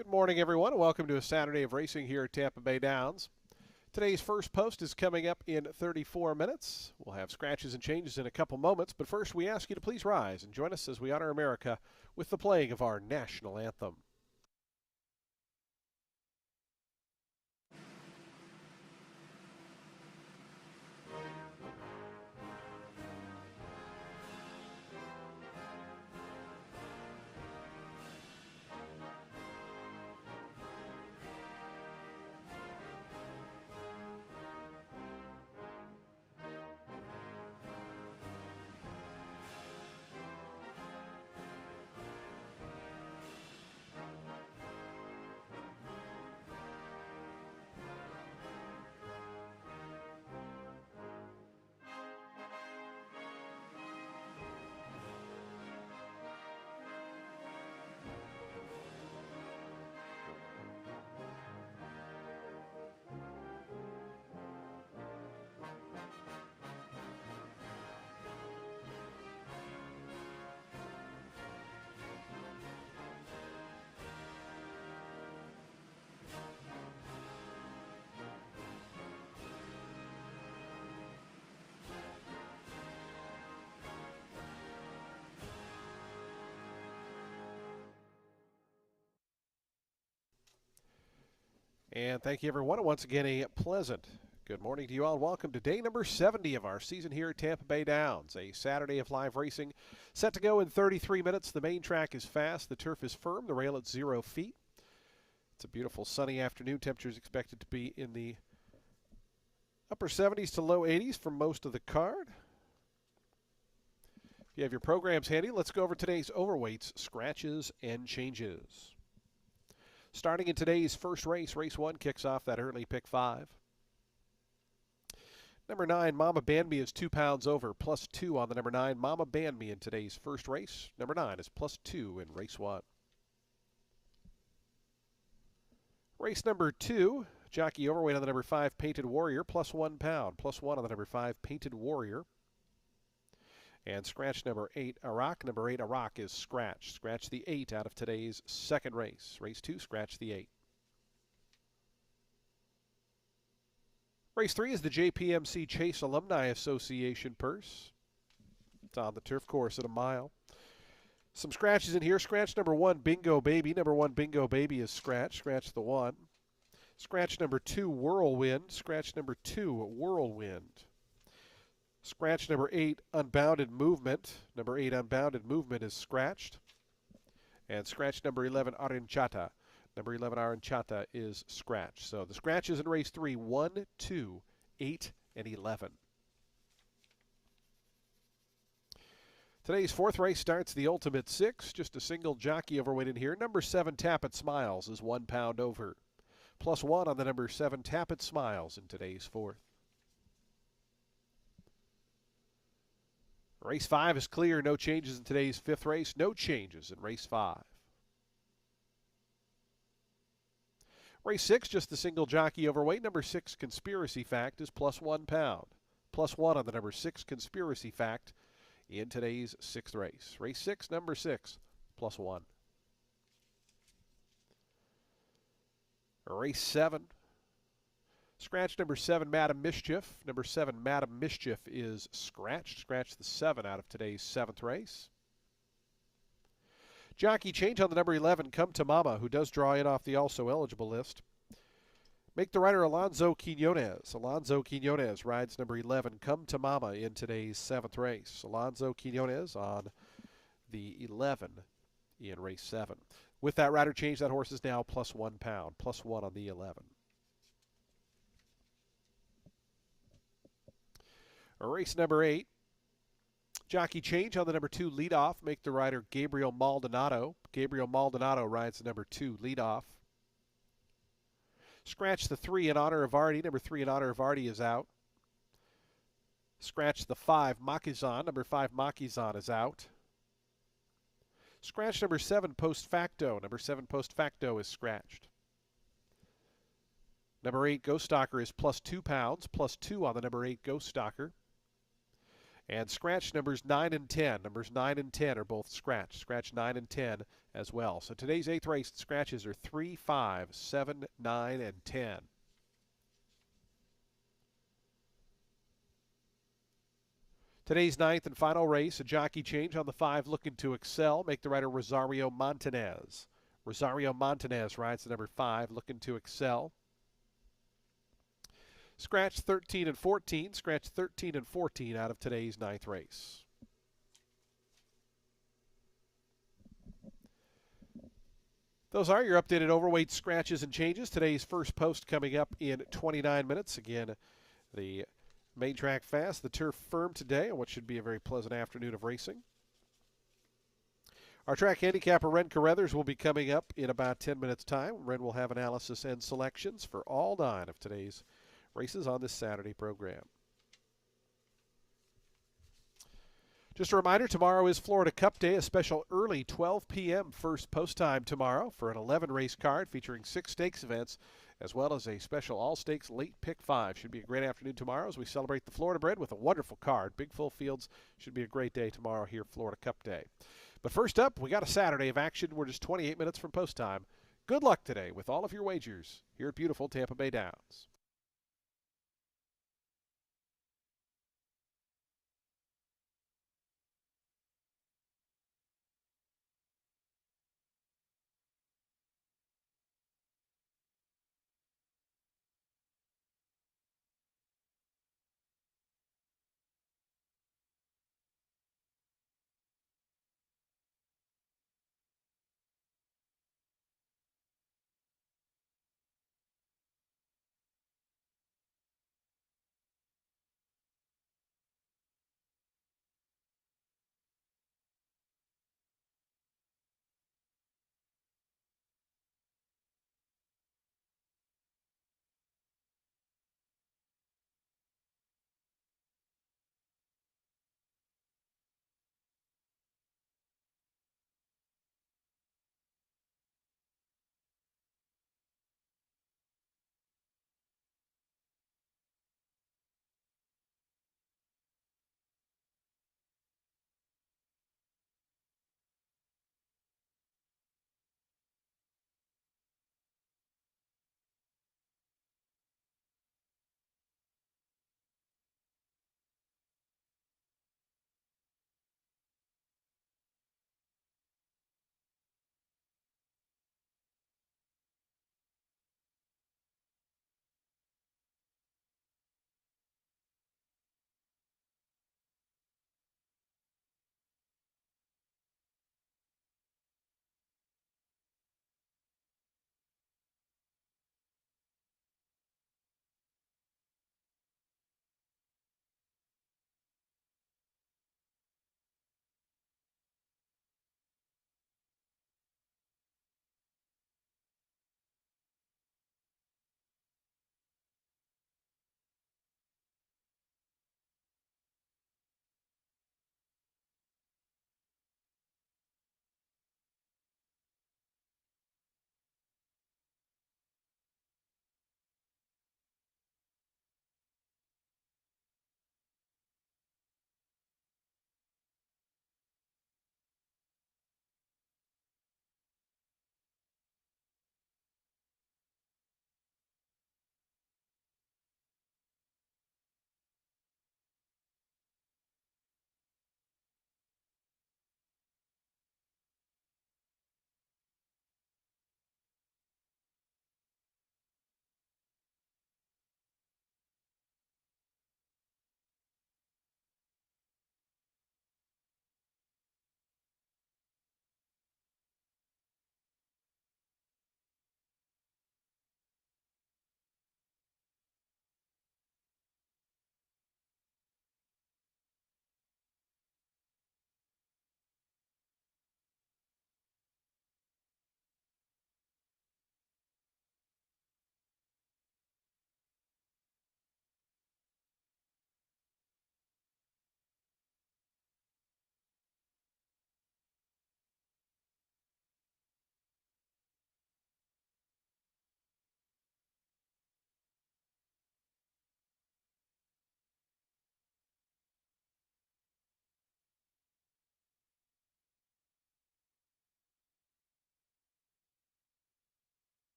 Good morning, everyone, and welcome to a Saturday of racing here at Tampa Bay Downs. Today's first post is coming up in 34 minutes. We'll have scratches and changes in a couple moments, but first we ask you to please rise and join us as we honor America with the playing of our national anthem. And thank you, everyone, and once again, a pleasant good morning to you all. Welcome to day number 70 of our season here at Tampa Bay Downs. A Saturday of live racing set to go in 33 minutes. The main track is fast. The turf is firm. The rail at 0 feet. It's a beautiful sunny afternoon. Temperatures expected to be in the upper 70s to low 80s for most of the card. If you have your programs handy, let's go over today's overweights, scratches, and changes. Starting in today's first race, race 1 kicks off that early pick 5. Number 9, Mama Band Me is 2 pounds over, plus 2 on the number 9. Mama Band Me in today's first race. Number 9 is plus 2 in race 1. Race number 2, jockey overweight on the number 5, Painted Warrior, plus 1 pound, plus 1 on the number 5, Painted Warrior. And scratch number 8, Iraq. Number 8, Iraq is scratched. Scratch the 8 out of today's second race. Race 2, scratch the 8. Race 3 is the JPMC Chase Alumni Association purse. It's on the turf course at a mile. Some scratches in here. Scratch number 1, Bingo Baby. Number 1, Bingo Baby is scratched. Scratch the 1. Scratch number 2, Whirlwind. Scratch number 2, Whirlwind. Scratch number 8, Unbounded Movement. Number 8, Unbounded Movement is scratched. And scratch number 11, Aranchata. Number 11, Aranchata is scratched. So the scratches in race 3, 1, 2, 8, and 11. Today's fourth race starts the Ultimate 6. Just a single jockey overweight in here. Number 7, Tappet Smiles is 1 pound over. Plus 1 on the number 7, Tappet Smiles in today's fourth. Race 5 is clear. No changes in today's fifth race. No changes in race 5. Race 6, just the single jockey overweight. Number 6, Conspiracy Fact is plus 1 pound. Plus 1 on the number 6, Conspiracy Fact in today's sixth race. Race 6, number 6, plus 1. Race 7. Scratch number 7, Madam Mischief. Number 7, Madam Mischief is scratched. Scratch the 7 out of today's seventh race. Jockey change on the number 11, Come to Mama, who does draw in off the also eligible list. Make the rider Alonzo Quinones. Alonzo Quinones rides number 11, Come to Mama in today's seventh race. Alonzo Quinones on the 11 in race 7. With that rider change, that horse is now plus 1 pound, plus 1 on the 11. Race number 8. Jockey change on the number 2 leadoff. Make the rider Gabriel Maldonado. Gabriel Maldonado rides the number 2 leadoff. Scratch the 3 in honor of Artie. Number 3 in honor of Artie is out. Scratch the 5, Makizan. Number 5, Makizan is out. Scratch number 7, Post Facto. Number 7, Post Facto is scratched. Number 8, Ghost Stalker is plus 2 pounds. Plus 2 on the number 8, Ghost Stalker. And scratch numbers 9 and 10. Numbers 9 and 10 are both scratch. Scratch 9 and 10 as well. So today's 8th race scratches are 3, 5, 7, 9, and 10. Today's 9th and final race, a jockey change on the 5 looking to excel. Make the rider Rosario Montanez. Rosario Montanez rides the number 5 looking to excel. Scratch 13 and 14. Scratch 13 and 14 out of today's 9th race. Those are your updated overweight scratches and changes. Today's first post coming up in 29 minutes. Again, the main track fast, the turf firm today on what should be a very pleasant afternoon of racing. Our track handicapper Ren Carruthers will be coming up in about 10 minutes' time. Ren will have analysis and selections for all 9 of today's races on this Saturday program. Just a reminder, tomorrow is Florida Cup Day, a special early 12 p.m. first post time tomorrow for an 11-race card featuring 6 stakes events, as well as a special all-stakes late pick 5. Should be a great afternoon tomorrow as we celebrate the Florida bred with a wonderful card. Big full fields. Should be a great day tomorrow here, Florida Cup Day. But first up, we got a Saturday of action. We're just 28 minutes from post time. Good luck today with all of your wagers here at beautiful Tampa Bay Downs.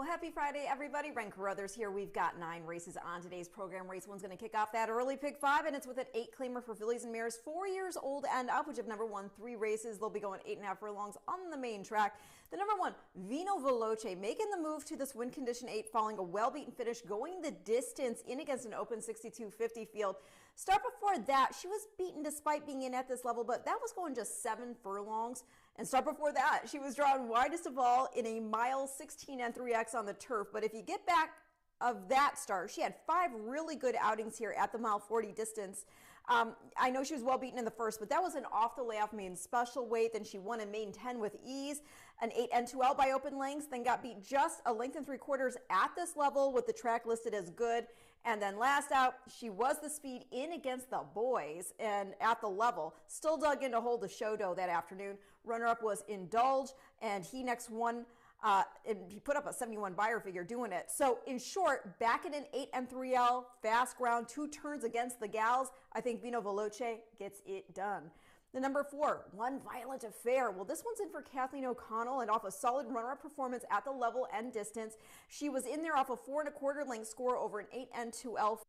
Well, happy Friday, everybody. Ren Carruthers here. We've got 9 races on today's program. Race 1's going to kick off that early pick 5, and it's with an 8-claimer for fillies and mares 4 years old and up, which have number 1 3 races. They'll be going 8.5 furlongs on the main track. The number 1, Vino Veloce, making the move to this win condition 8, following a well-beaten finish, going the distance in against an open 62.50 field. Start before that, she was beaten despite being in at this level, but that was going just 7 furlongs. And start before that, she was drawn widest of all in a mile 16 and 3X on the turf. But if you get back of that start, she had 5 really good outings here at the mile 40 distance. I know she was well beaten in the first, but that was an off the layoff main special weight. Then she won in main 10 with ease, an 8 and 2L by open lengths, then got beat just a length and 3/4 at this level with the track listed as good. And then last out, she was the speed in against the boys and at the level. Still dug in to hold the show dough that afternoon. Runner-up was Indulge, and he next won. And he put up a 71 buyer figure doing it. So in short, back in an 8 and 3L, fast ground, 2 turns against the gals. I think Vino Veloce gets it done. The number 4, One Violent Affair. Well, this one's in for Kathleen O'Connell and off a solid runner-up performance at the level and distance. She was in there off a 4 1/4 length score over an 8 and 2L.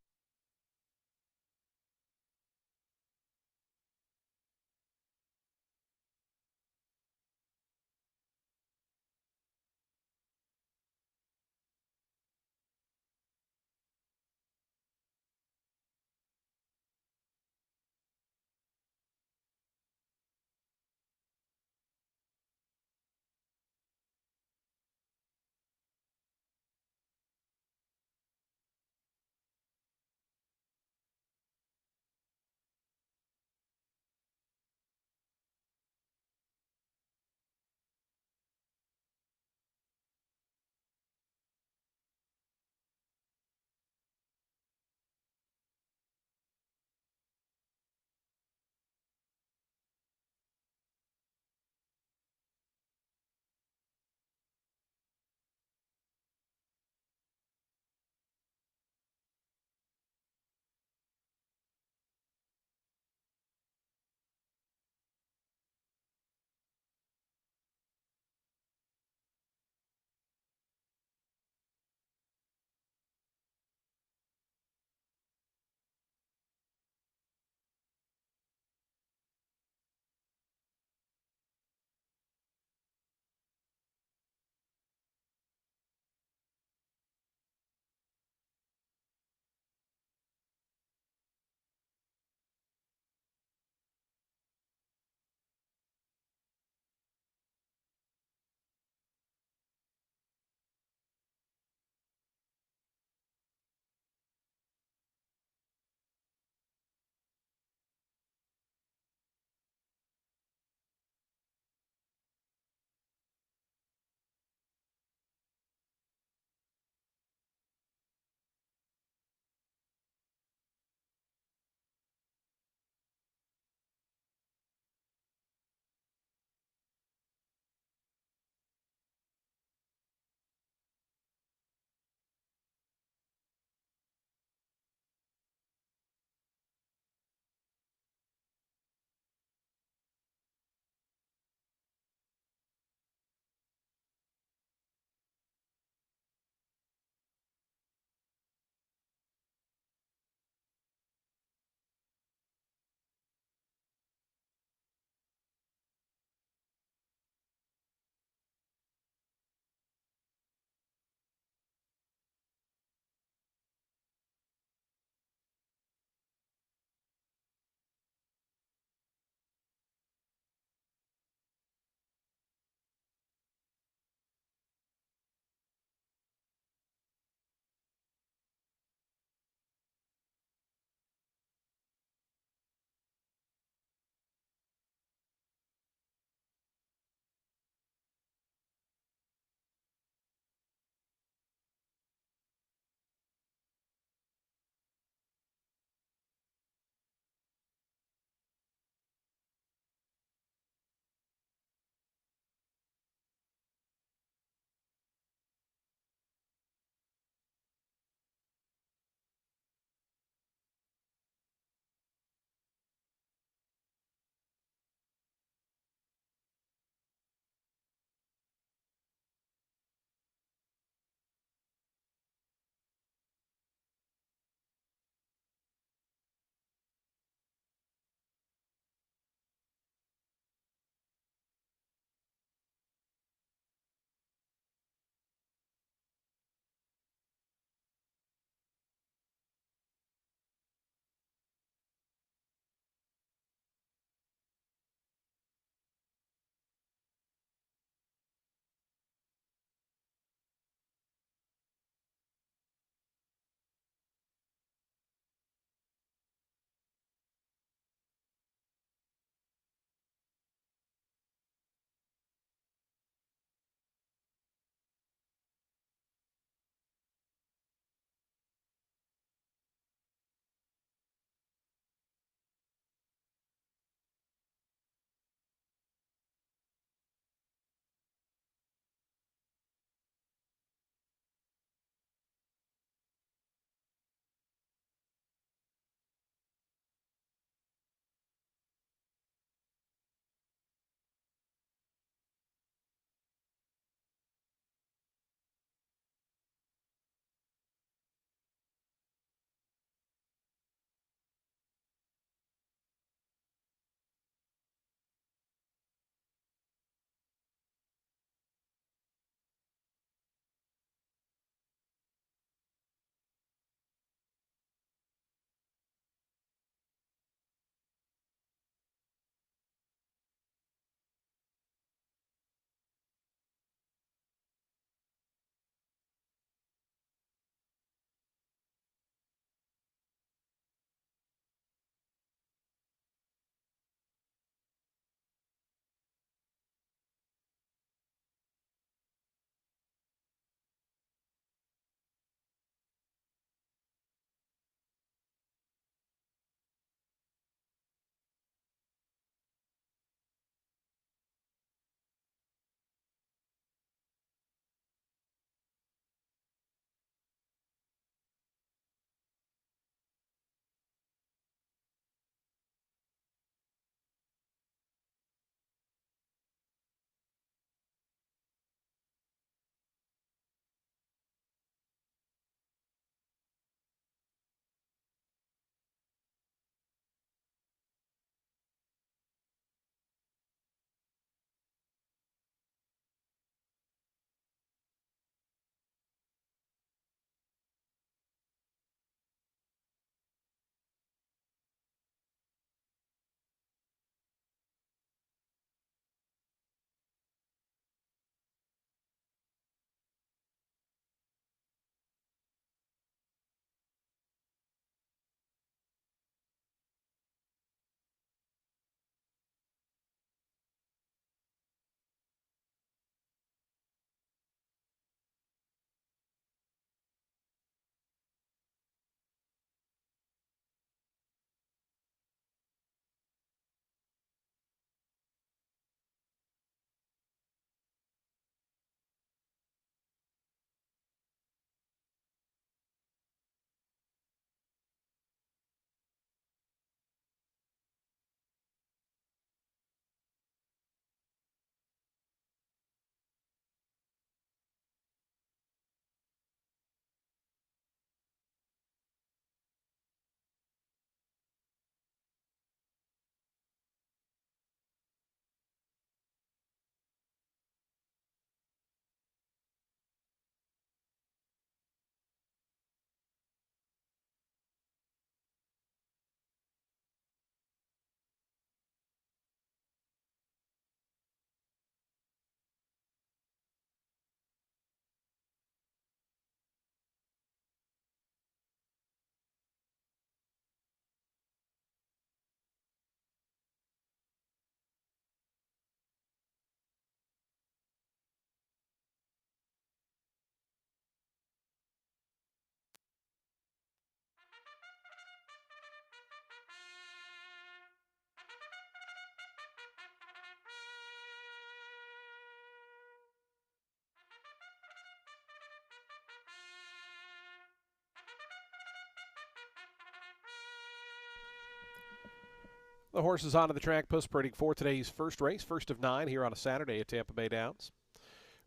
The horses onto the track post parading for today's first race, first of 9 here on a Saturday at Tampa Bay Downs.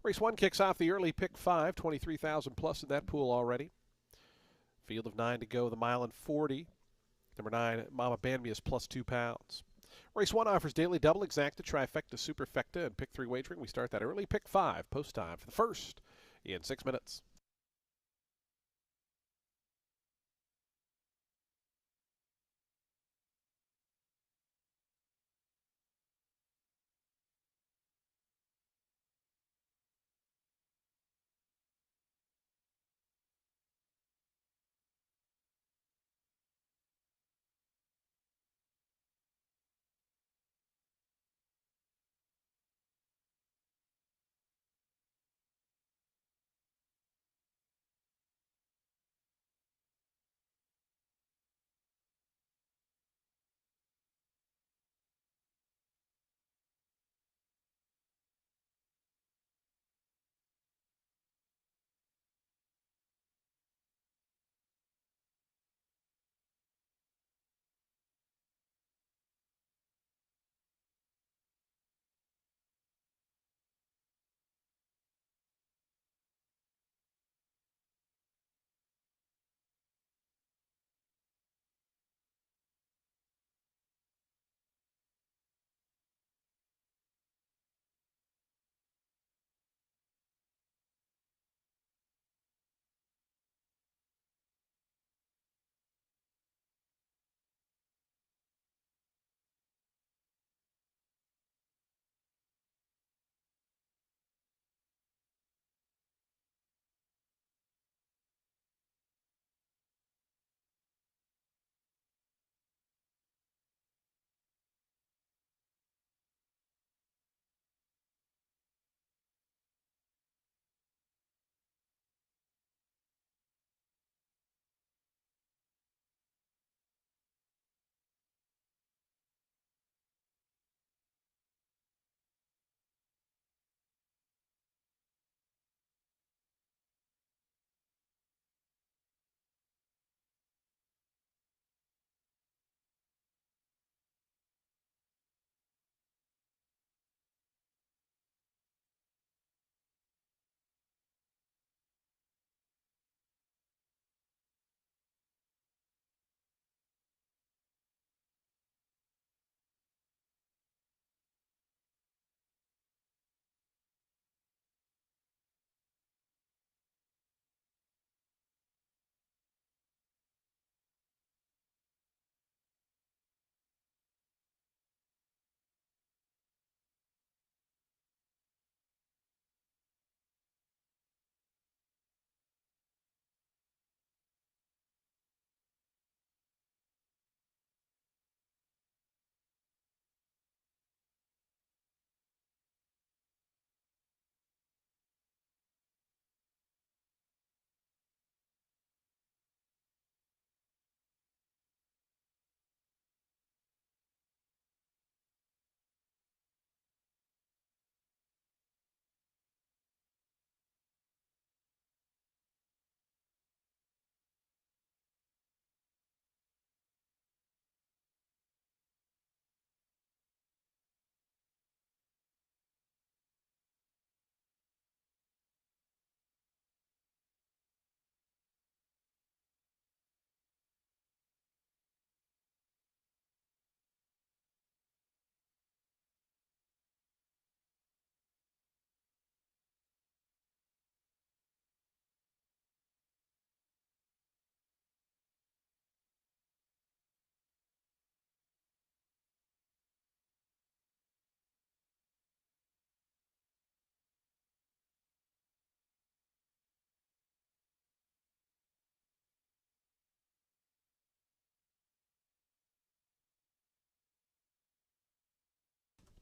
Race 1 kicks off the early pick 5, 23,000 plus in that pool already. Field of 9 to go, the mile and 40. Number 9, Mama Banby is plus 2 pounds. Race 1 offers daily double, exacta, trifecta, superfecta, and pick 3 wagering. We start that early. Pick 5, post time for the first in 6 minutes.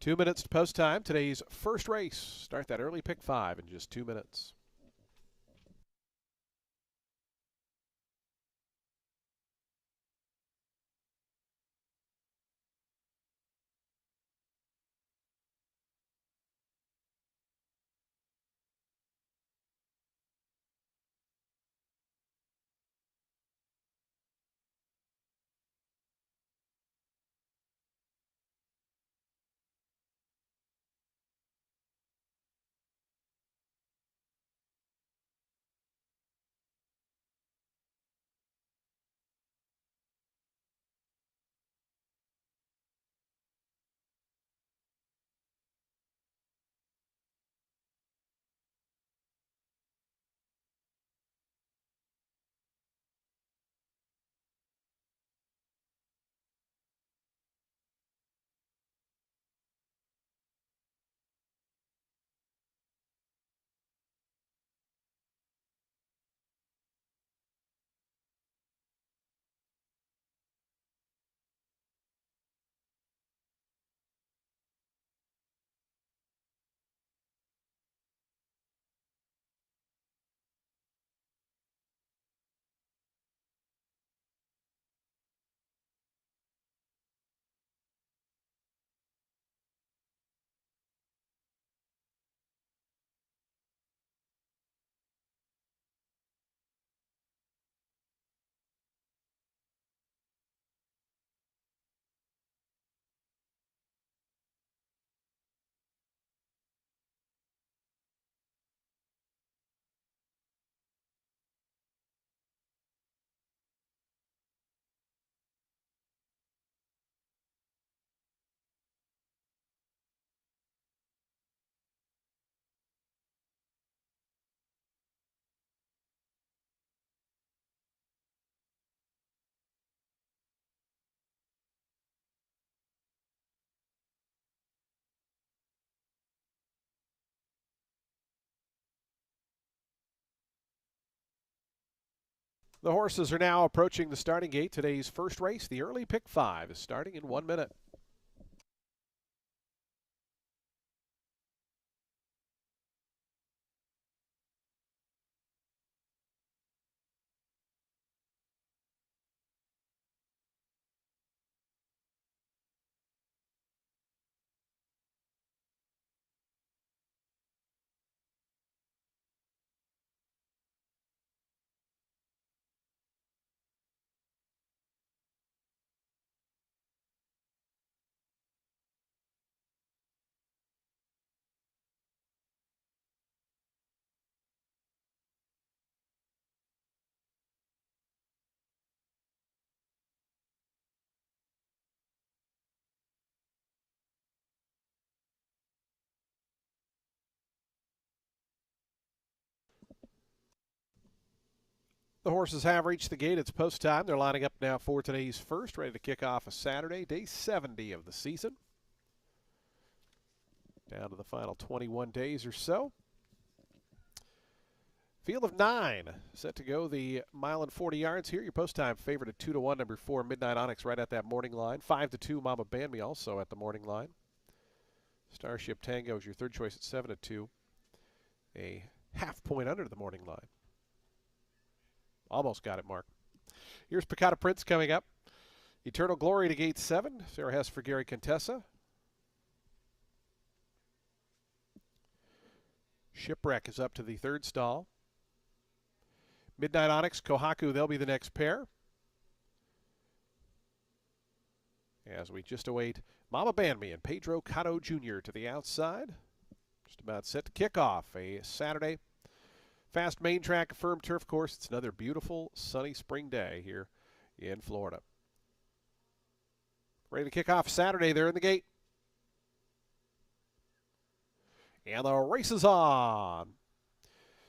Two minutes to post time. Today's first race. Start that early pick 5 in just 2 minutes. The horses are now approaching the starting gate. Today's first race, the early pick 5, is starting in 1 minute. The horses have reached the gate. It's post time. They're lining up now for today's first, ready to kick off a Saturday, day 70 of the season. Down to the final 21 days or so. Field of 9 set to go the mile and 40 yards here. Your post time favorite at 2-1, number 4, Midnight Onyx, right at that morning line. 5-2, Mama Band Me, also at the morning line. Starship Tango is your third choice at 7-2. A half point under the morning line. Almost got it, Mark. Here's Picata Prince coming up. Eternal Glory to gate 7. Sarah Hess for Gary Contessa. Shipwreck is up to the third stall. Midnight Onyx, Kohaku, they'll be the next pair. As we just await Mama Band Me and Pedro Cotto Jr. to the outside. Just about set to kick off a Saturday fast main track, firm turf course. It's another beautiful sunny spring day here in Florida. Ready to kick off Saturday. They're in the gate. And the race is on.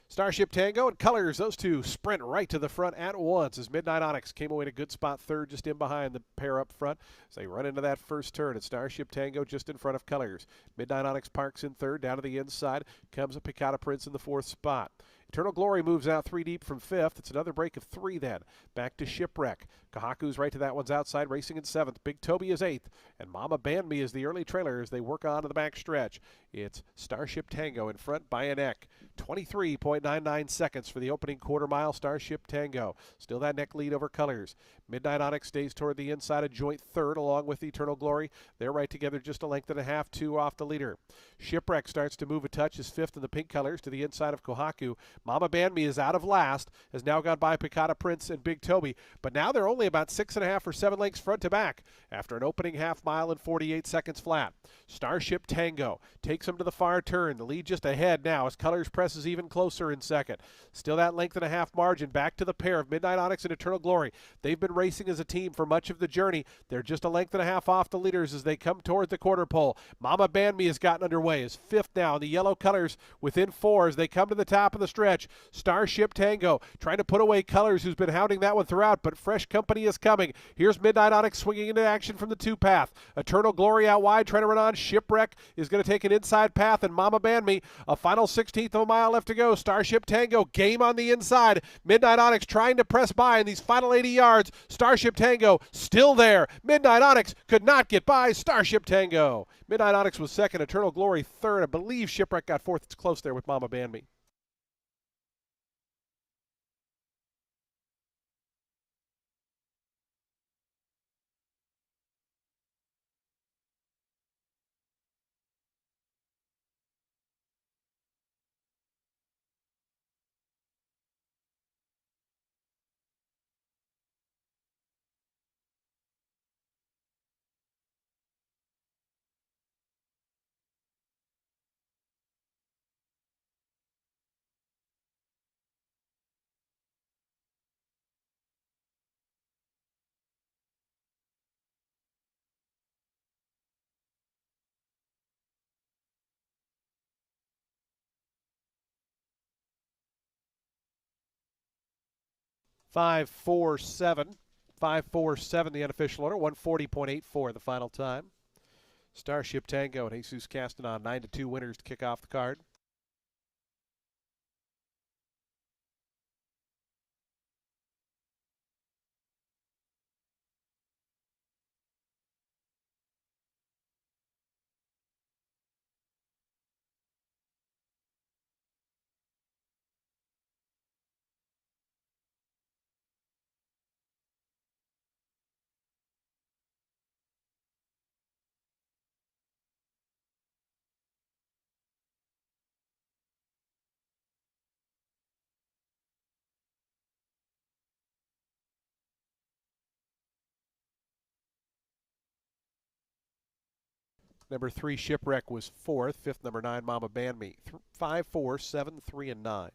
Starship Tango and Colors, those two sprint right to the front at once as Midnight Onyx came away to good spot third, just in behind the pair up front as they run into that first turn. It's Starship Tango just in front of Colors. Midnight Onyx parks in third, down to the inside comes a Picata Prince in the fourth spot. Eternal Glory moves out 3 deep from 5th. It's another break of 3 then. Back to Shipwreck. Kahaku's right to that one's outside, racing in 7th. Big Toby is 8th. And Mama Band Me is the early trailer as they work on to the back stretch. It's Starship Tango in front by a neck. 23.99 seconds for the opening quarter mile. Starship Tango. Still that neck lead over Colors. Midnight Onyx stays toward the inside of joint third along with Eternal Glory. They're right together just a length and a half, 2 off the leader. Shipwreck starts to move a touch, is 5th in the pink colors to the inside of Kohaku. Mama Band Me is out of last, has now gone by Picata Prince and Big Toby, but now they're only about 6.5 or 7 lengths front to back after an opening half mile and 48 seconds flat. Starship Tango takes them to the far turn. The lead just ahead now as Colors presses even closer in second. Still that length and a half margin back to the pair of Midnight Onyx and Eternal Glory. They've been racing as a team for much of the journey. They're just a length and a half off the leaders as they come toward the quarter pole. Mama Band Me has gotten underway, is 5th now. The yellow Colors within 4 as they come to the top of the stretch. Starship Tango trying to put away Colors, who's been hounding that one throughout, but fresh company is coming. Here's Midnight Onyx swinging into action from the 2 path. Eternal Glory out wide trying to run on. Shipwreck is going to take an inside path, and Mama Band Me, a final 16th of a mile left to go. Starship Tango game on the inside. Midnight Onyx trying to press by in these final 80 yards. Starship Tango still there. Midnight Onyx could not get by Starship Tango. Midnight Onyx was second. Eternal Glory third. I believe Shipwreck got fourth. It's close there with Mama Band Me. Five, 4, 7. 5-4-7 the unofficial order. 140.84 the final time. Starship Tango and Jesus Castanon 9-2 winners to kick off the card. Number 3, Shipwreck, was fourth. Fifth, number 9, Mama Ban Me. 5, 4, 7, 3, and 9.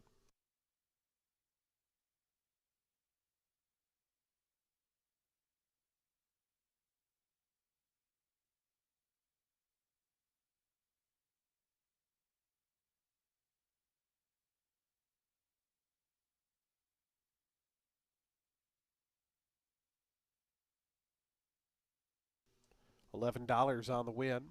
$11 on the win.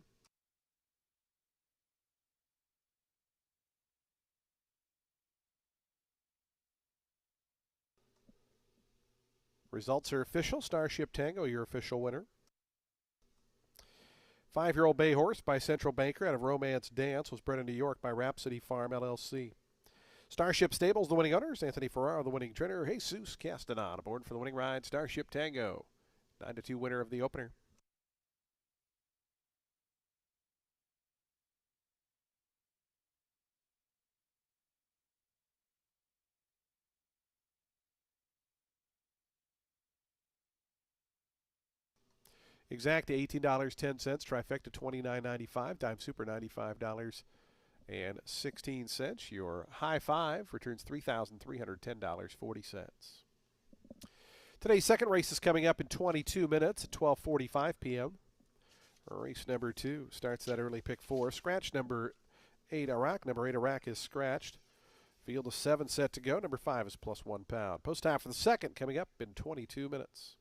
Results are official. Starship Tango, your official winner. 5-year-old Bay Horse by Central Banker out of Romance Dance was bred in New York by Rhapsody Farm LLC. Starship Stables, the winning owners. Anthony Ferraro, the winning trainer. Jesus Castanon aboard for the winning ride. Starship Tango, 9-2 winner of the opener. Exact $18.10. Trifecta $29.95. Dime Super $95.16. Your high five returns $3,310.40. Today's second race is coming up in 22 minutes at 12:45 p.m. Race number 2 starts that early pick 4. Scratch number 8 Iraq. Number 8 Iraq is scratched. Field of 7 set to go. Number 5 is plus 1 pound. Post time for the second coming up in 22 minutes.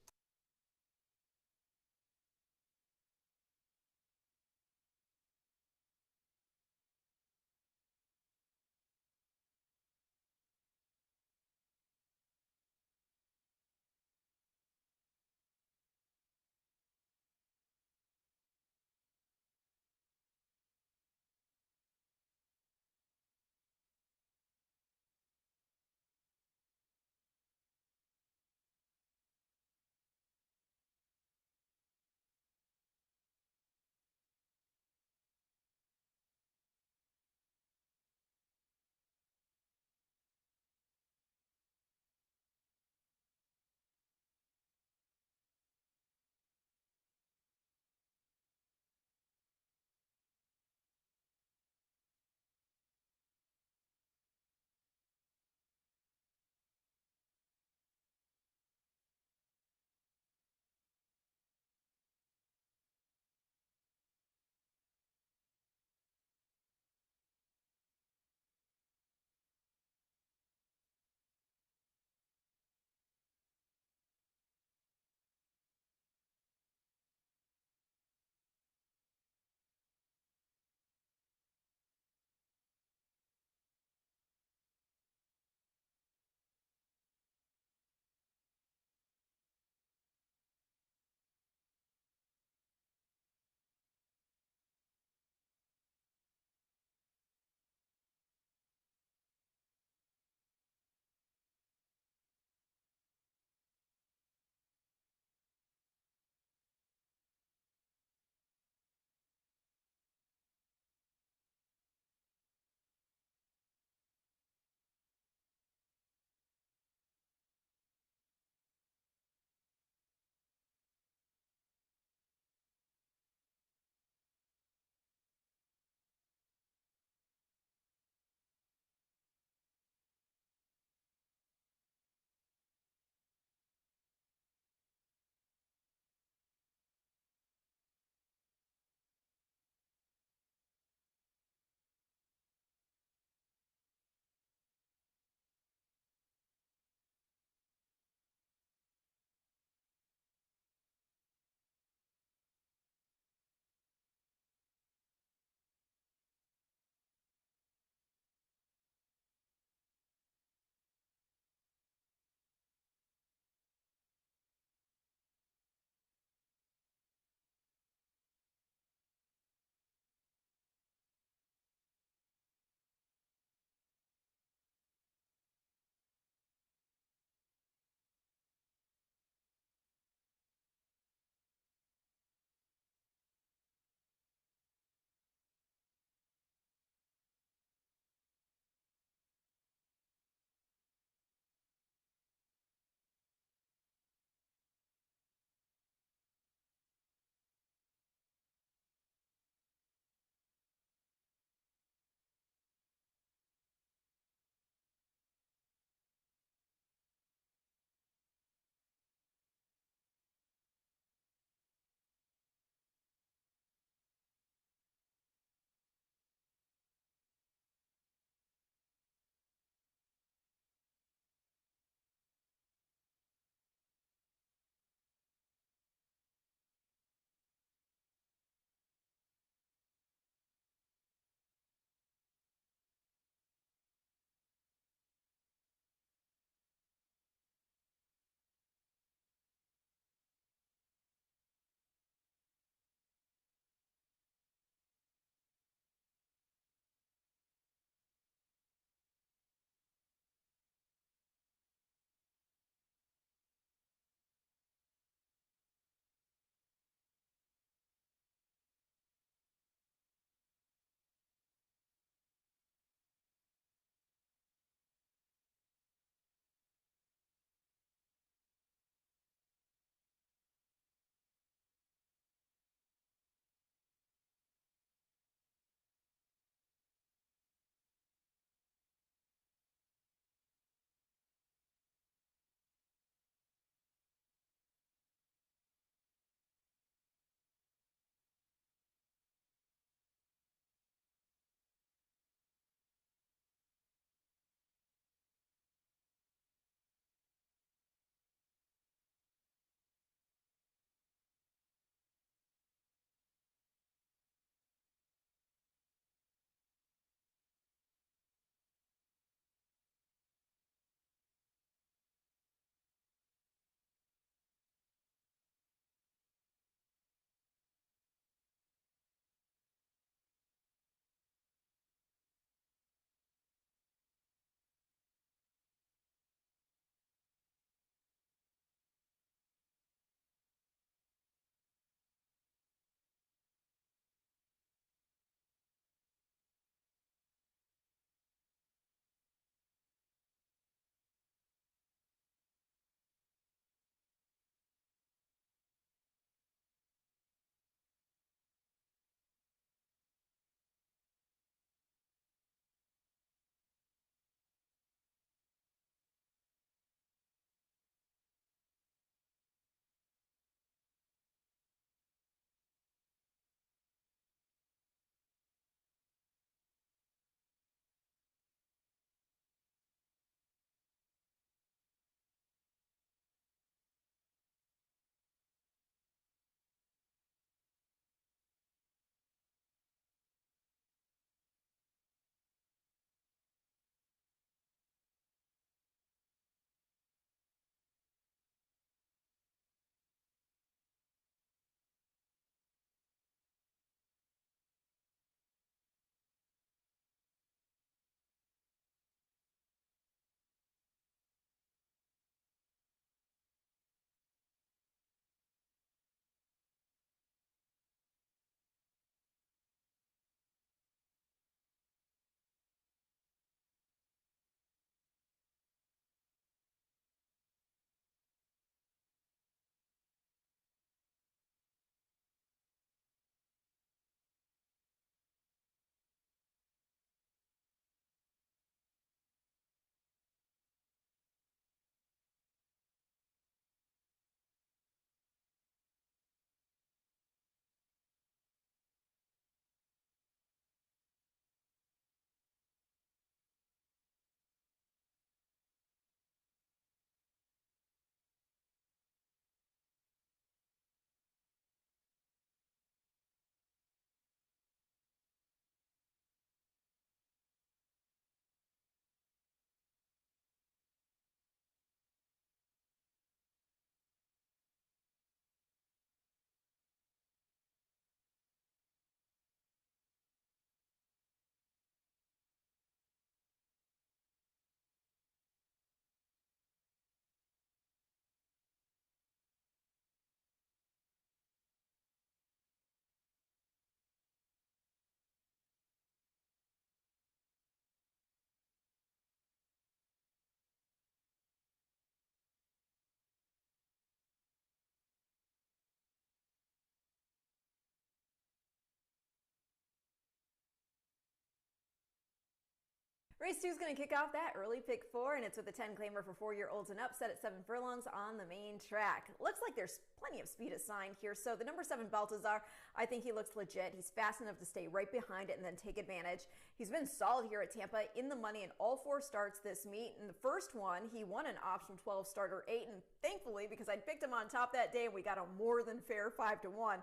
Race 2 is going to kick off that early pick 4, and it's with a 10 claimer for 4-year-olds and up, set at 7 furlongs on the main track. Looks like there's plenty of speed assigned here. So the number 7 Baltazar, I think he looks legit. He's fast enough to stay right behind it and then take advantage. He's been solid here at Tampa, in the money in all 4 starts this meet. In the first one, he won an option 12 starter 8, and thankfully, because I picked him on top that day, we got a more than fair 5-1.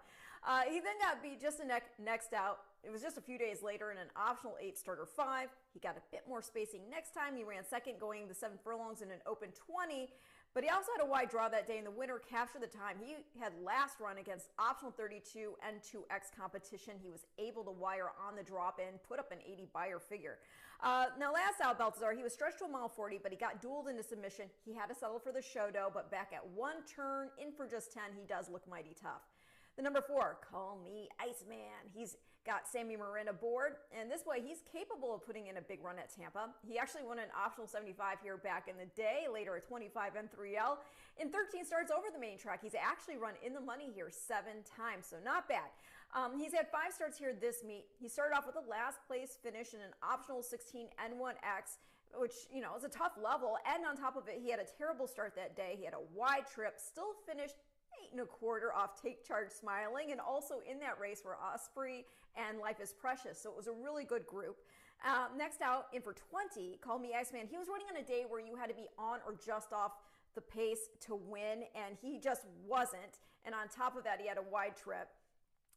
He then got beat just a next out. It was just a few days later in an optional 8 starter 5. He got a bit more spacing next time. He ran second, going the 7 furlongs in an open 20. But he also had a wide draw that day, and the winner captured the time. He had last run against optional 32 and 2X competition. He was able to wire on the drop in, put up an 80 buyer figure. Now, last out, Baltazar, he was stretched to a mile 40, but he got dueled into submission. He had to settle for the show dough, but back at 1 turn, in for just 10, he does look mighty tough. The number 4, Call Me Iceman. He's got Sammy Marin aboard, and this way he's capable of putting in a big run at Tampa. He actually won an optional 75 here back in the day, later a 25 M3L. In 13 starts over the main track, he's actually run in the money here 7 times, so not bad. He's had 5 starts here this meet. He started off with a last place finish in an optional 16 N1X, which, you know, is a tough level, and on top of it, he had a terrible start that day. He had a wide trip, still finished 8 1/4 off Take Charge Smiling, and also in that race were Osprey and Life is Precious, so it was a really good group. Next out, in for 20, Call Me Iceman. He was running on a day where you had to be on or just off the pace to win, and he just wasn't, and on top of that, he had a wide trip.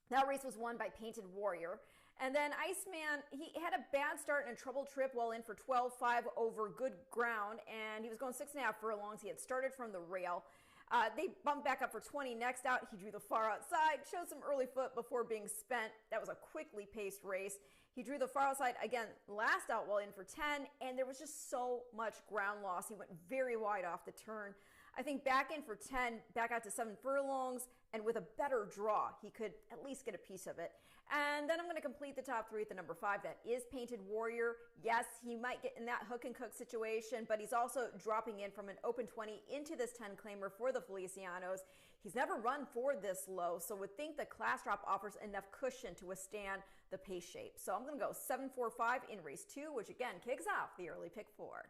That race was won by Painted Warrior. And then Iceman, he had a bad start and a trouble trip while in for 12-5 over good ground, and he was going 6.5 furlongs. He had started from the rail. They bumped back up for 20. Next out, he drew the far outside, showed some early foot before being spent. That was a quickly paced race. He drew the far outside again last out while in for 10, and there was just so much ground loss. He went very wide off the turn. I think back in for 10, back out to 7 furlongs, and with a better draw, he could at least get a piece of it. And then I'm going to complete the top 3 at the number 5. That is Painted Warrior. Yes, he might get in that hook and cook situation, but he's also dropping in from an open 20 into this 10 claimer for the Felicianos. He's never run for this low, so would think the class drop offers enough cushion to withstand the pace shape. So I'm going to go 7-4-5 in race 2, which again kicks off the early pick 4.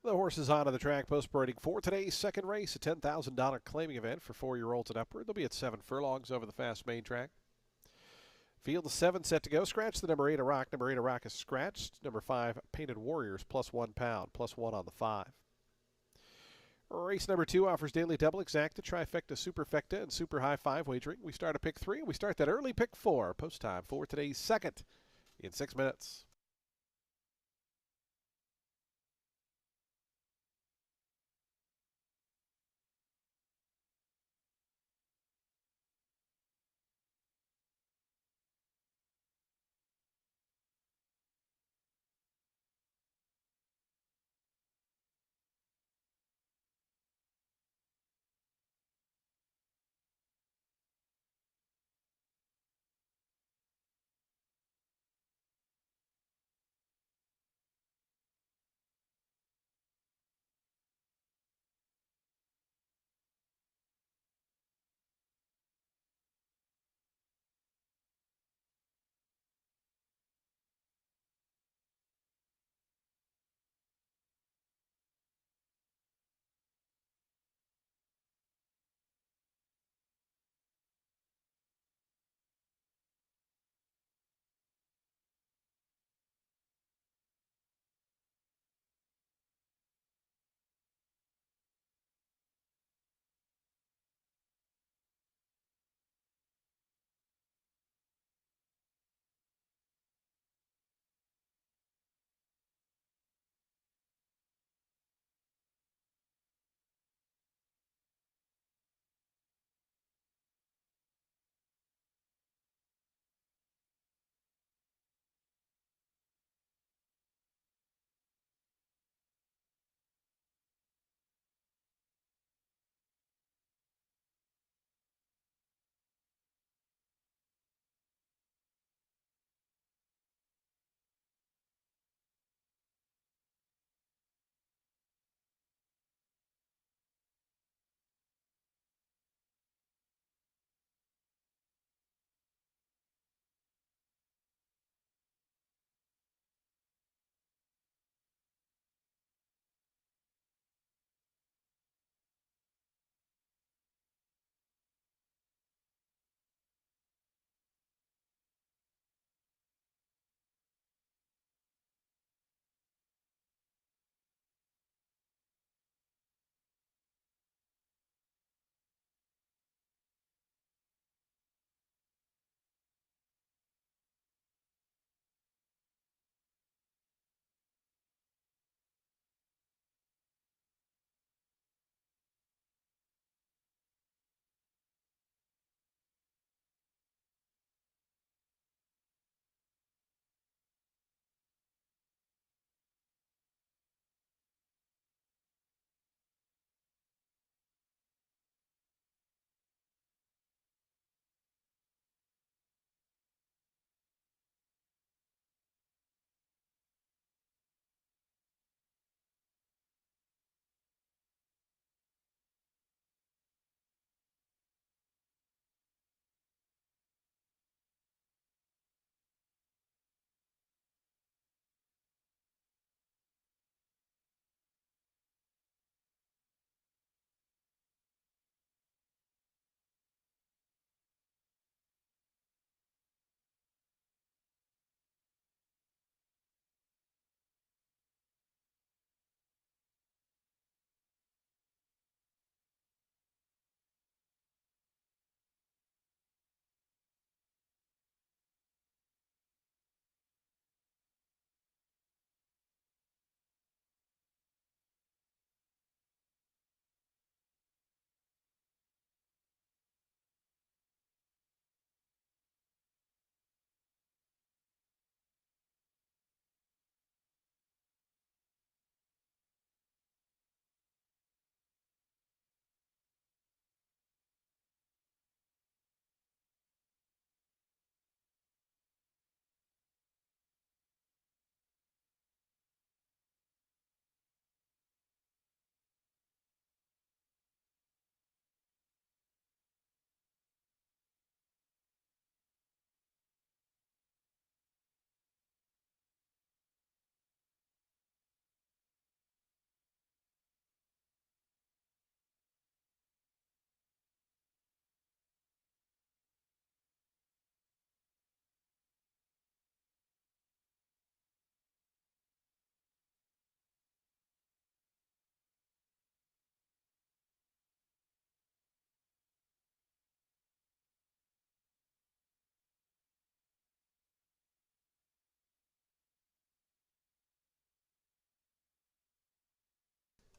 The horses onto the track post parading for today's second race, a $10,000 claiming event for 4-year-olds and upward. They'll be at 7 furlongs over the fast main track. Field of 7 set to go. Scratch the number 8 of Rock. Number 8 of Rock is scratched. Number 5, Painted Warriors, plus £1, plus 1 on the 5. Race number 2 offers daily double, exacta, trifecta, superfecta, and super high 5 wagering. We start at pick 3, and we start that early pick 4. Post time for today's second in 6 minutes.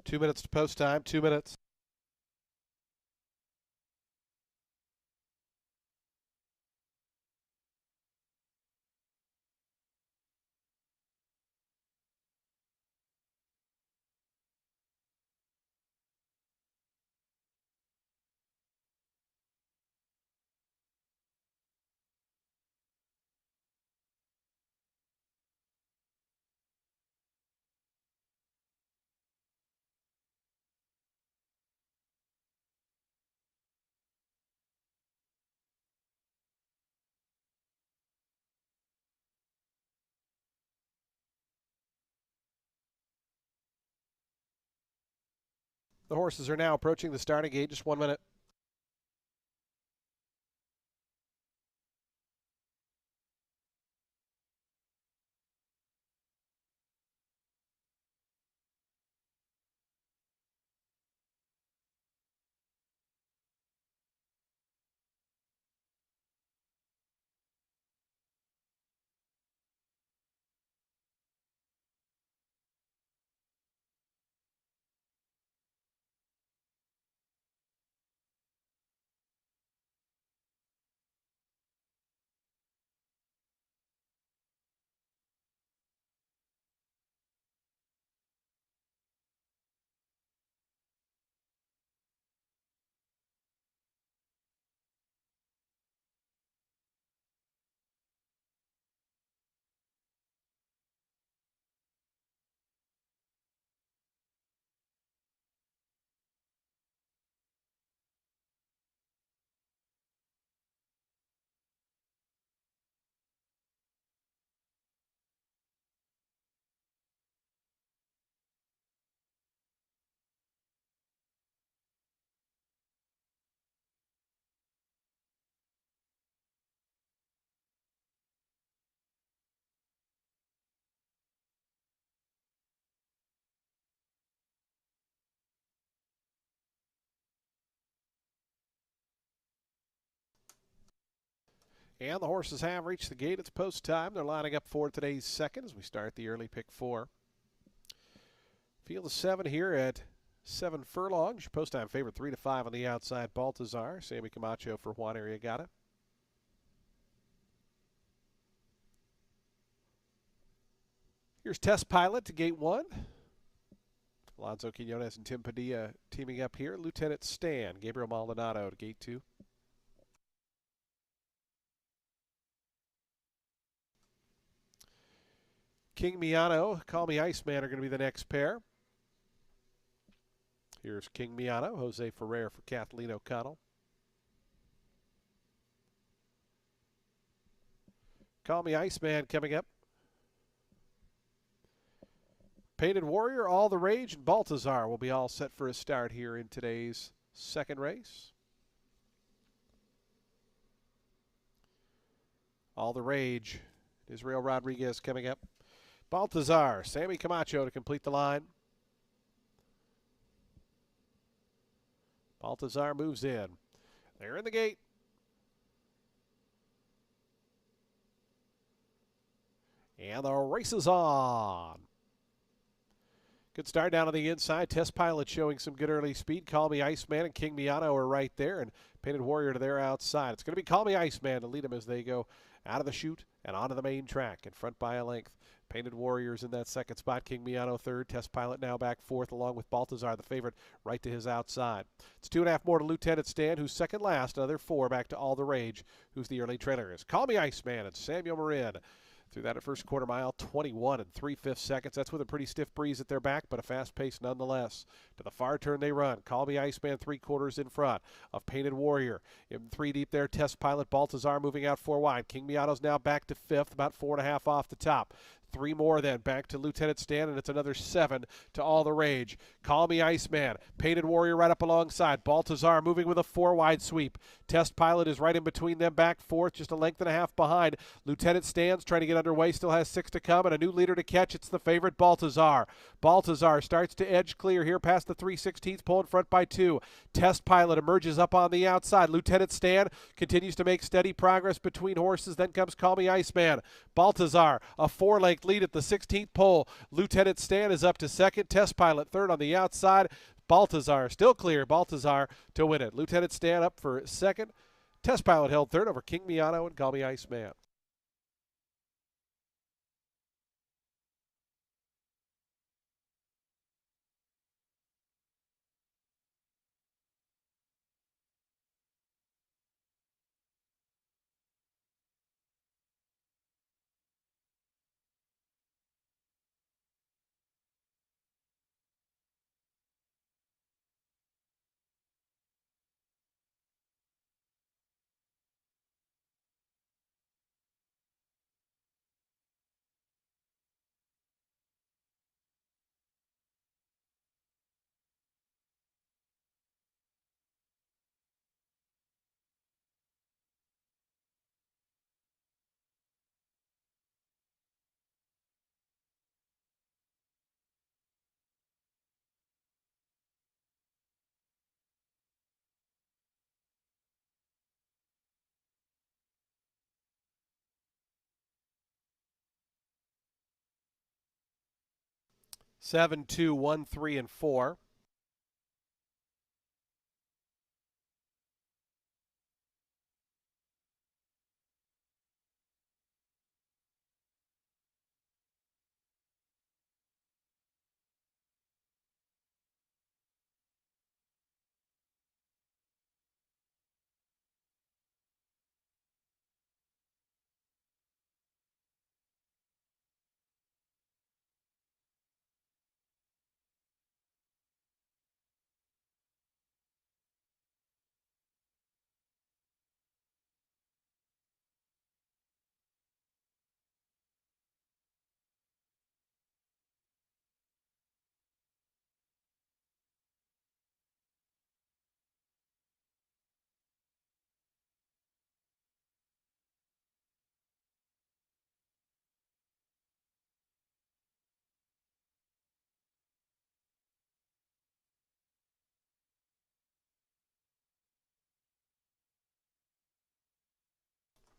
2 minutes to post time, 2 minutes. The horses are now approaching the starting gate, just 1 minute. And the horses have reached the gate. It's post time. They're lining up for today's second as we start the early pick 4. Field of 7 here at 7 furlongs. Your post time favorite 3 to 5 on the outside. Baltazar, Sammy Camacho for Juan Arriagada. Here's Test Pilot to gate 1. Alonso Quinones and Tim Padilla teaming up here. Lieutenant Stan, Gabriel Maldonado to gate 2. King Miano, Call Me Iceman are going to be the next pair. Here's King Miano, Jose Ferrer for Kathleen O'Connell. Call Me Iceman coming up. Painted Warrior, All the Rage, and Baltazar will be all set for a start here in today's second race. All the Rage, Israel Rodriguez coming up. Baltazar, Sammy Camacho to complete the line. Baltazar moves in. They're in the gate. And the race is on. Good start down on the inside. Test Pilot showing some good early speed. Call Me Iceman and King Miano are right there, and Painted Warrior to their outside. It's going to be Call Me Iceman to lead them as they go out of the chute and onto the main track in front by a length. Painted Warriors in that second spot. King Miano third. Test Pilot now back fourth, along with Baltazar, the favorite, right to his outside. It's 2.5 more to Lieutenant Stan, who's second last. Another 4 back to All the Rage, who's the early trailer. Is Call Me Iceman and Samuel Marin. Through that at first quarter mile, 21 and 3/5 seconds. That's with a pretty stiff breeze at their back, but a fast pace nonetheless. To the far turn they run. Call Me Iceman 3/4 in front of Painted Warrior. In 3 deep there, Test Pilot Baltazar moving out 4 wide. King Miano's now back to 5th, about 4.5 off the top. 3 more then, back to Lieutenant Stan, and it's another 7 to All the Rage. Call Me Iceman, Painted Warrior right up alongside. Baltazar moving with a 4 wide sweep. Test Pilot is right in between them, back 4th, just a length and a half behind. Lieutenant Stan's trying to get underway, still has 6 to come, and a new leader to catch. It's the favorite Baltazar. Baltazar starts to edge clear here past the 3/16, pull in front by 2. Test Pilot emerges up on the outside. Lieutenant Stan continues to make steady progress between horses. Then comes Call Me Iceman. Baltazar, a 4-leg length lead at the 16th pole. Lieutenant Stan is up to second. Test Pilot third on the outside. Baltazar still clear. Baltazar to win it. Lieutenant Stan up for second. Test Pilot held third over King Miano and Call Me Iceman. Seven, 2, 1, 3, and 4.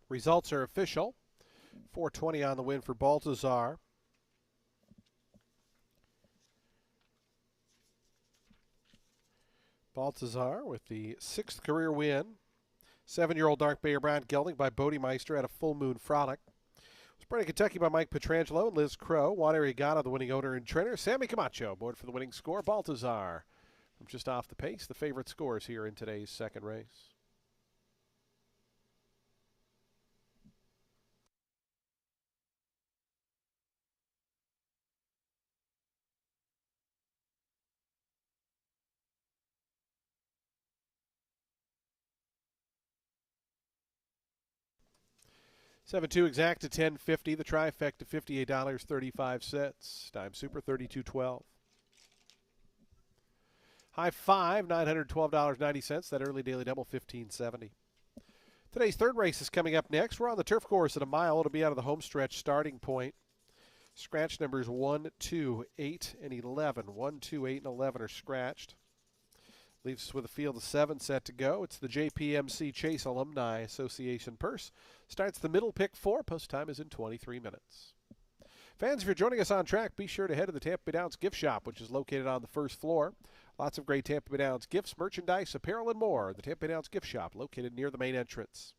Results are official. 420 on the win for Baltazar. Baltazar with the 6th career win. 7-year-old Dark Bear Brown gelding by Bodemeister at a Full Moon Frolic. It was bred in Kentucky by Mike Petrangelo and Liz Crow. Juan Arriagada, the winning owner and trainer. Sammy Camacho aboard for the winning score. Baltazar from just off the pace. The favorite scores here in today's second race. Seven two exact to 10.50. The trifecta $58.35. Time Super 32.12. High five $912.90. That early daily double 15.70. Today's third race is coming up next. We're on the turf course at a mile. It'll be out of the home stretch starting point. Scratch numbers 1, 2, 8, and 11. 1, 2, 8, and 11 are scratched. Leaves us with a field of 7 set to go. It's the JPMC Chase Alumni Association purse. Starts the middle pick 4. Post time is in 23 minutes. Fans, if you're joining us on track, be sure to head to the Tampa Bay Downs gift shop, which is located on the first floor. Lots of great Tampa Bay Downs gifts, merchandise, apparel, and more. The Tampa Bay Downs gift shop, located near the main entrance.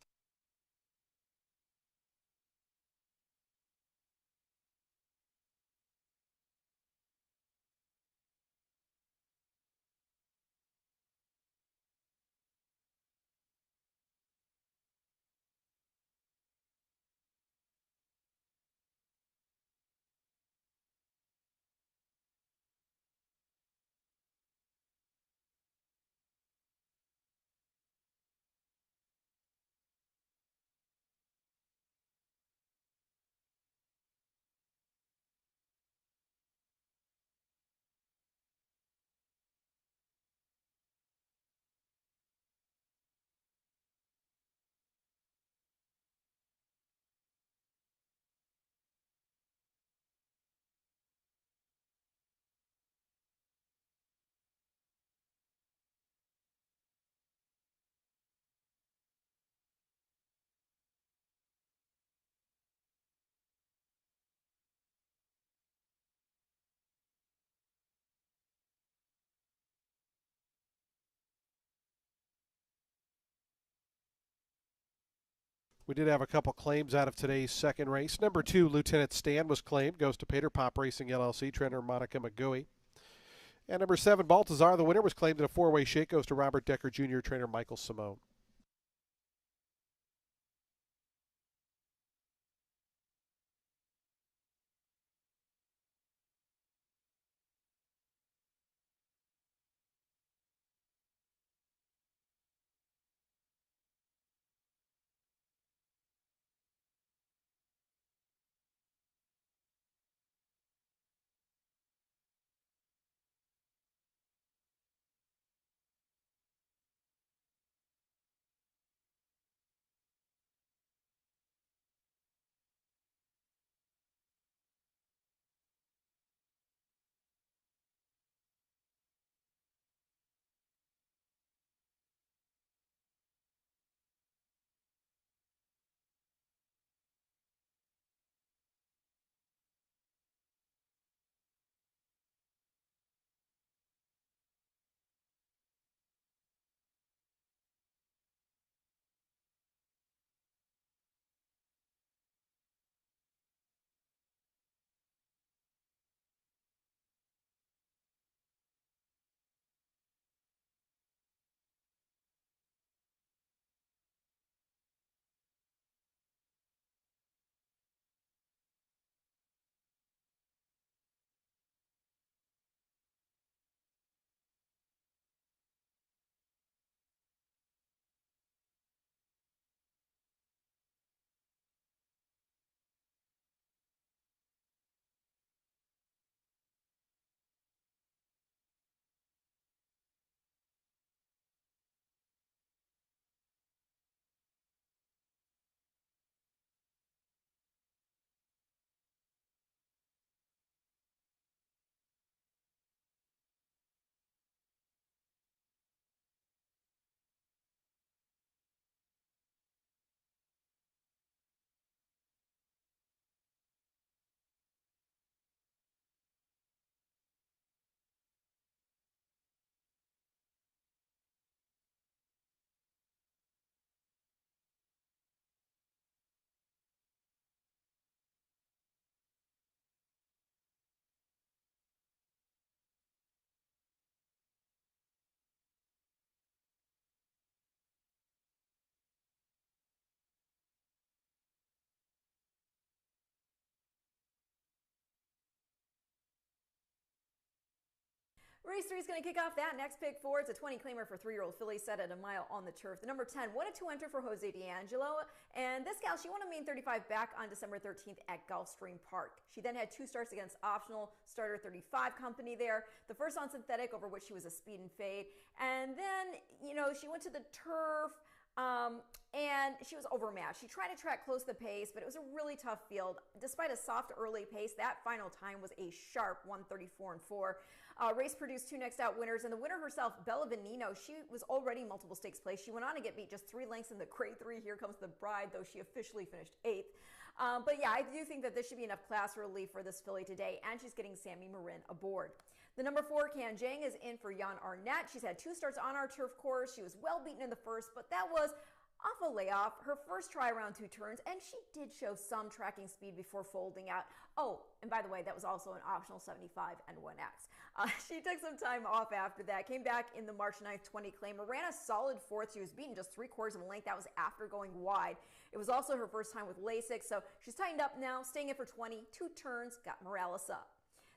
We did have a couple claims out of today's second race. Number 2, Lieutenant Stan was claimed. Goes to Pater Pop Racing LLC, trainer Monica McGoey. And number 7, Baltazar, the winner, was claimed in a four-way shake. Goes to Robert Decker Jr., trainer Michael Simone. Race 3 is going to kick off that next pick four. It's a 20 claimer for 3-year-old filly set at a mile on the turf. The number 10 wanted to enter for Jose D'Angelo, and this gal, she won a main 35 back on December 13th at Gulfstream Park. She then had 2 starts against optional starter 35 company there. The first on synthetic, over which she was a speed and fade, and then she went to the turf. And she was overmatched. She tried to track close the pace, but it was a really tough field. Despite a soft early pace, that final time was a sharp 1:34 and 4. Race produced 2 next out winners, and the winner herself, Bella Veneno, she was already multiple stakes place. She went on to get beat just 3 lengths in the grade 3. Here comes the bride, though she officially finished 8th. But yeah, I do think that this should be enough class relief for this filly today, and she's getting Sammy Marin aboard. The number 4, Can Jang, is in for Jan Arnett. She's had 2 starts on our turf course. She was well beaten in the first, but that was off a layoff, her first try around 2 turns, and she did show some tracking speed before folding out. Oh, and by the way, that was also an optional 75 and 1X. She took some time off after that, came back in the March 9th 20 claimer, ran a solid 4th. She was beaten just 3/4 of a length. That was after going wide. It was also her first time with LASIK, so she's tightened up now, staying in for 20, 2 turns, got Morales up.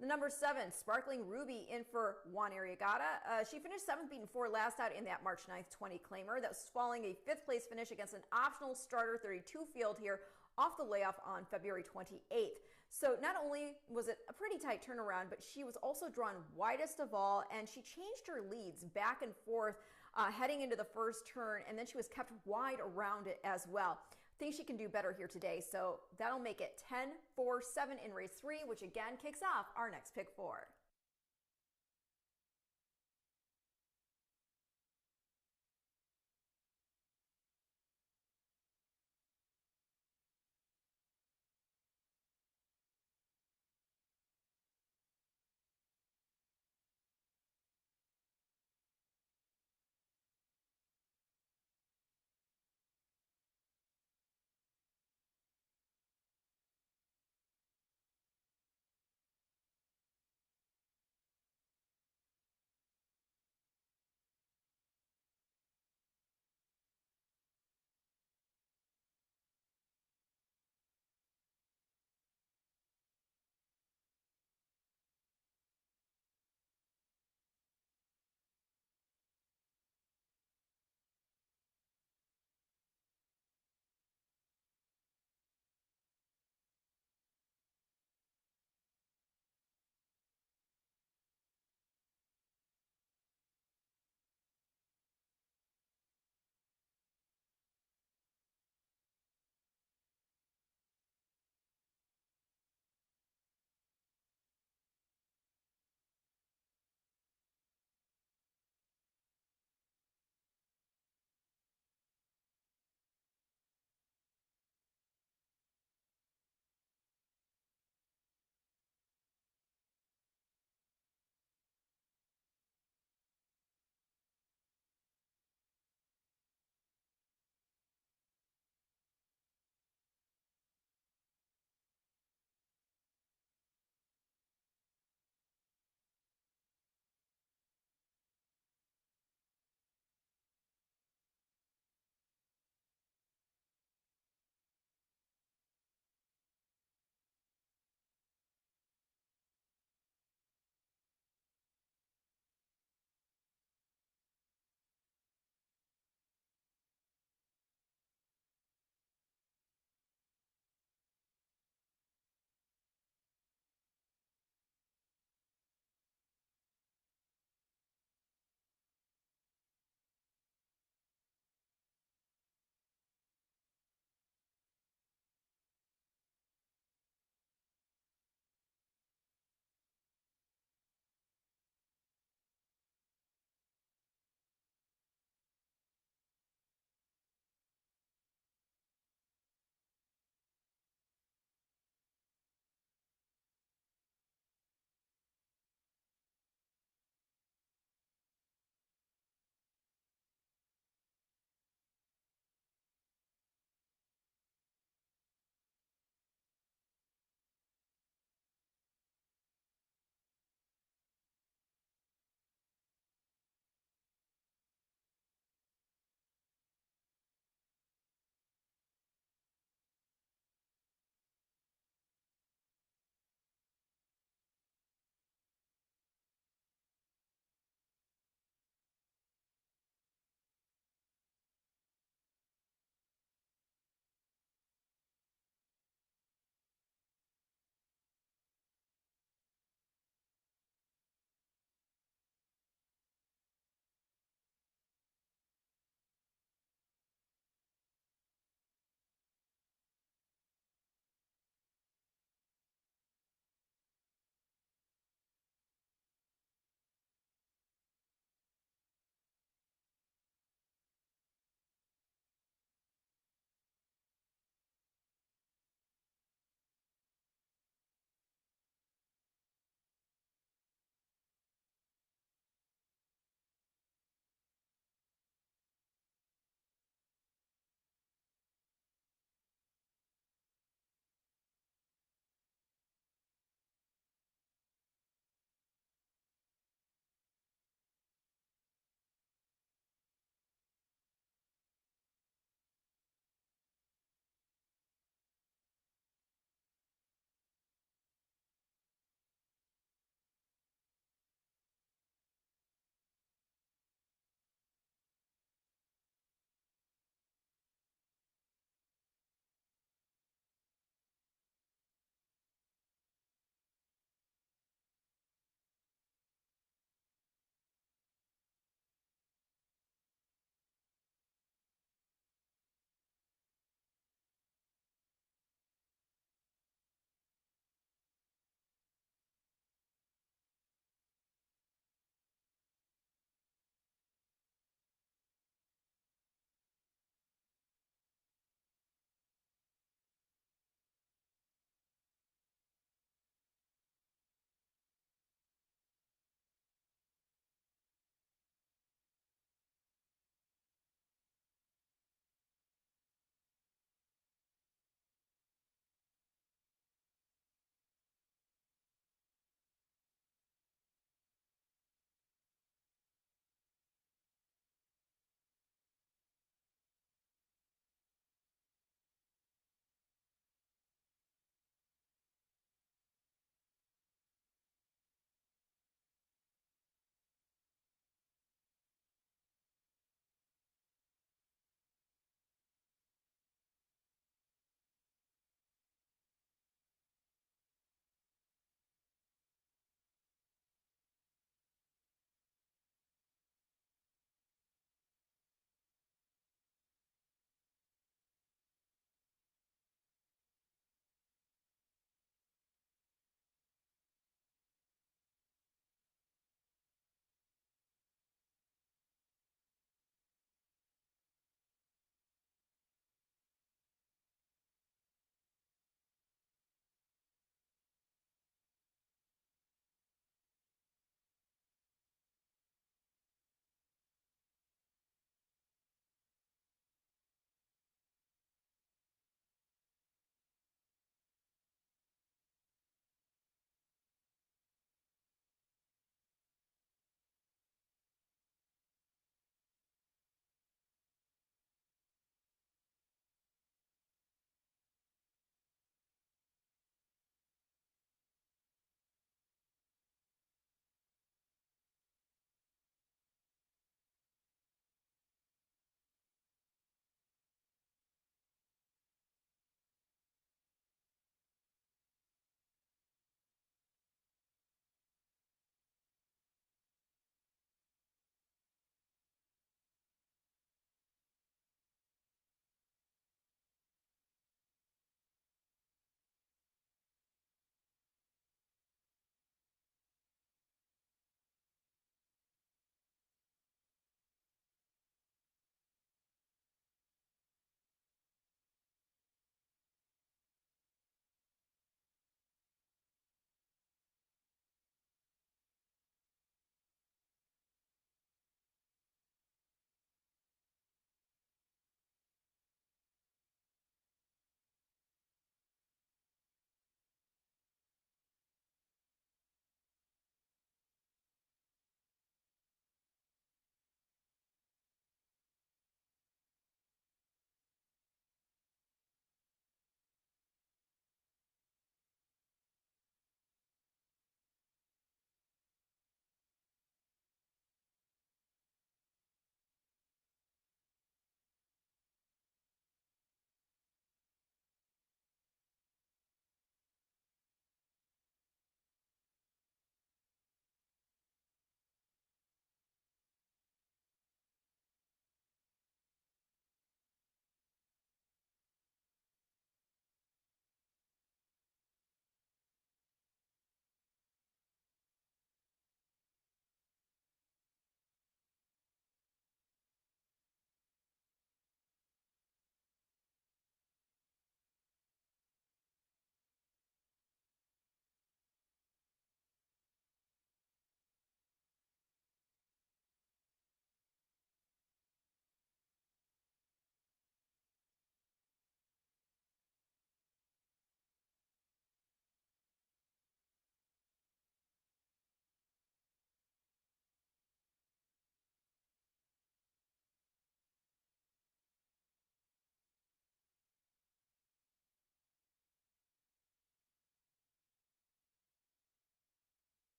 The number 7, Sparkling Ruby, in for Juan Arriagada. She finished 7th, beaten 4 last out in that March 9th 20 claimer. That was following a 5th place finish against an optional starter 32 field here off the layoff on February 28th. So not only was it a pretty tight turnaround, but she was also drawn widest of all, and she changed her leads back and forth heading into the first turn, and then she was kept wide around it as well. Think she can do better here today, so that'll make it 10-4-7 in race 3, which again kicks off our next pick 4.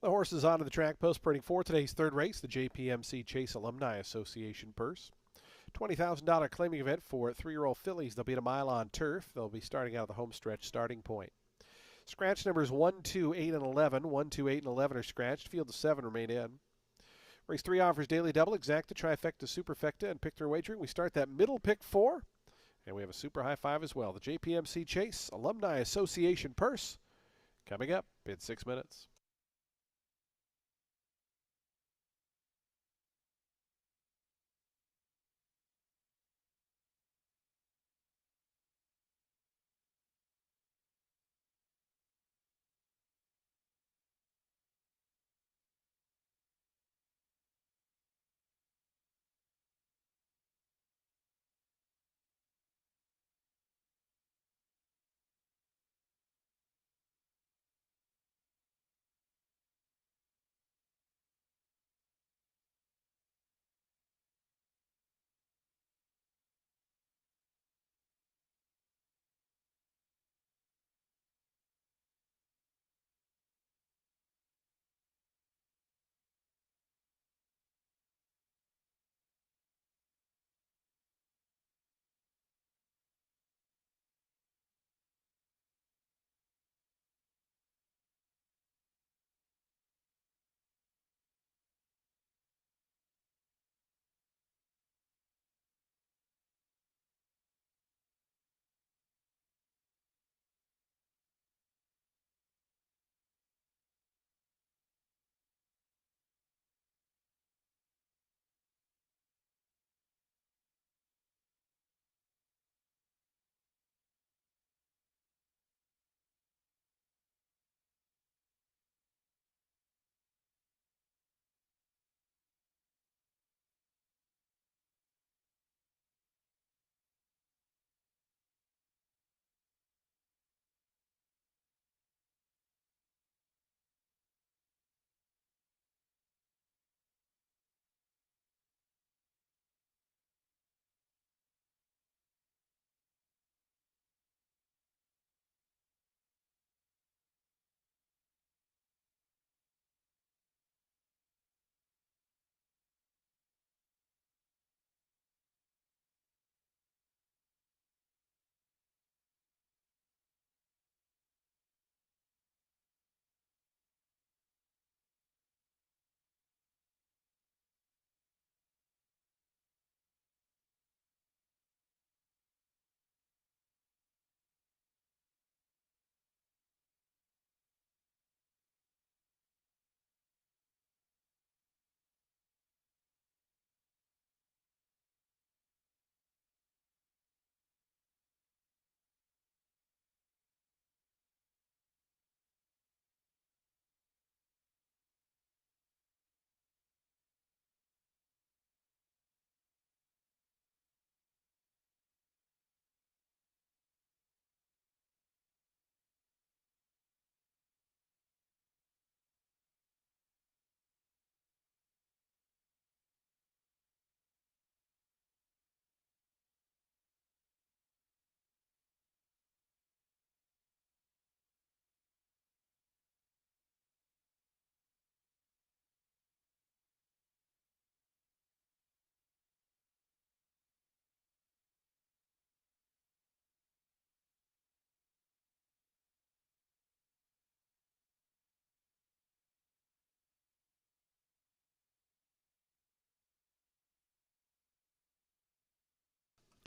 The horses onto the track post parading for today's third race, the JPMC Chase Alumni Association Purse. $20,000 claiming event for 3-year-old fillies. They'll be at a mile on turf. They'll be starting out of the home stretch starting point. Scratch numbers 1, 2, 8, and 11. 1, 2, 8, and 11 are scratched. Field of 7 remain in. Race 3 offers daily double, exacta, trifecta, superfecta, and pick their wagering. We start that middle pick 4, and we have a super high 5 as well. The JPMC Chase Alumni Association Purse coming up in 6 minutes.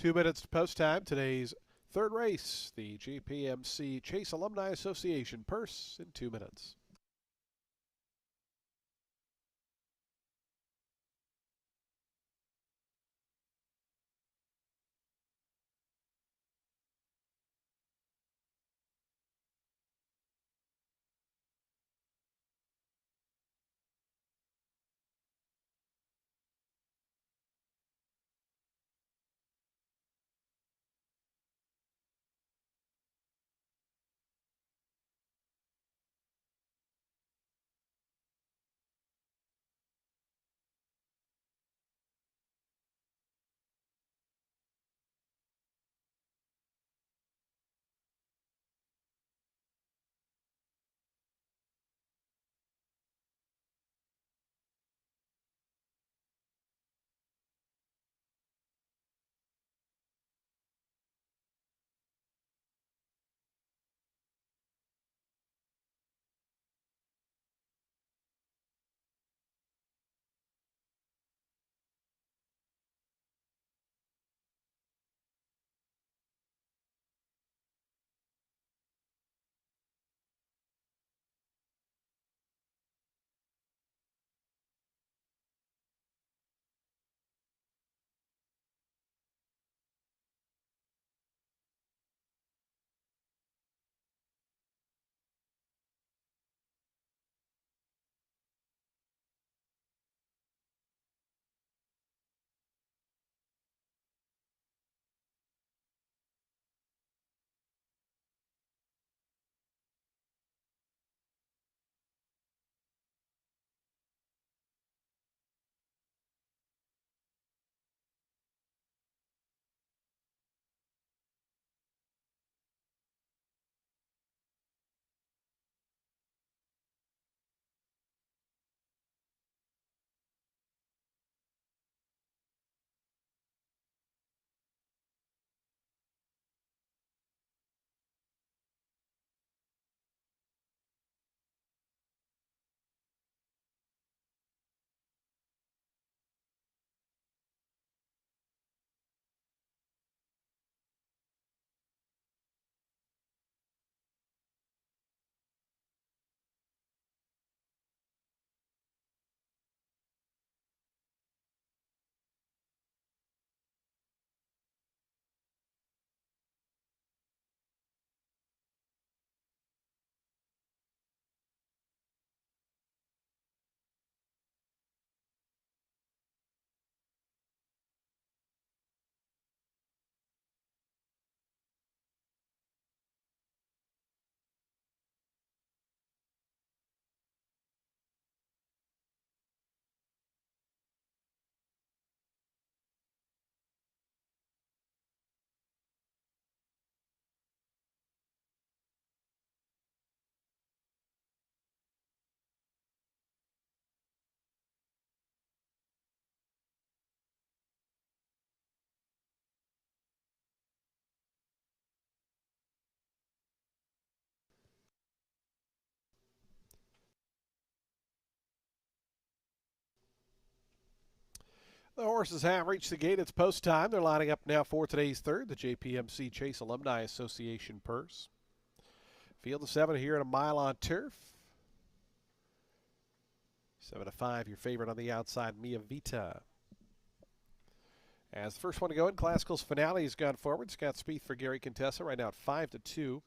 Two minutes to post time. Today's third race, the JPMC Chase Alumni Association Purse in 2 minutes. The horses have reached the gate. It's post time. They're lining up now for today's third, the JPMC Chase Alumni Association Purse. Field of 7 here at a mile on turf. 7-5, your favorite on the outside, Mia Vita. As the first one to go in, Classical's Finale has gone forward. Scott Spieth for Gary Contessa right now at 5-2.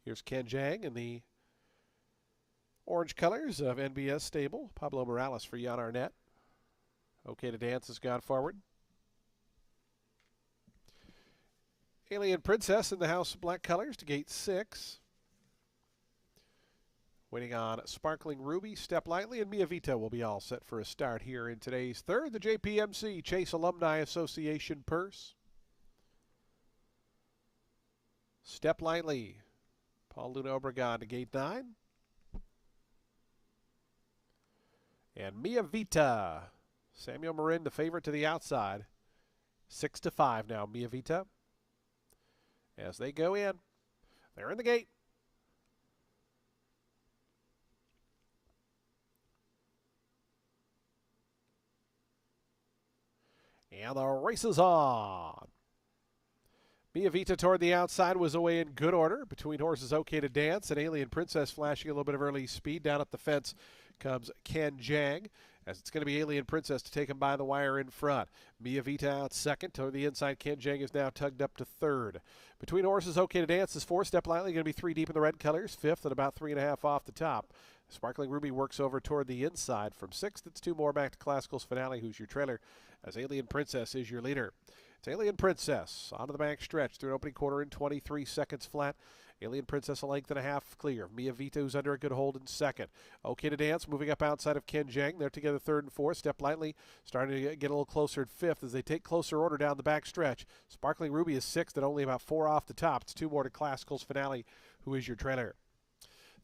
Here's Ken Jang in the orange colors of NBS Stable. Pablo Morales for Jan Arnett. Okay to Dance has gone forward. Alien Princess in the House of Black colors to gate 6. Waiting on Sparkling Ruby, Step Lightly, and Mia Vita will be all set for a start here in today's third, the JPMC Chase Alumni Association Purse. Step Lightly, Paul Luna Obregon to gate 9. And Mia Vita, Samuel Marin, the favorite to the outside. 6-5 now, Mia Vita. As they go in, they're in the gate. And the race is on. Mia Vita toward the outside was away in good order. Between horses Okay to Dance and Alien Princess flashing a little bit of early speed. Down at the fence comes Ken Jang, as it's going to be Alien Princess to take him by the wire in front. Mia Vita out second. Toward the inside, Ken Jang is now tugged up to third. Between horses Okay to Dance is 4. Step Lightly going to be 3 deep in the red colors. 5th and about 3.5 off the top. Sparkling Ruby works over toward the inside from 6th. It's 2 more back to Classical's Finale, who's your trailer, as Alien Princess is your leader. It's Alien Princess onto the back stretch through an opening quarter in 23 seconds flat. Alien Princess a length and a half clear. Mia Vita, who's under a good hold in second. Okay to Dance moving up outside of Ken Jang. They're together third and fourth. Step Lightly starting to get a little closer at fifth as they take closer order down the back stretch. Sparkling Ruby is sixth and only about 4 off the top. It's 2 more to Classical's Finale, who is your trailer.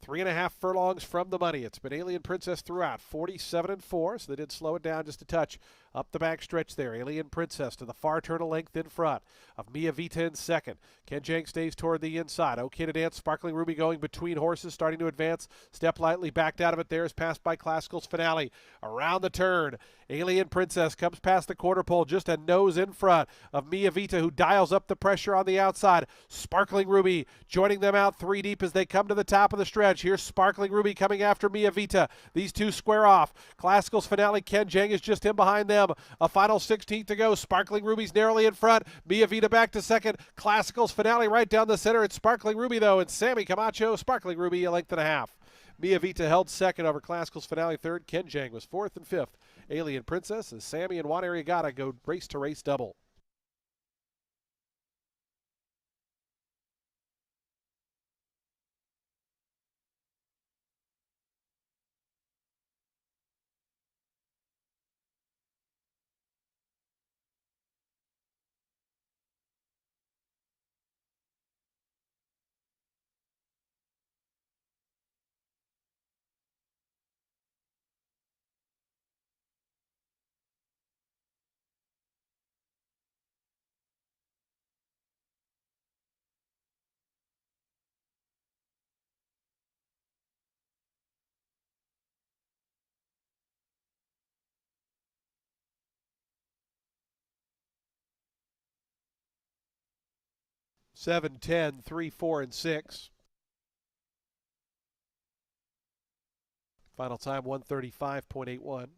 3.5 furlongs from the money. It's been Alien Princess throughout, 47-4, so they did slow it down just a touch. Up the back stretch there, Alien Princess to the far turn of length in front of Mia Vita in second. Ken Jang stays toward the inside. Okay to Dance, Sparkling Ruby going between horses, starting to advance. Step Lightly backed out of it there, is passed by Classical's Finale. Around the turn, Alien Princess comes past the quarter pole, just a nose in front of Mia Vita, who dials up the pressure on the outside. Sparkling Ruby joining them out 3 deep as they come to the top of the stretch. Here's Sparkling Ruby coming after Mia Vita. These two square off. Classical's Finale, Ken Jang is just in behind them. A final 16th to go. Sparkling Ruby's narrowly in front. Mia Vita back to second. Classical's Finale right down the center. It's Sparkling Ruby, though, and Sammy Camacho. Sparkling Ruby a length and a half. Mia Vita held second over Classical's Finale third. Ken Jang was fourth and fifth. Alien Princess as Sammy and Juan Arriagada go race to race double. Seven, 10, 3, 4, and 6. Final time 135.81.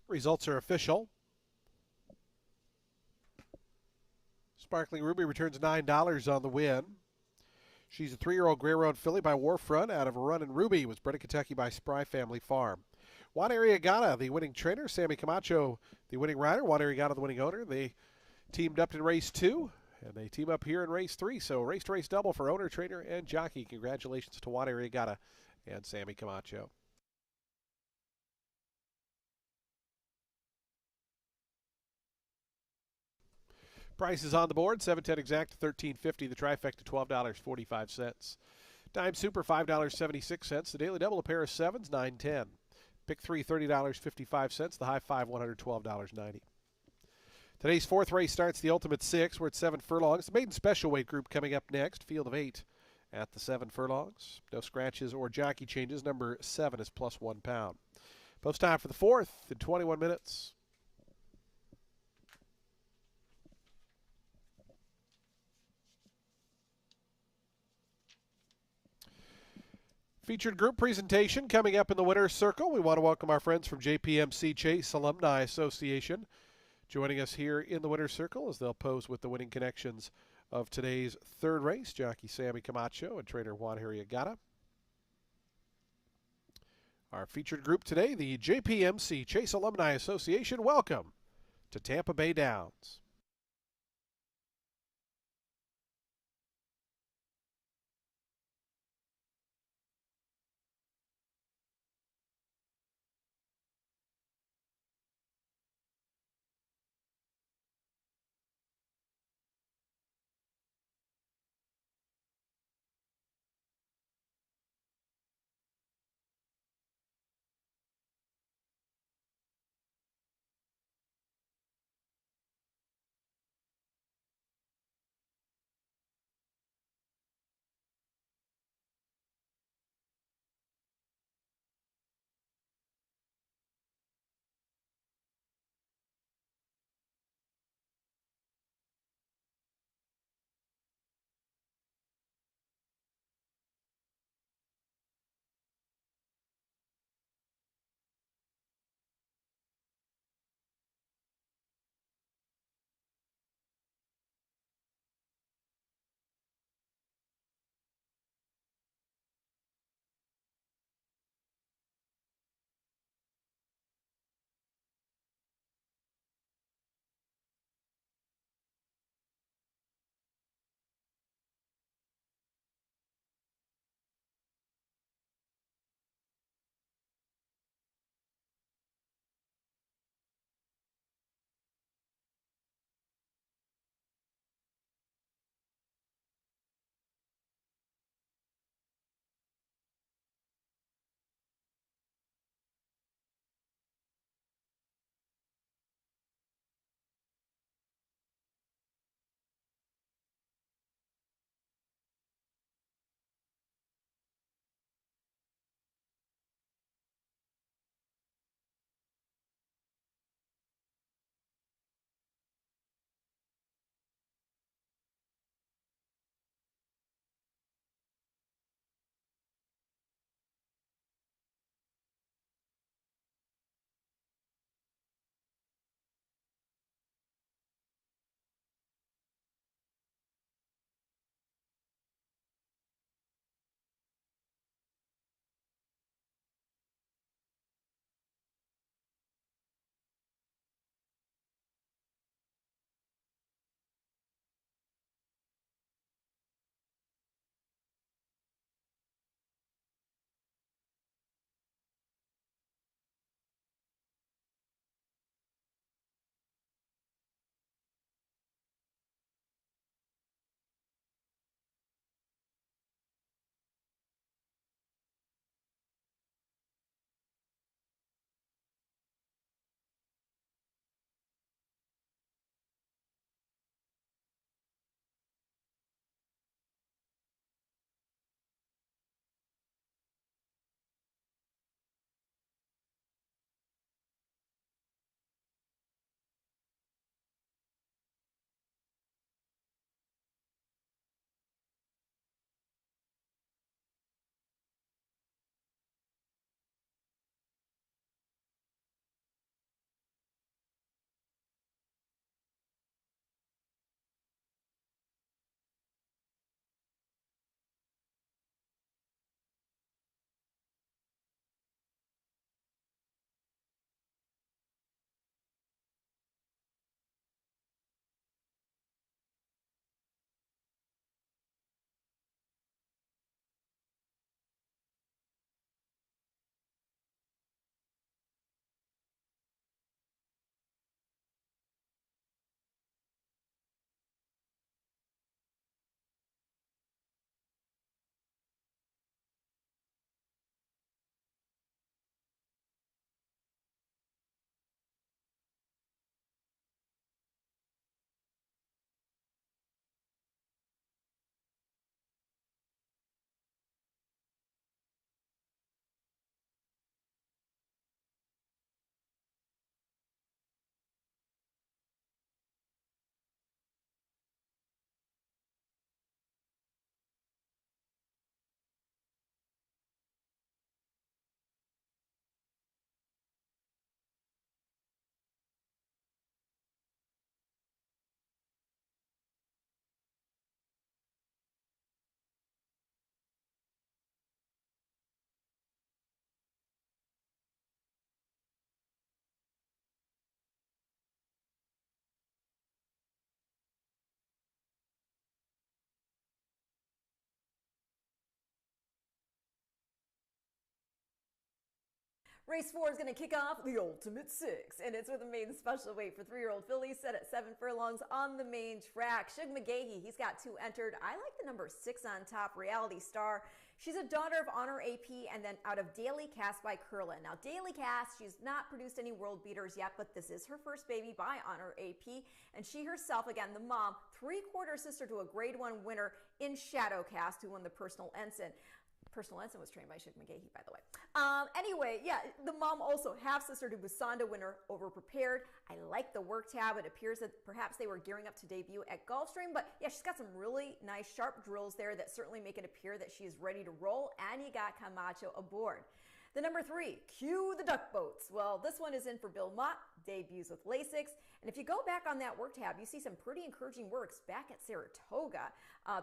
Results are official. Sparkling Ruby returns $9 on the win. She's a 3-year-old Gray Road filly by Warfront out of a run in Ruby. Was bred in Kentucky by Spry Family Farm. Juan Arriagada, the winning trainer. Sammy Camacho, the winning rider. Juan Arriagada, the winning owner. They teamed up in race 2, and they team up here in race 3. So race to race double for owner, trainer, and jockey. Congratulations to Juan Arriagada and Sammy Camacho. Prices on the board: 710 exact, $13.50. The trifecta, $12.45. Dime Super, $5.76. The Daily Double, a pair of sevens, $9.10. Pick 3, $30.55. The high five, $112.90. Today's fourth race starts the Ultimate Six. We're at 7 furlongs. The maiden special weight group coming up next. Field of 8 at the 7 furlongs. No scratches or jockey changes. Number 7 is plus 1 pound. Post time for the fourth in 21 minutes. Featured group presentation coming up in the winner's circle. We want to welcome our friends from JPMC Chase Alumni Association joining us here in the winner's circle as they'll pose with the winning connections of today's third race. Jockey Sammy Camacho and trainer Juan Arriagada. Our featured group today, the JPMC Chase Alumni Association. Welcome to Tampa Bay Downs. Race 4 is going to kick off the Ultimate Six, and it's with a maiden special weight for 3-year-old fillies set at 7 furlongs on the main track. Shug McGahee, he's got 2 entered. I like the number 6 on top, Reality Star. She's a daughter of Honor AP and then out of Daily Cast by Curlin. Now, Daily Cast, she's not produced any world beaters yet, but this is her first baby by Honor AP, and she herself, again, the mom, 3/4 sister to a Grade 1 winner in Shadowcast, who won the Personal Ensign. Personal Ensign was trained by Shug McGahee, by the way. Anyway, yeah, the mom also half-sister to Busanda winner, Overprepared. I like the work tab. It appears that perhaps they were gearing up to debut at Gulfstream, but yeah, she's got some really nice sharp drills there that certainly make it appear that she is ready to roll, and you got Camacho aboard. The number 3, Cue the Duck Boats. Well, this one is in for Bill Mott, debuts with Lasix. And if you go back on that work tab, you see some pretty encouraging works back at Saratoga.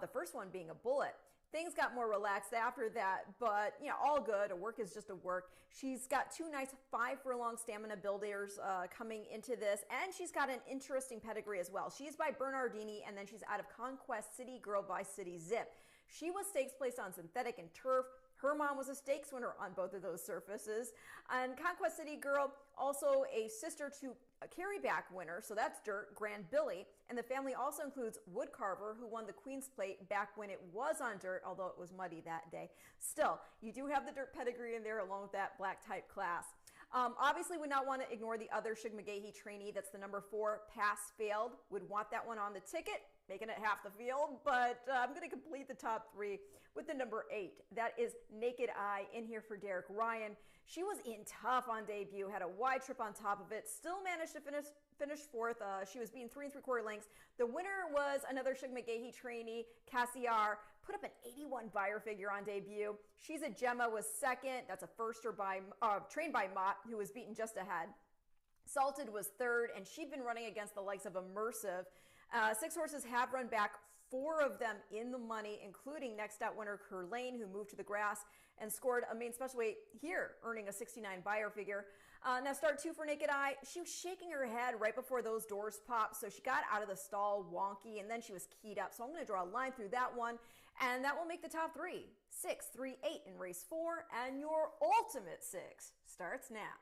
The first one being a bullet. Things got more relaxed after that, but you know, all good. A work is just a work. She's got 2 nice 5 furlong stamina builders coming into this, and she's got an interesting pedigree as well. She's by Bernardini, and then she's out of Conquest City Girl by City Zip. She was stakes placed on synthetic and turf. Her mom was a stakes winner on both of those surfaces. And Conquest City Girl, also a sister to a carryback winner, so that's dirt, Grand Billy. And the family also includes Woodcarver, who won the Queen's Plate back when it was on dirt, although it was muddy that day. Still, you do have the dirt pedigree in there along with that black type class. Obviously, would not want to ignore the other Shug McGahee trainee. That's the number 4, Pass Failed. Would want that one on the ticket, making it half the field, but I'm going to complete the top 3 with the number 8. That is Naked Eye, in here for Derek Ryan. She was in tough on debut, had a wide trip on top of it, still managed to finish 4th. She was beaten 3 3/4 lengths. The winner was another Shug McGahee trainee, Cassiar, put up an 81 buyer figure on debut. She's a Gemma, was 2nd. That's a firster by trained by Mott, who was beaten just ahead. Salted was 3rd, and she'd been running against the likes of Immersive. 6 horses have run back, 4 of them in the money, including next out winner Curlane, who moved to the grass and scored a main special weight here, earning a 69 buyer figure. Now start 2 for Naked Eye. She was shaking her head right before those doors popped, so she got out of the stall wonky, and then she was keyed up. So I'm going to draw a line through that one, and that will make the top 3. 6, 3, 8 in race 4, and your ultimate 6 starts now.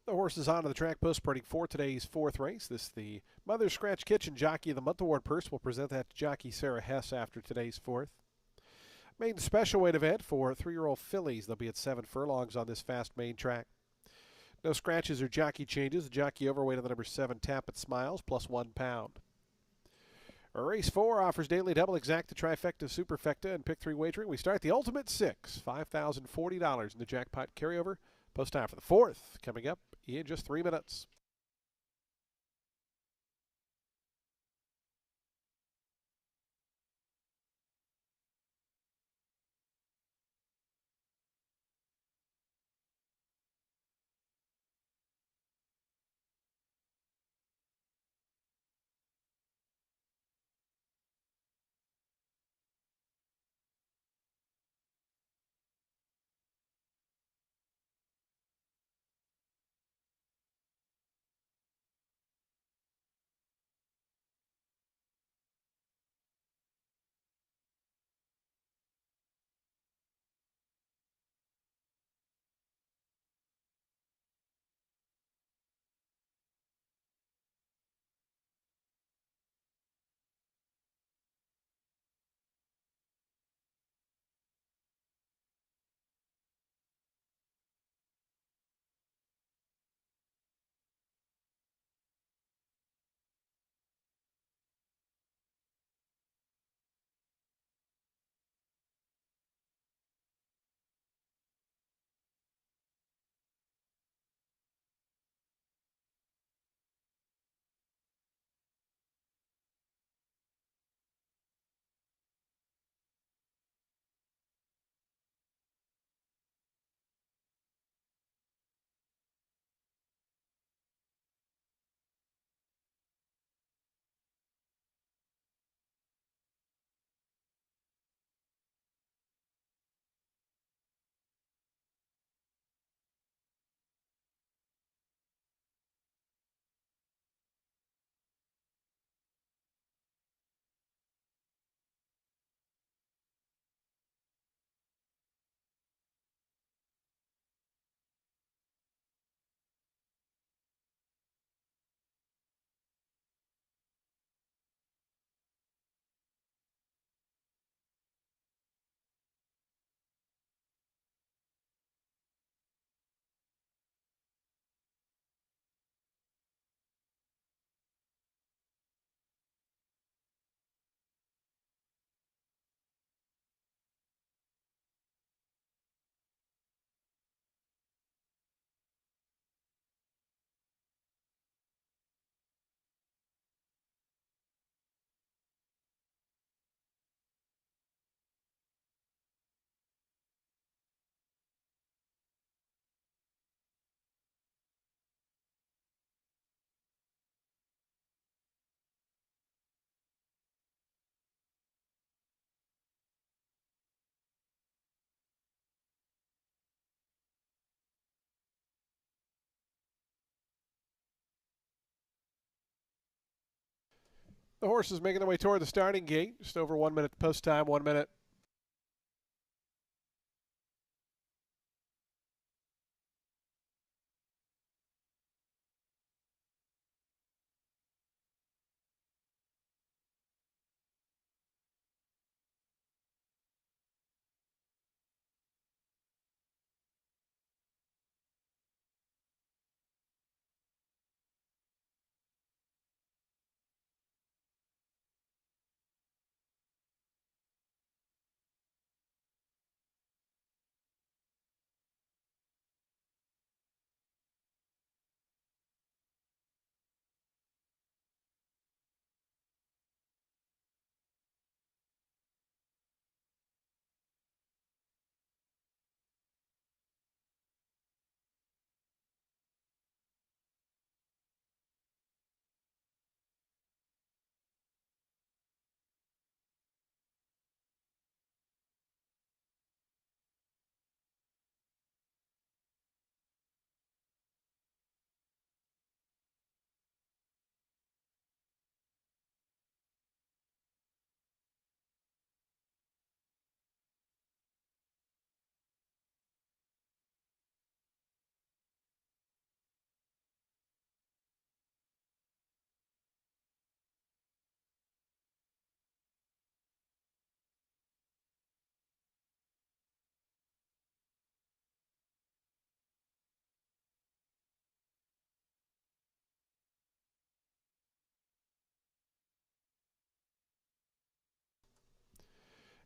The horses onto the track post spreading for today's fourth race. This the Mother Scratch Kitchen Jockey of the Month Award purse. We'll present that to jockey Sarah Hess after today's fourth. Maiden special weight event for 3-year-old fillies. They'll be at 7 furlongs on this fast main track. No scratches or jockey changes. The jockey overweight on the number 7 Tampa Smiles plus 1 pound. Race 4 offers daily double exacta trifecta superfecta and pick 3 wagering. We start the ultimate 6, $5,040 in the jackpot carryover. Post time for the fourth coming up in just 3 minutes. The horses making their way toward the starting gate. Just over 1 minute post time, 1 minute.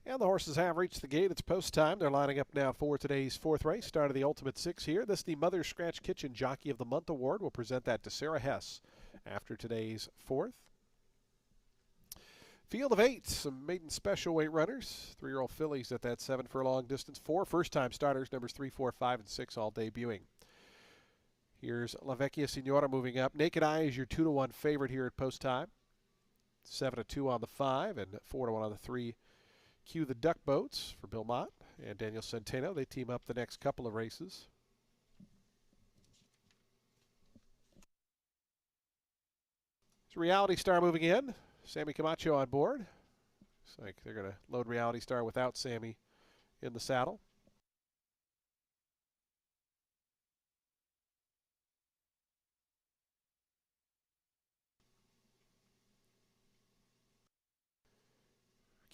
And the horses have reached the gate. It's post time. They're lining up now for today's fourth race. Start of the Ultimate Six here. This, the Mother Scratch Kitchen Jockey of the Month Award. We'll present that to Sarah Hess after today's fourth. Field of 8, some maiden special weight runners. 3-year-old fillies at that 7 furlong distance. 4 first-time starters, numbers 3, 4, 5, and 6, all debuting. Here's La Vecchia Signora moving up. Naked Eye is your 2-1 favorite here at post time. 7-2 on the 5 and 4-1 on the 3. Cue the Duck Boats for Bill Mott and Daniel Centeno. They team up the next couple of races. It's Reality Star moving in. Sammy Camacho on board. Looks like they're going to load Reality Star without Sammy in the saddle.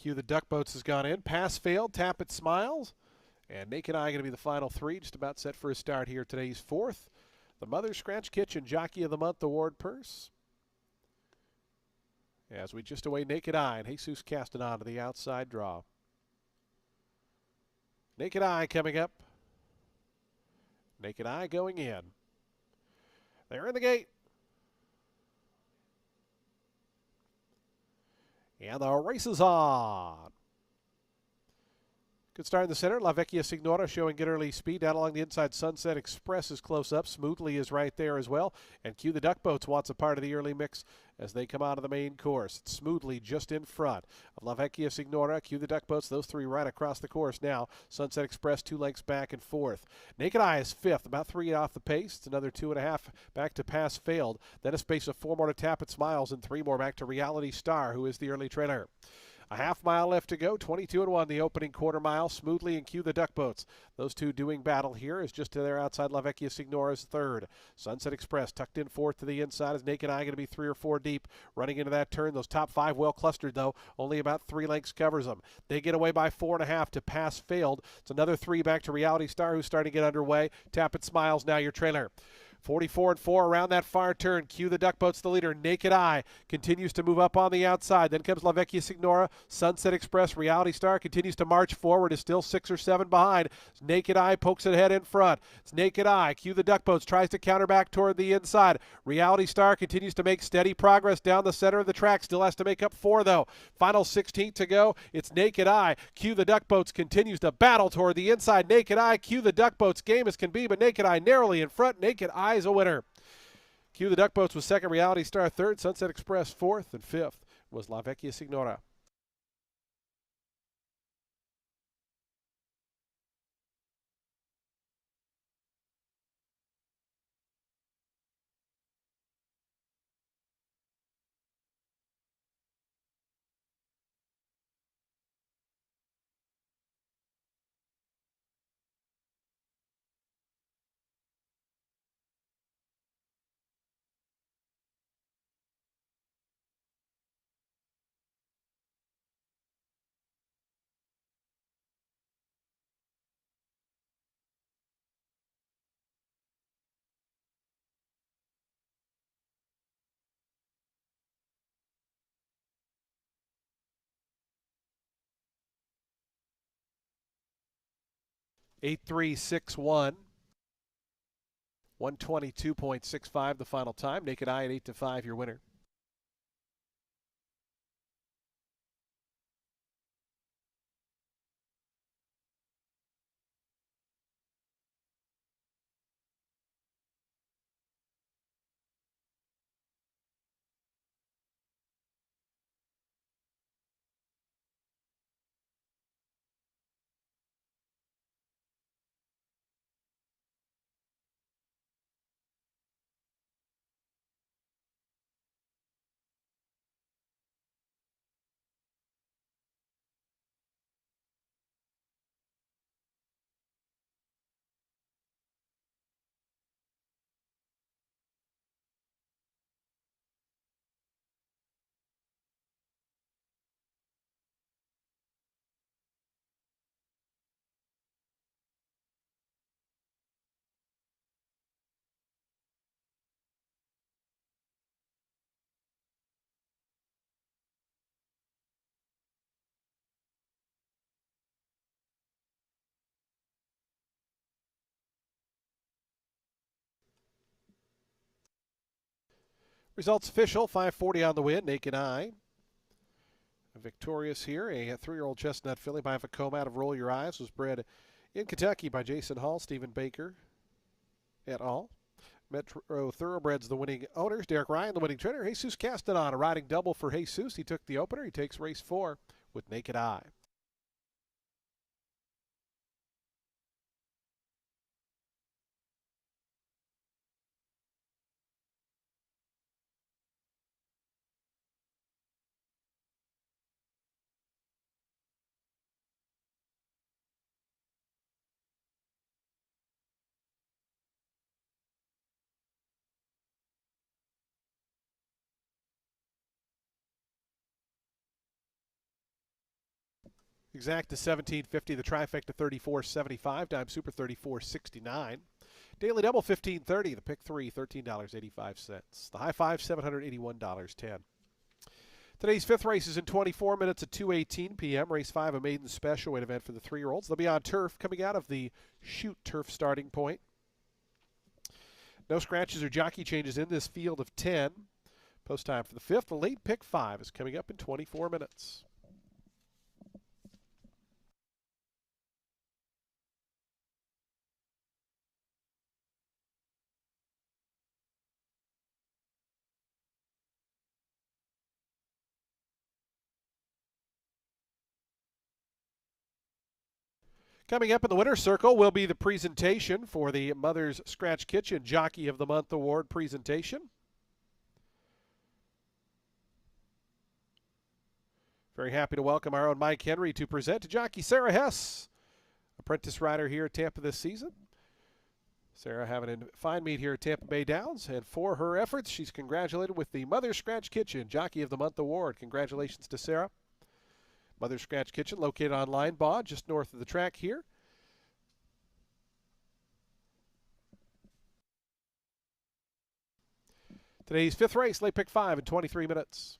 Cue the Duck Boats has gone in. Pass failed. Tap it smiles. And Naked Eye going to be the final 3. Just about set for a start here. Today's fourth. The Mother Scratch Kitchen Jockey of the Month Award purse. As we just await Naked Eye and Jesus Castanon to the outside draw. Naked Eye coming up. Naked Eye going in. They're in the gate. And the race is on. Good start in the center. La Vecchia Signora showing good early speed. Down along the inside, Sunset Express is close up. Smoothly is right there as well. And Cue the Duck Boats wants a part of the early mix as they come out of the main course. Smoothly just in front of La Vecchia Signora. Cue the Duck Boats. Those 3 right across the course now. Sunset Express 2 lengths back and fourth. Naked Eye is 5th. About 3 off the pace. It's another 2.5 back to Pass Failed. Then a space of 4 more to Tap It Smiles and 3 more back to Reality Star, who is the early trailer. A half mile left to go. 22-1 the opening quarter mile. Smoothly and Cue the Duck Boats. Those 2 doing battle here is just to their outside. La Vecchia Signora's 3rd. Sunset Express tucked in 4th to the inside. Is Naked Eye going to be 3 or 4 deep running into that turn. Those top 5 well clustered though. Only about 3 lengths covers them. They get away by 4.5 to Pass Failed. It's another 3 back to Reality Star, who's starting to get underway. Tap It Smiles now your trailer. 44-4 around that far turn. Cue the Duck Boats the leader. Naked Eye continues to move up on the outside. Then comes La Vecchia Signora. Sunset Express. Reality Star continues to march forward. Is still 6 or 7 behind. Naked Eye pokes it ahead in front. It's Naked Eye. Cue the Duck Boats. Tries to counter back toward the inside. Reality Star continues to make steady progress down the center of the track. Still has to make up 4 though. Final 16th to go. It's Naked Eye. Cue the Duck Boats continues to battle toward the inside. Naked Eye. Cue the Duck Boats. Game as can be, but Naked Eye narrowly in front. Naked Eye is a winner. Cue the Duck Boats was 2nd, Reality Star 3rd, Sunset Express 4th, and 5th was La Vecchia Signora. Eight three 6-1. 122.65 the final time. Naked Eye at 8-5, your winner. Results official, 540 on the win, Naked Eye. Victorious here, a 3-year-old chestnut filly by Vacoma out of Roll Your Eyes was bred in Kentucky by Jason Hall, Stephen Baker, et al. Metro Thoroughbreds, the winning owners. Derek Ryan, the winning trainer. Jesus Castanon, a riding double for Jesus. He took the opener. He takes race 4 with Naked Eye. Exact to 1750, the trifecta 34.75, dime super 34.69. Daily double 15.30, the pick 3 $13.85. The high five $781.10. Today's fifth race is in 24 minutes at 2:18 p.m. Race 5, a maiden special weight event for the 3-year-olds. They'll be on turf coming out of the Shoot Turf starting point. No scratches or jockey changes in this field of 10. Post time for the fifth. The late pick 5 is coming up in 24 minutes. Coming up in the winner's circle will be the presentation for the Mother's Scratch Kitchen Jockey of the Month Award presentation. Very happy to welcome our own Mike Henry to present to jockey Sarah Hess, apprentice rider here at Tampa this season. Sarah having a fine meet here at Tampa Bay Downs, and for her efforts, she's congratulated with the Mother's Scratch Kitchen Jockey of the Month Award. Congratulations to Sarah. Mother's Scratch Kitchen, located on Line Baugh, just north of the track here. Today's fifth race, late pick 5 in 23 minutes.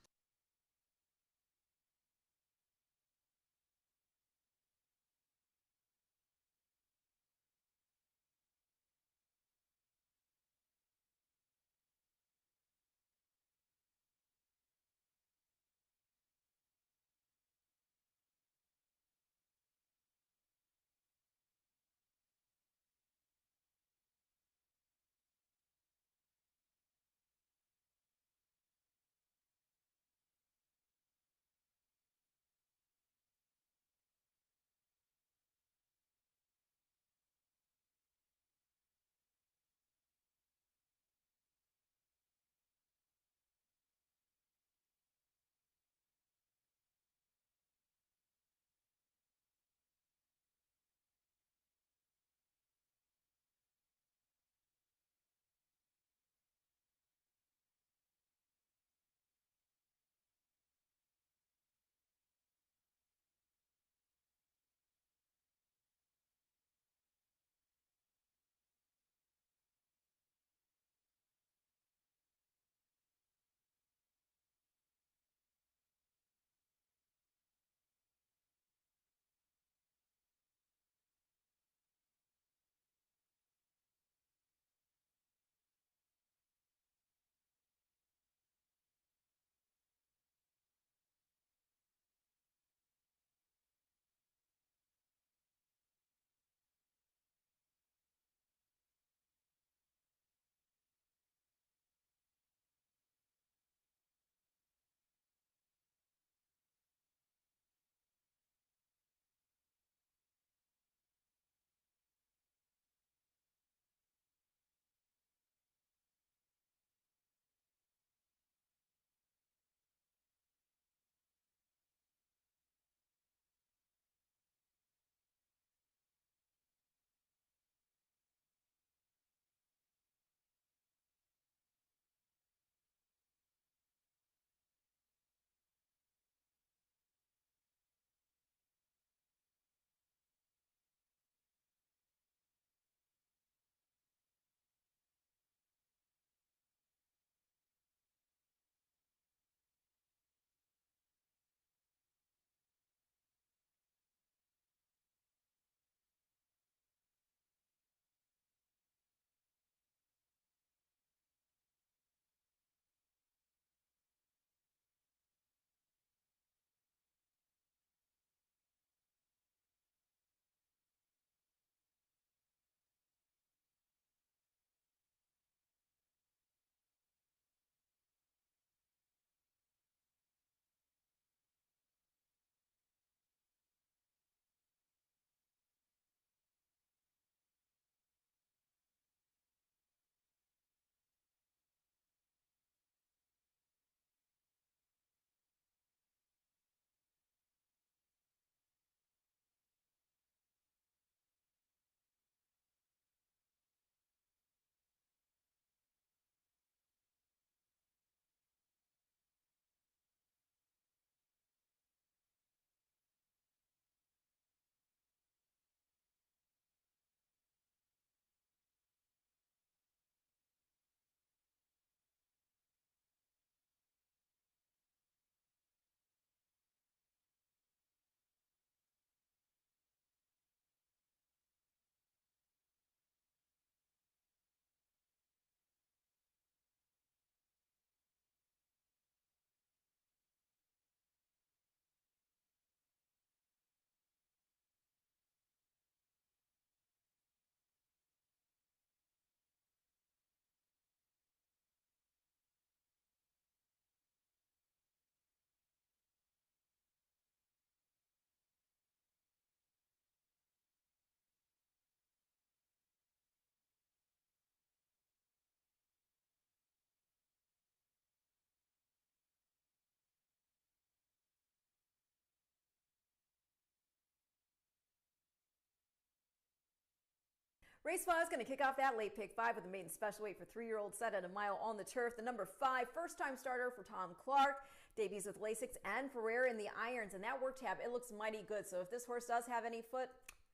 Race 5 is going to kick off that late pick 5 with a maiden special weight for 3-year-old set at a mile on the turf. The number 5 first-time starter for Tom Clark. Debuts with Lasix and Ferrer in the irons, and that work tab, it looks mighty good. So if this horse does have any foot,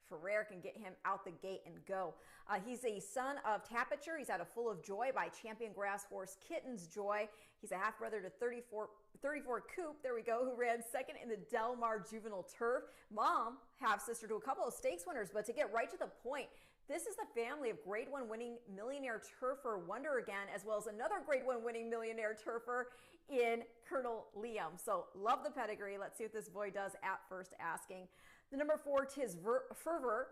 Ferrer can get him out the gate and go. He's a son of Tapiture. He's out of Full of Joy by champion grass horse Kitten's Joy. He's a half brother to 34 Coop, there we go, who ran second in the Del Mar Juvenile Turf. Mom, half sister to a couple of stakes winners, but to get right to the point, this is the family of Grade 1 winning millionaire turfer Wonder Again, as well as another Grade 1 winning millionaire turfer in Colonel Liam. So love the pedigree. Let's see what this boy does at first asking. The number 4, Tis Fervor,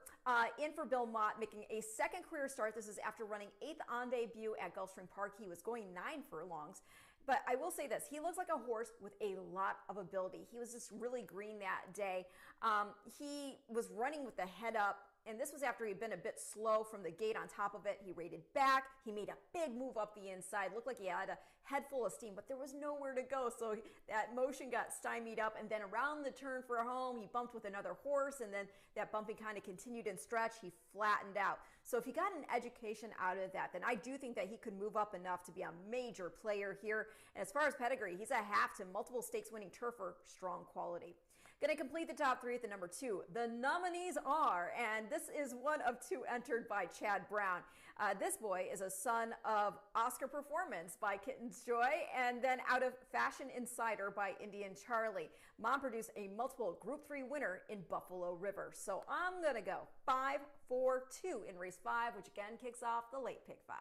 in for Bill Mott, making a second career start. This is after running 8th on debut at Gulfstream Park. He was going 9 furlongs. But I will say this, he looks like a horse with a lot of ability. He was just really green that day. He was running with the head up, and this was after he'd been a bit slow from the gate. On top of it, he rated back. He made a big move up the inside. Looked like he had a head full of steam, but there was nowhere to go. So that motion got stymied up, and then around the turn for home, he bumped with another horse, and then that bumping kind of continued and stretched. He flattened out. So if he got an education out of that, then I do think that he could move up enough to be a major player here. And as far as pedigree, he's a half to multiple stakes winning turfer, strong quality. Going to complete the top 3 at the number 2. The nominees are, and this is one of 2 entered by Chad Brown. This boy is a son of Oscar Performance by Kitten's Joy, and then out of Fashion Insider by Indian Charlie. Mom produced a multiple Group 3 winner in Buffalo River. So I'm going to go 5, 4, 2 in race 5, which again kicks off the late pick 5.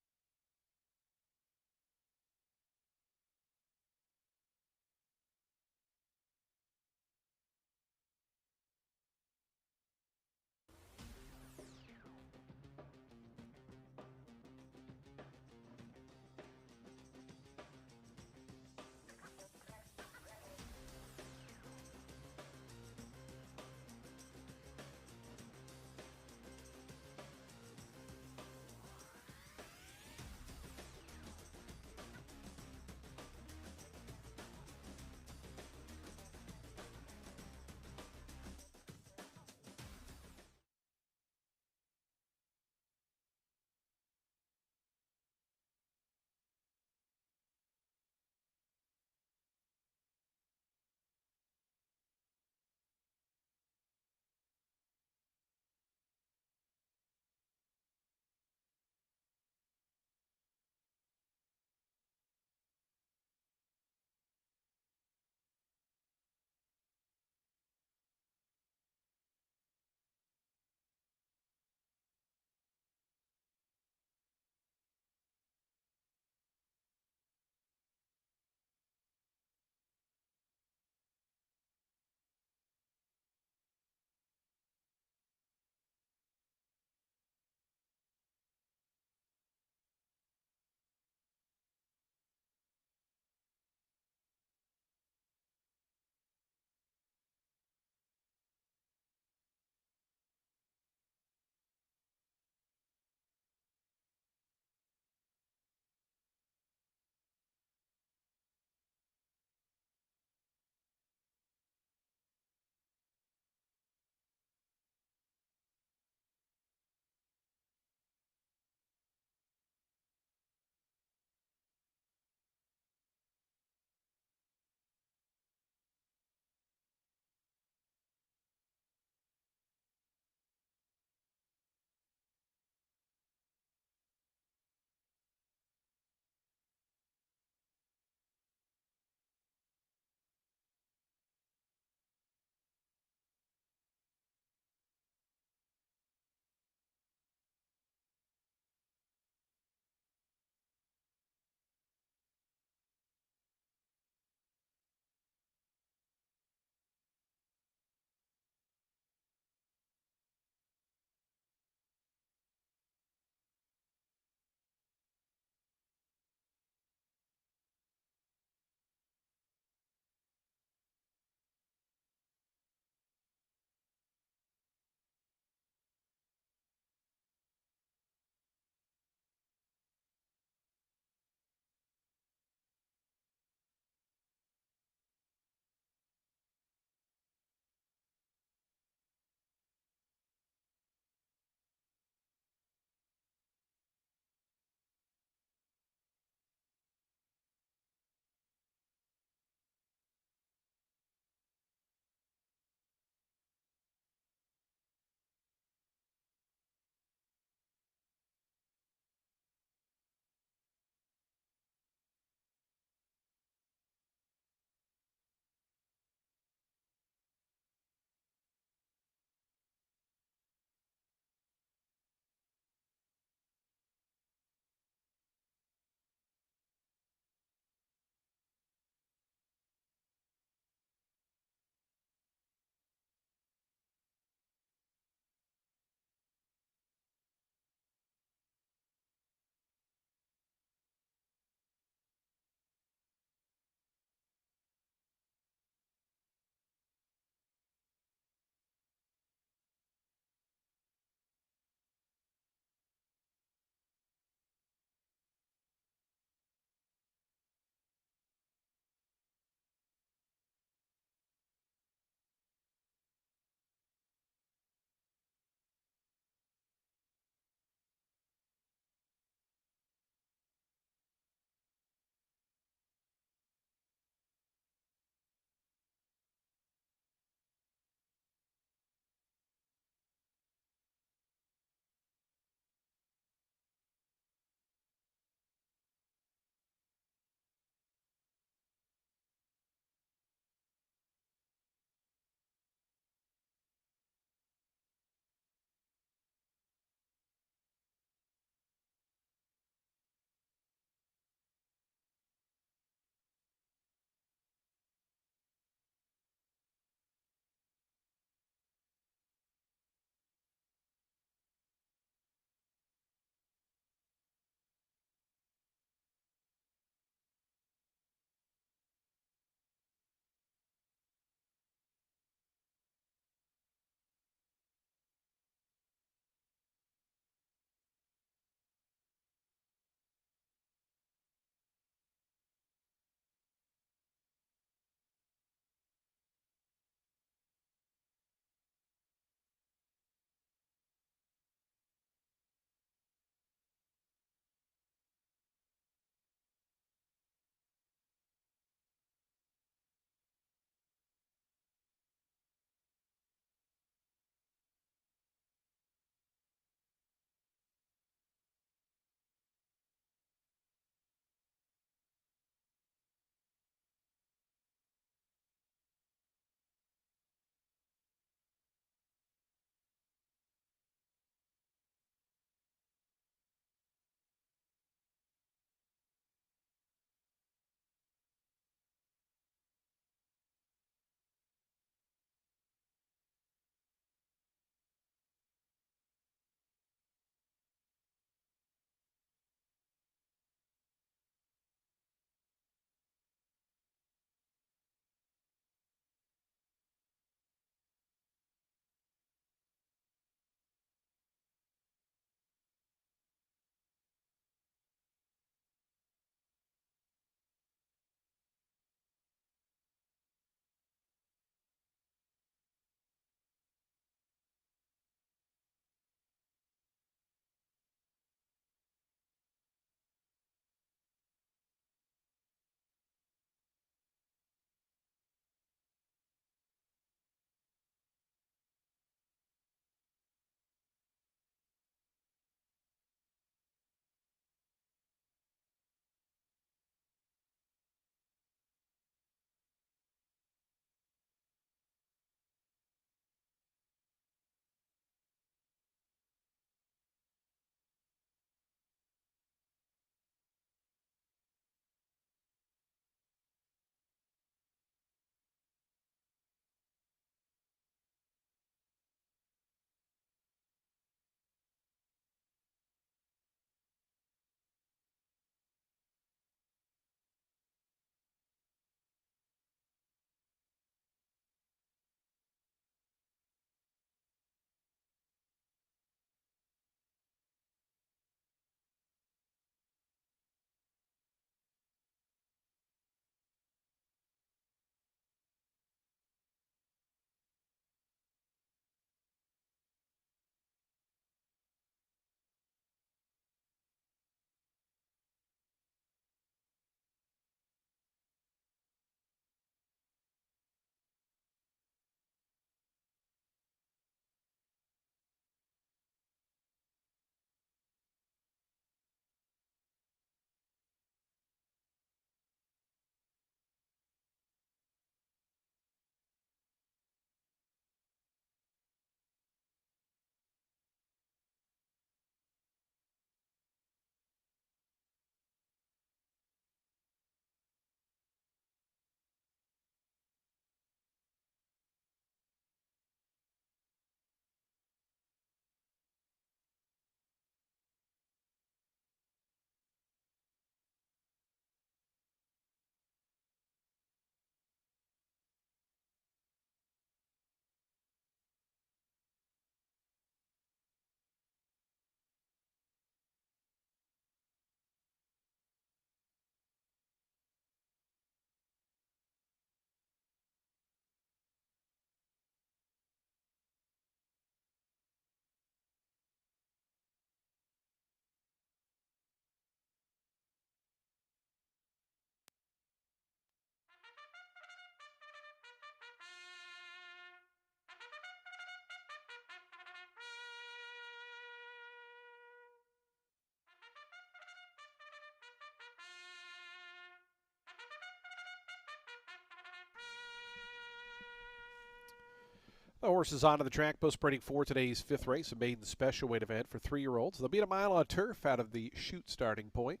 The horses onto the track, post spreading for today's fifth race, a maiden special weight event for 3-year-olds. They'll be at a mile on turf out of the chute starting point.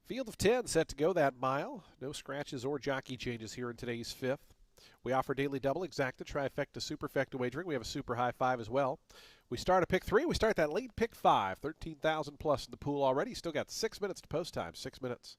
Field of 10 set to go that mile. No scratches or jockey changes here in today's fifth. We offer daily double, exacta, trifecta, superfecta wagering. We have a super high five as well. We start at pick 3. We start that late pick 5. 13,000 plus in the pool already. Still got 6 minutes to post time. 6 minutes.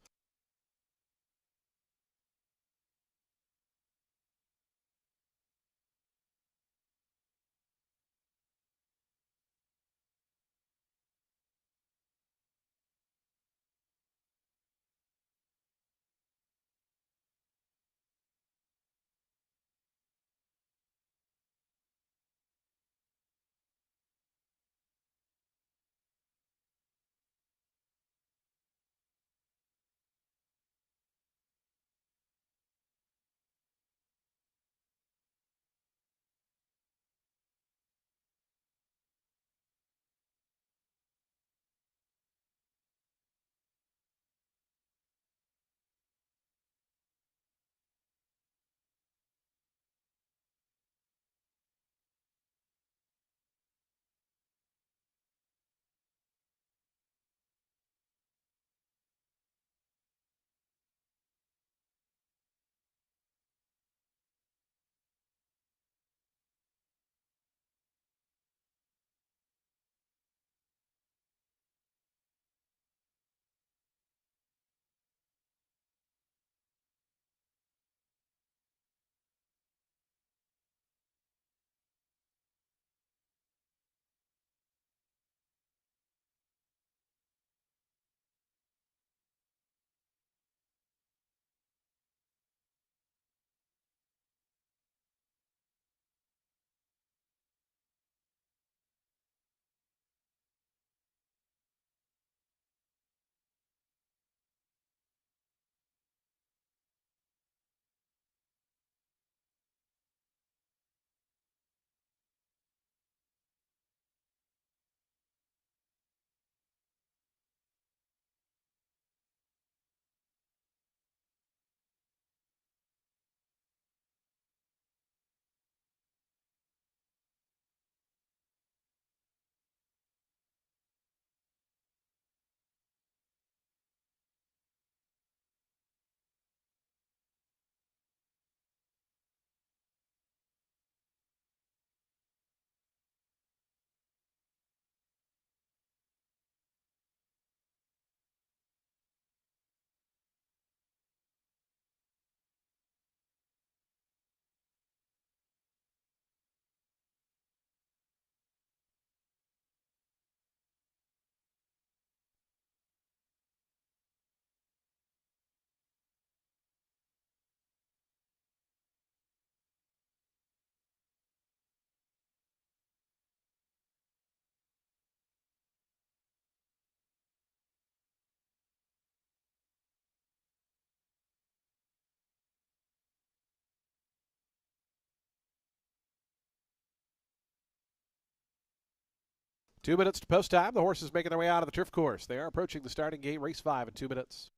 Two minutes to post time. The horses making their way out of the turf course. They are approaching the starting gate. Race 5 in 2 minutes.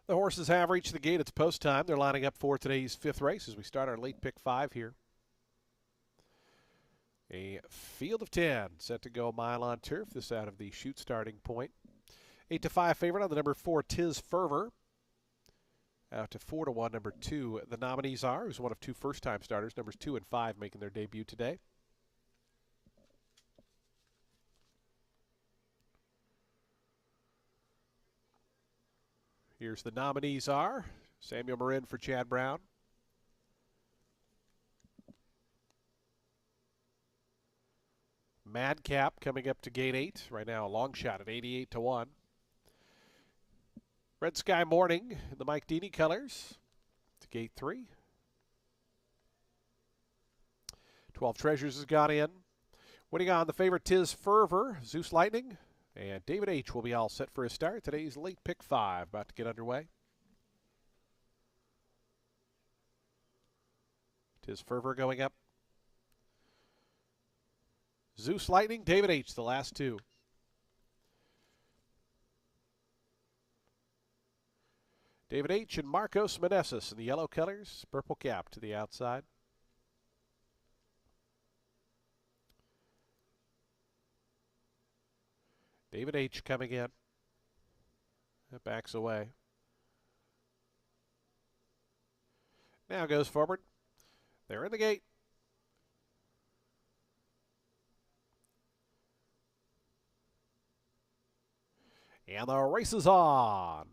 The horses have reached the gate. It's post time. They're lining up for today's fifth race as we start our late pick 5 here. A field of 10 set to go a mile on turf. This out of the shoot starting point. 8-5 favorite on the number 4, Tiz Fervor. Out to 4-1, number 2, the nominees are, who's one of 2 first-time starters. Numbers 2 and 5 making their debut today. Here's the nominees are Samuel Marin for Chad Brown. Madcap coming up to gate 8. Right now a long shot at 88-1. Red Sky Morning in the Mike Deeney colors to gate 3. 12 Treasures has got in. Winning on the favorite Tiz Fervor, Zeus Lightning, and David H. will be all set for his start. Today's late pick 5 about to get underway. Tiz Fervor going up. Zeus Lightning, David H. the last 2. David H. and Marcos Meneses in the yellow colors, purple cap to the outside. David H. coming in. That backs away. Now goes forward. They're in the gate. And the race is on.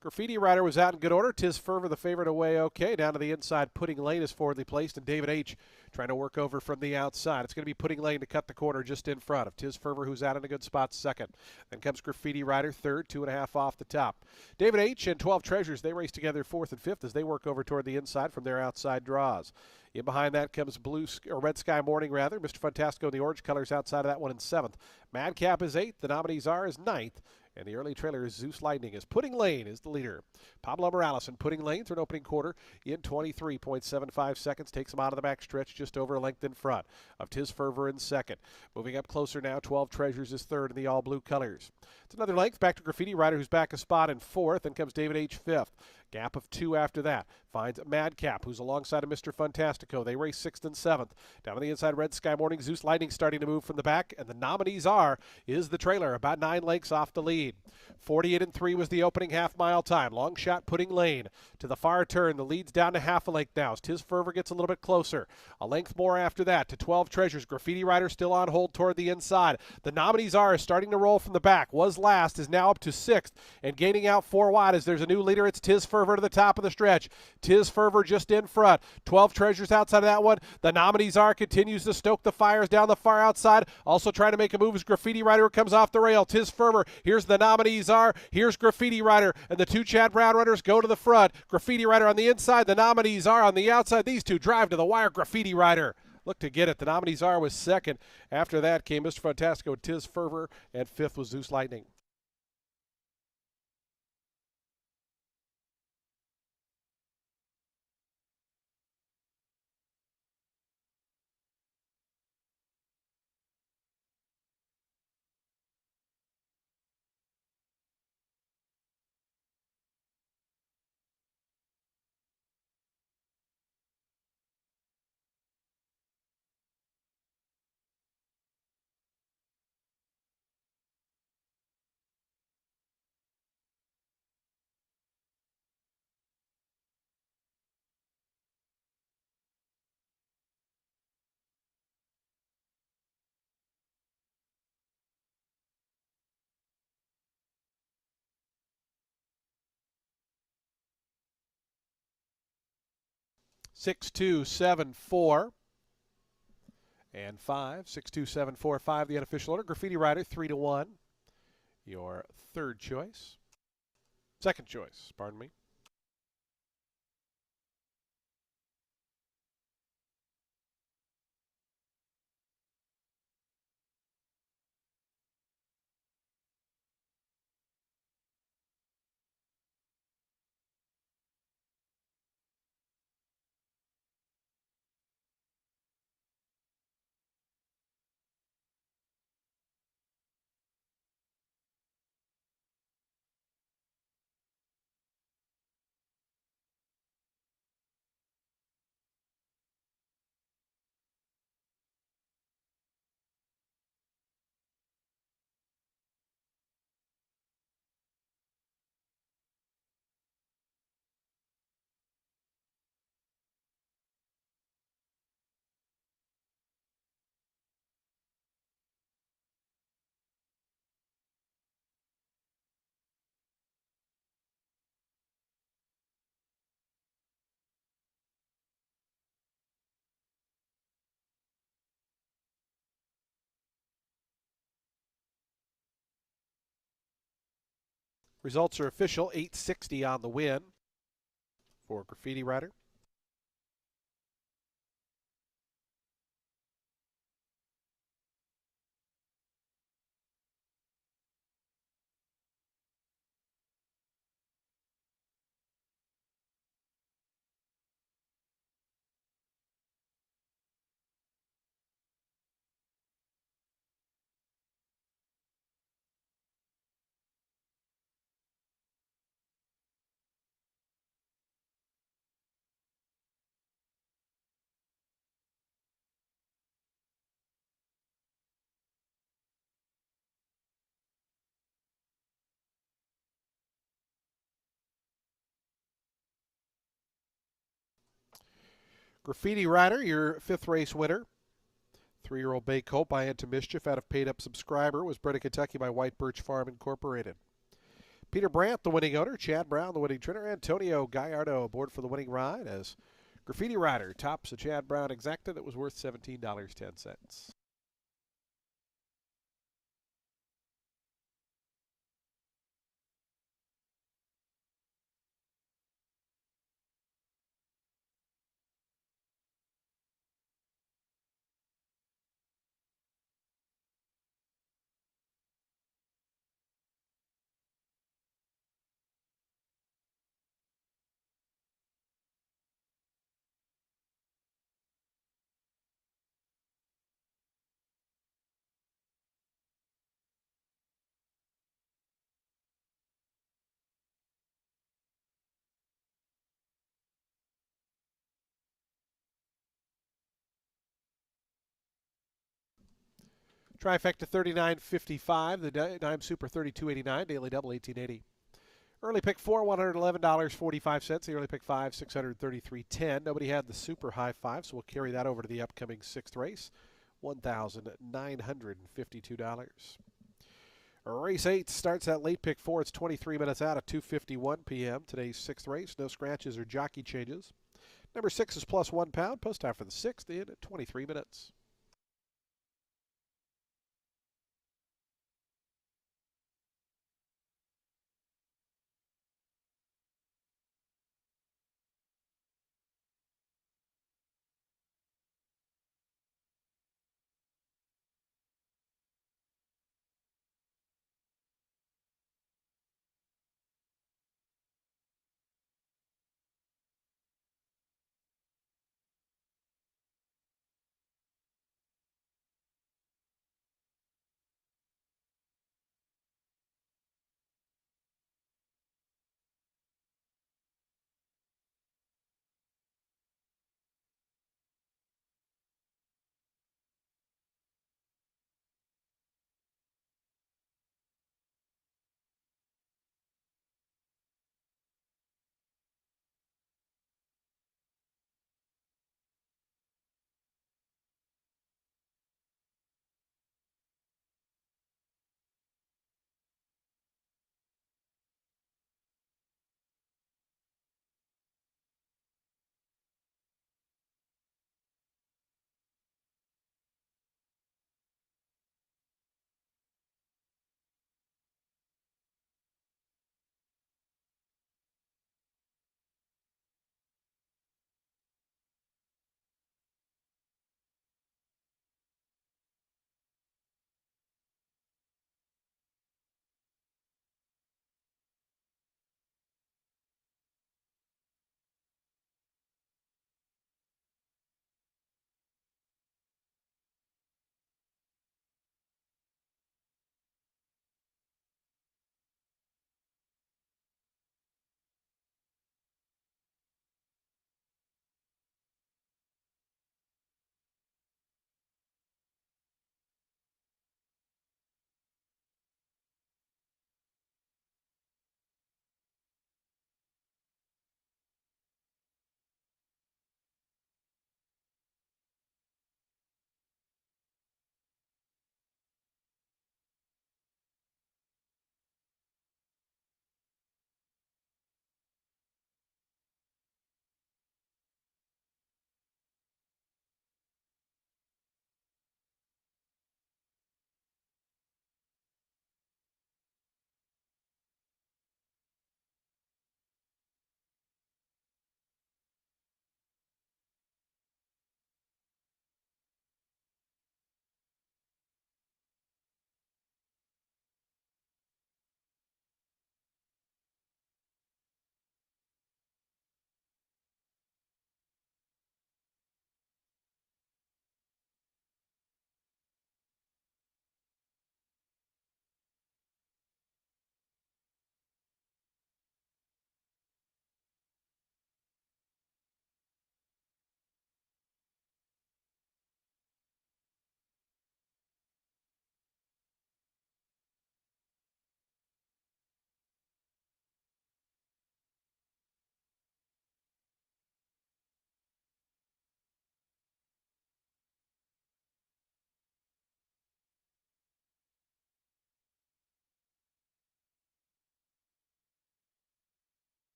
Graffiti Rider was out in good order. Tiz Fervor, the favorite, away okay. Down to the inside, Pudding Lane is forwardly placed, and David H. trying to work over from the outside. It's going to be Pudding Lane to cut the corner just in front of Tiz Fervor, who's out in a good spot, second. Then comes Graffiti Rider, third, 2.5 off the top. David H. and 12 Treasures, they race together fourth and fifth as they work over toward the inside from their outside draws. In behind that comes Red Sky Morning, rather. Mr. Fantastico in the orange colors outside of that one in seventh. Madcap is eighth. The nominees are is ninth. And the early trailer is Zeus Lightning as Pudding Lane is the leader. Pablo Morales and Pudding Lane through an opening quarter in 23.75 seconds. Takes him out of the back stretch just over a length in front of Tiz Fervor in second. Moving up closer now, 12 Treasures is third in the all blue colors. It's another length back to Graffiti Rider, who's back a spot in fourth. Then comes David H. fifth. Gap of 2 after that. Finds Madcap, who's alongside of Mr. Fantastico. They race 6th and 7th. Down on the inside, Red Sky Morning. Zeus Lightning starting to move from the back. And the nominees is the trailer, about 9 lengths off the lead. 48-3 was the opening half-mile time. Long shot Pudding Lane to the far turn. The lead's down to half a length now as Tiz Fervor gets a little bit closer. A length more after that to 12 Treasures. Graffiti Rider still on hold toward the inside. The nominees is starting to roll from the back. Was last, is now up to 6th. And gaining out 4 wide as there's a new leader. It's Tiz Fervor to the top of the stretch. Tiz Fervor just in front. 12 Treasures outside of that one. The nominees continues to stoke the fires down the far outside. Also trying to make a move as Graffiti Rider comes off the rail. Tiz Fervor. Here's the nominees Here's Graffiti Rider. And the 2 Chad Brown runners go to the front. Graffiti Rider on the inside. The nominees on the outside. These 2 drive to the wire. Graffiti Rider look to get it. The nominees was second. After that came Mr. Fantastico, Tiz Fervor, and fifth was Zeus Lightning. Six, 2, 7, 4, and 5. 6, 2, 7, 4, 5. The unofficial order. Graffiti Rider 3-1. Your third choice. Second choice, pardon me. Results are official. 860 on the win for Graffiti Rider. Graffiti Rider, your fifth race winner. 3-year-old Bay Colt by Into Mischief out of Paid Up Subscriber was bred in Kentucky by White Birch Farm Incorporated. Peter Brandt, the winning owner. Chad Brown, the winning trainer. Antonio Gallardo aboard for the winning ride as Graffiti Rider tops a Chad Brown exacta that was worth $17.10. Trifecta 39.55, the Dime Super 32.89, Daily Double 18.80. Early pick 4, $111.45. The early pick 5, $633.10. Nobody had the super high five, so we'll carry that over to the upcoming sixth race, $1,952. Race 8 starts at late pick 4. It's 23 minutes out at 2:51 p.m. Today's sixth race. No scratches or jockey changes. Number 6 is plus £1. Post time for the sixth in at 23 minutes.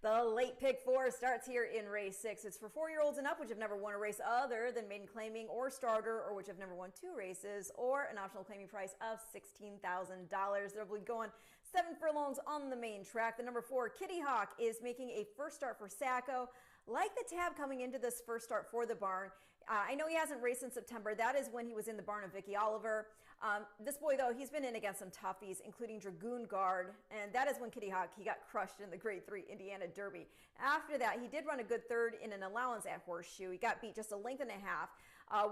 The late pick four starts here in race 6. It's for 4-year-olds and up, which have never won a race other than maiden claiming or starter, or which have never won 2 races, or an optional claiming price of $16,000. They'll be going 7 furlongs on the main track. The number 4, Kitty Hawk, is making a first start for Sacco. Like the tab coming into this first start for the barn. I know he hasn't raced in September. That is when he was in the barn of Vicky Oliver. This boy, though, he's been in against some toughies, including Dragoon Guard, and that is when Kitty Hawk, he got crushed in the Grade 3 Indiana Derby. After that, he did run a good third in an allowance at Horseshoe. He got beat just a length and a half.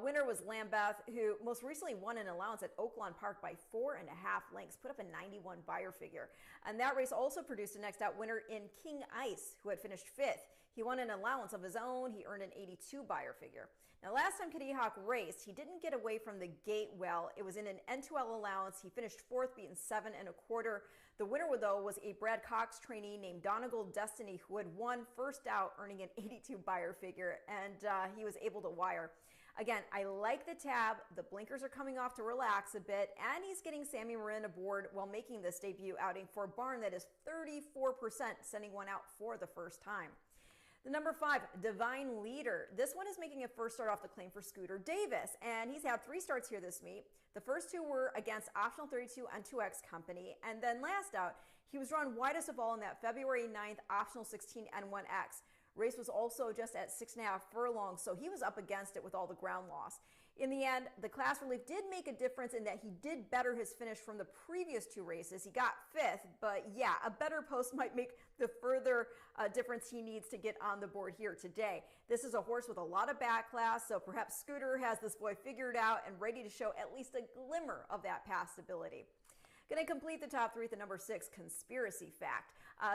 Winner was Lambeth, who most recently won an allowance at Oaklawn Park by 4.5 lengths, put up a 91 buyer figure. And that race also produced a next out winner in King Ice, who had finished 5th. He won an allowance of his own. He earned an 82 buyer figure. Now, last time Kitty Hawk raced, he didn't get away from the gate well. It was in an N2L allowance. He finished 4th, beaten 7 1/4. The winner, though, was a Brad Cox trainee named Donegal Destiny, who had won first out, earning an 82 buyer figure, and he was able to wire. Again, I like the tab. The blinkers are coming off to relax a bit, and he's getting Sammy Marin aboard while making this debut outing for a barn that is 34% sending one out for the first time. The number 5, Divine Leader. This one is making a first start off the claim for Scooter Davis, and he's had 3 starts here this meet. The first 2 were against Optional 32 and 2X Company, and then last out, he was drawn widest of all in that February 9th Optional 16 N1X. Race was also just at 6.5 furlongs, so he was up against it with all the ground loss. In the end, the class relief did make a difference in that he did better his finish from the previous 2 races. He got 5th, but yeah, a better post might make the further difference he needs to get on the board here today. This is a horse with a lot of back class, so perhaps Scooter has this boy figured out and ready to show at least a glimmer of that past ability. Going to complete the top 3 with the number 6, Conspiracy Fact.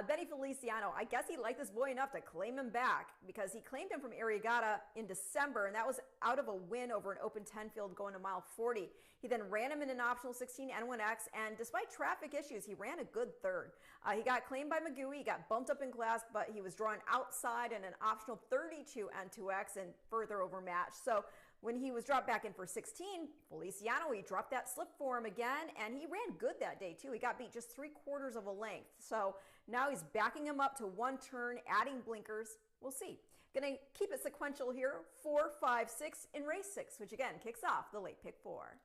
Benny Feliciano, I guess he liked this boy enough to claim him back because he claimed him from Ariegata in December, and that was out of a win over an open 10 field going to mile 40. He then ran him in an optional 16 N1X, and despite traffic issues, he ran a good third. He got claimed by Magui, he got bumped up in class, but he was drawn outside in an optional 32 N2X and further overmatched. So when he was dropped back in for 16, Feliciano, he dropped that slip for him again, and he ran good that day too. He got beat just 3/4 of a length. So now he's backing him up to 1 turn, adding blinkers. We'll see. Going to keep it sequential here, 4, 5, 6 in race 6, which again kicks off the late pick 4.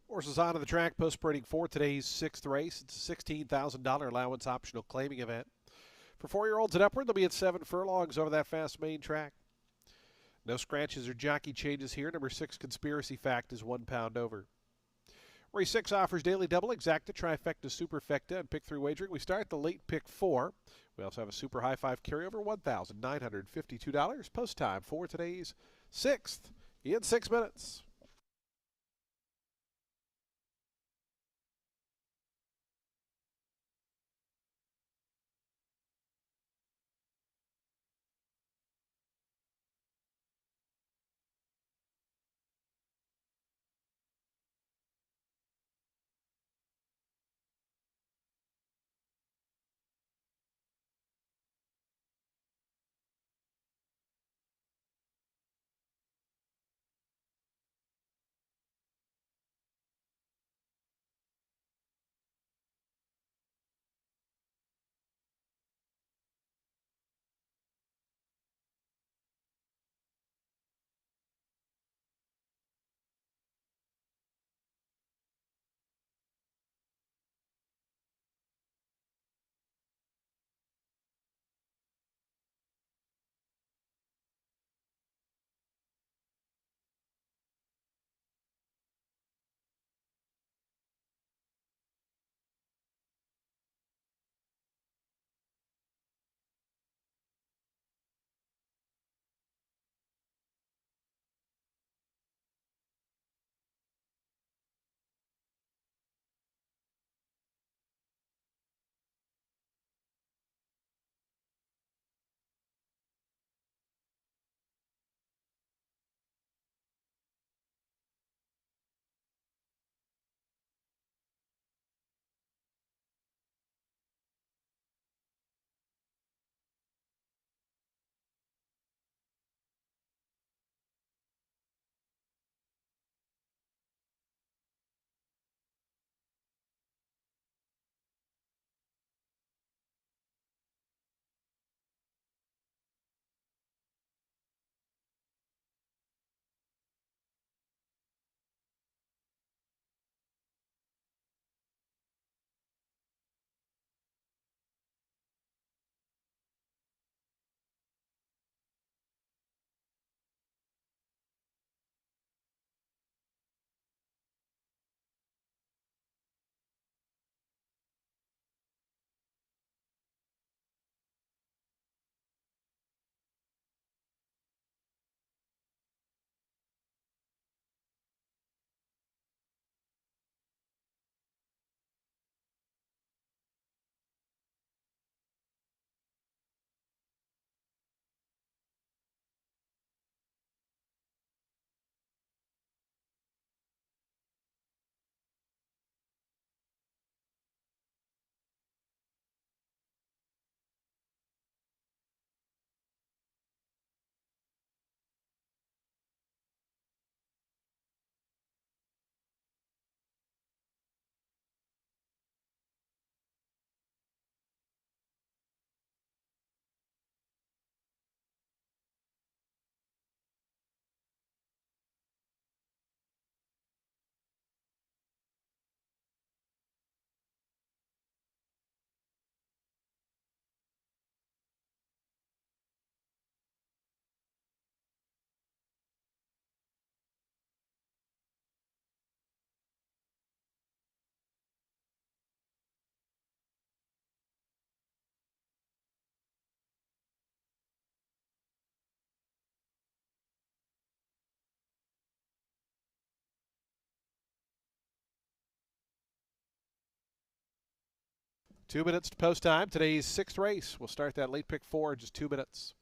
Horses onto the track, post-parading for today's sixth race. It's a $16,000 allowance optional claiming event. For 4-year-olds and upward, they'll be at 7 furlongs over that fast main track. No scratches or jockey changes here. Number 6, Conspiracy Fact, is 1 pound over. Race 6 offers daily double, exacta, trifecta, superfecta, and pick 3 wagering. We start the late pick 4. We also have a super high 5 carryover, $1,952. Post time for today's 6th in 6 minutes. Two minutes to post time. Today's sixth race. We'll start that late pick 4 in just 2 minutes.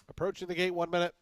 Approaching the gate, 1 minute.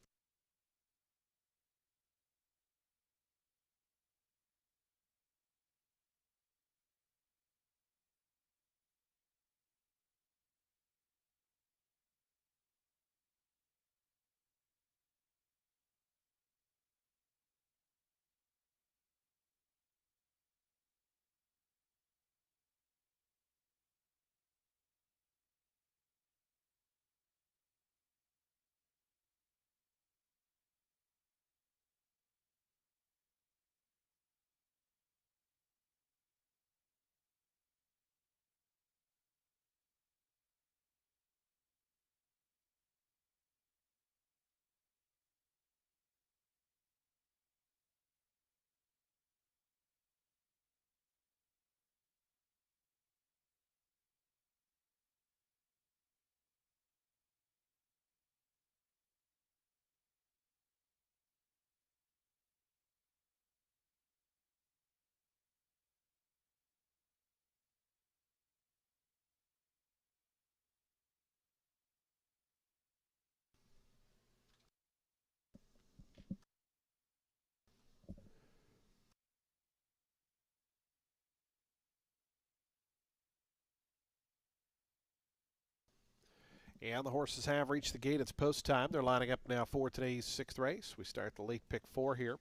And the horses have reached the gate. It's post time. They're lining up now for today's 6th race. We start the late pick 4 here.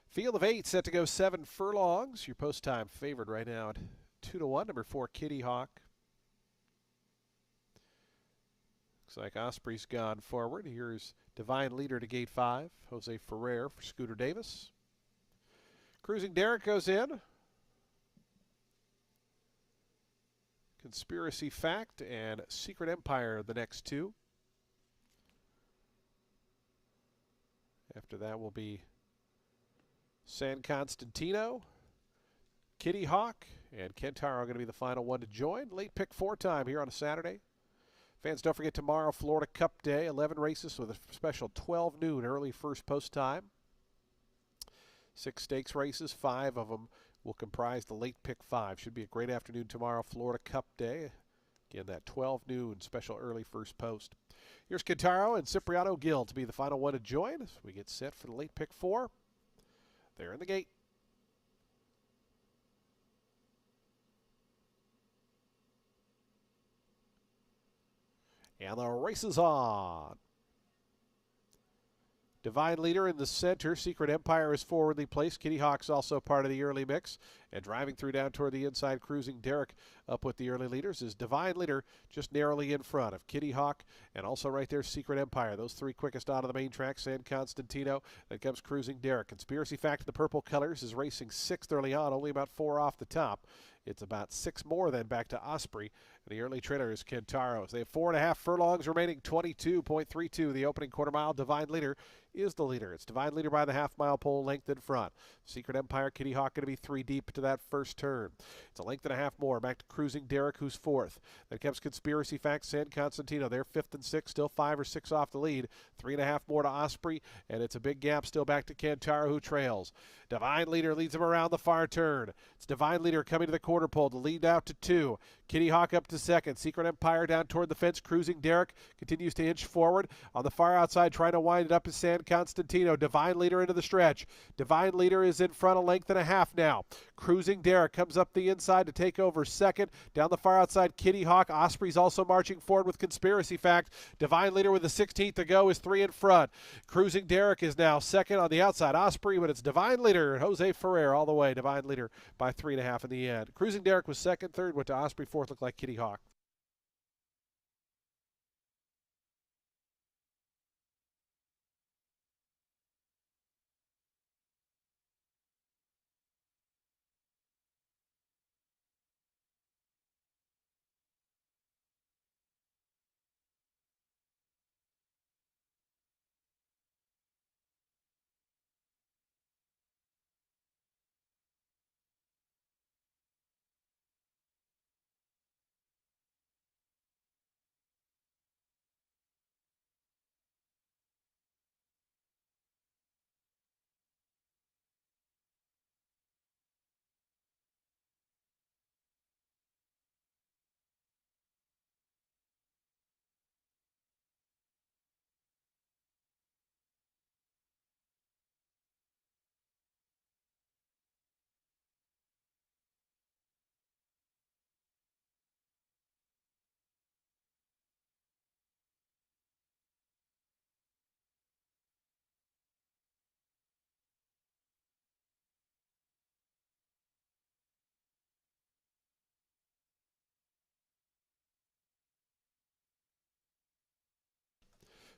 Field of 8 set to go 7 furlongs. Your post time favored right now at 2-1. Number 4, Kitty Hawk. Looks like Osprey's gone forward. Here's Divine Leader to gate 5. Jose Ferrer for Scooter Davis. Cruising Derek goes in. Conspiracy Fact and Secret Empire the next 2. After that will be San Constantino, Kitty Hawk, and Kentaro are going to be the final one to join. Late pick 4 time here on a Saturday. Fans, don't forget tomorrow, Florida Cup Day. 11 races with a special 12 noon early first post time. 6 stakes races. 5 of them will comprise the late pick 5. Should be a great afternoon tomorrow, Florida Cup Day. Again, that 12 noon special early first post. Here's Kentaro and Cipriano Gil to be the final one to join as we get set for the late pick 4. They're in the gate. And the race is on. Divine Leader in the center. Secret Empire is forwardly placed. Kitty Hawk's also part of the early mix. And driving through down toward the inside, Cruising Derek up with the early leaders is Divine Leader just narrowly in front of Kitty Hawk and also right there Secret Empire. Those 3 quickest out of the main track. San Constantino. Then comes Cruising Derek. Conspiracy Fact in the purple colors is racing 6th early on, only about 4 off the top. It's about 6 more then back to Osprey. And the early trailer is Kentaro. They have 4.5 furlongs remaining, 22.32. The opening quarter mile. Divine Leader is the leader. It's Divine Leader by the half-mile pole length in front. Secret Empire, Kitty Hawk going to be 3 deep to that first turn. It's a length and a half more. Back to Cruising Derek, who's 4th. Then comes Conspiracy Fact, San Constantino. They're 5th and 6th, still 5 or 6 off the lead. 3.5 more to Osprey, and it's a big gap still back to Kentaro, who trails. Divine Leader leads him around the far turn. It's Divine Leader coming to the quarter pole to lead out to 2. Kitty Hawk up to 2nd. Secret Empire down toward the fence. Cruising Derek continues to inch forward. On the far outside, trying to wind it up is San Constantino. Divine Leader into the stretch. Divine Leader is in front, a length and a half now. Cruising Derek comes up the inside to take over 2nd. Down the far outside, Kitty Hawk. Osprey's also marching forward with Conspiracy Fact. Divine Leader with the 16th to go is 3 in front. Cruising Derek is now 2nd on the outside. Osprey, but it's Divine Leader and Jose Ferrer all the way. Divine Leader by 3.5 in the end. Cruising Derek was 2nd, 3rd went to Osprey, 4th looked like Kitty Hawk.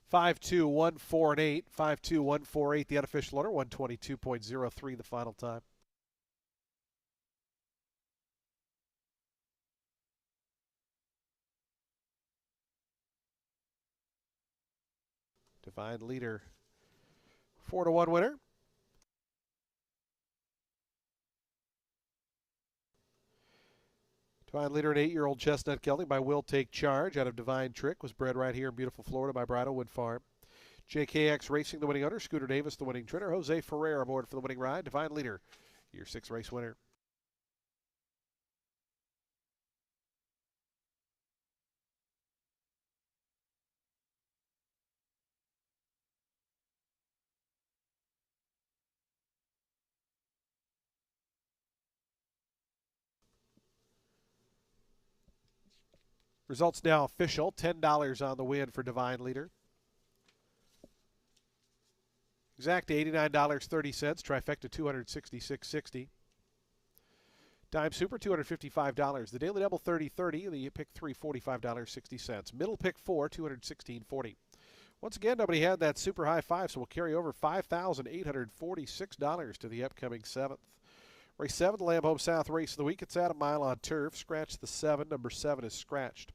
52148. 52148, the unofficial order. 122.03 the final time. Divine Leader, 4-1 winner. Divine Leader, an 8-year-old chestnut gelding by Will Take Charge out of Divine Trick, was bred right here in beautiful Florida by Bridlewood Farm. JKX Racing, the winning owner. Scooter Davis, the winning trainer. Jose Ferrer aboard for the winning ride. Divine Leader, your 6th race winner. Results now official. $10 on the win for Divine Leader. Exact $89.30. Trifecta $266.60. Dime Super $255. The Daily Double 30-30. The pick 3 $45.60. Middle pick 4 $216.40. Once again, nobody had that super high 5, so we'll carry over $5,846 to the upcoming 7th. Race 7, the Lamb Home South race of the week. It's at a mile on turf. Scratch the 7. Number 7 is scratched.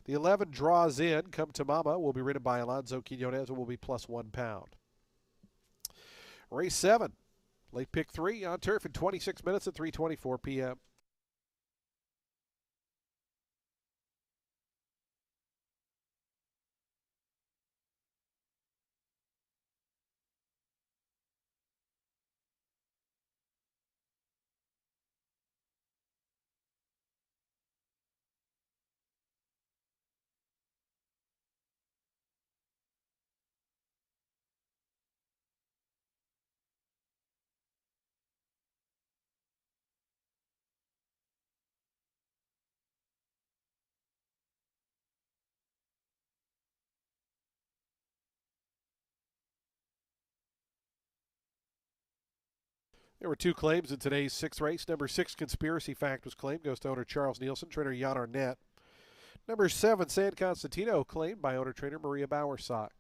The 11 draws in. Come to Mama will be ridden by Alonzo Quinones and will be plus £1. Race 7, late pick 3 on turf in 26 minutes at 3:24 p.m. There were 2 claims in today's 6th race. Number 6, Conspiracy Fact, was claimed. Goes to owner Charles Nielsen, trainer Jan Arnett. Number 7, San Constantino, claimed by owner trainer Maria Bowersock.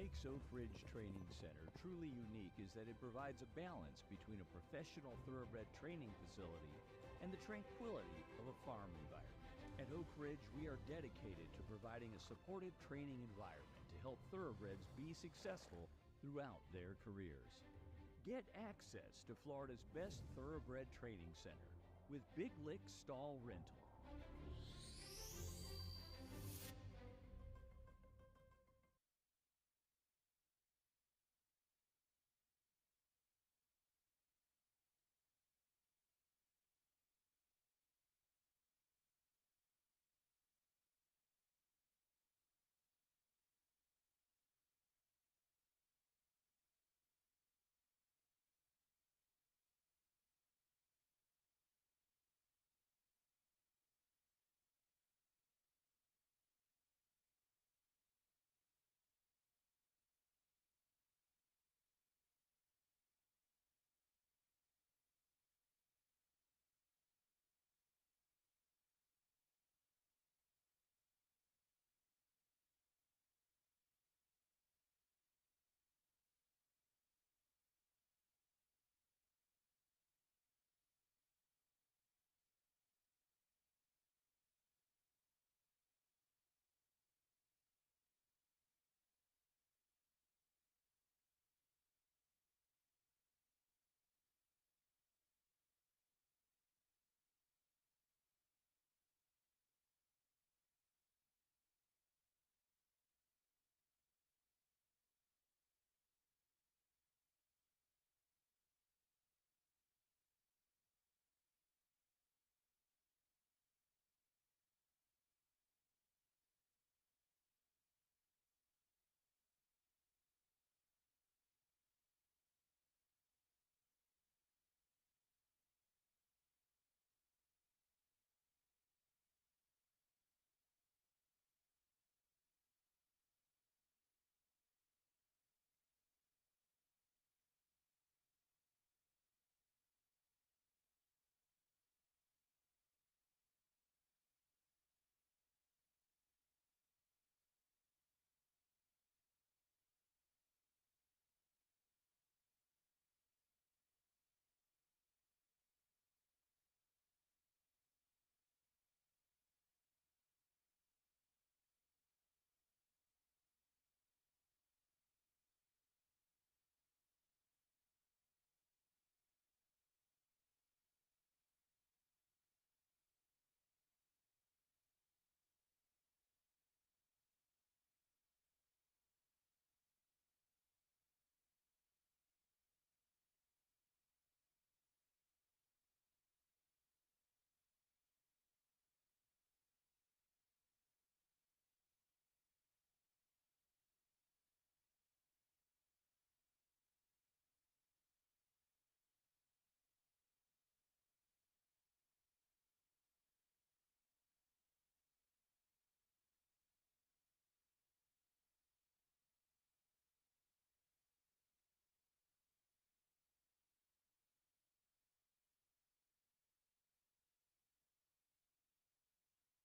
makes Oak Ridge Training Center truly unique is that it provides a balance between a professional thoroughbred training facility and the tranquility of a farm environment. At Oak Ridge, we are dedicated to providing a supportive training environment to help thoroughbreds be successful throughout their careers. Get access to Florida's best thoroughbred training center with Big Lick Stall Rental.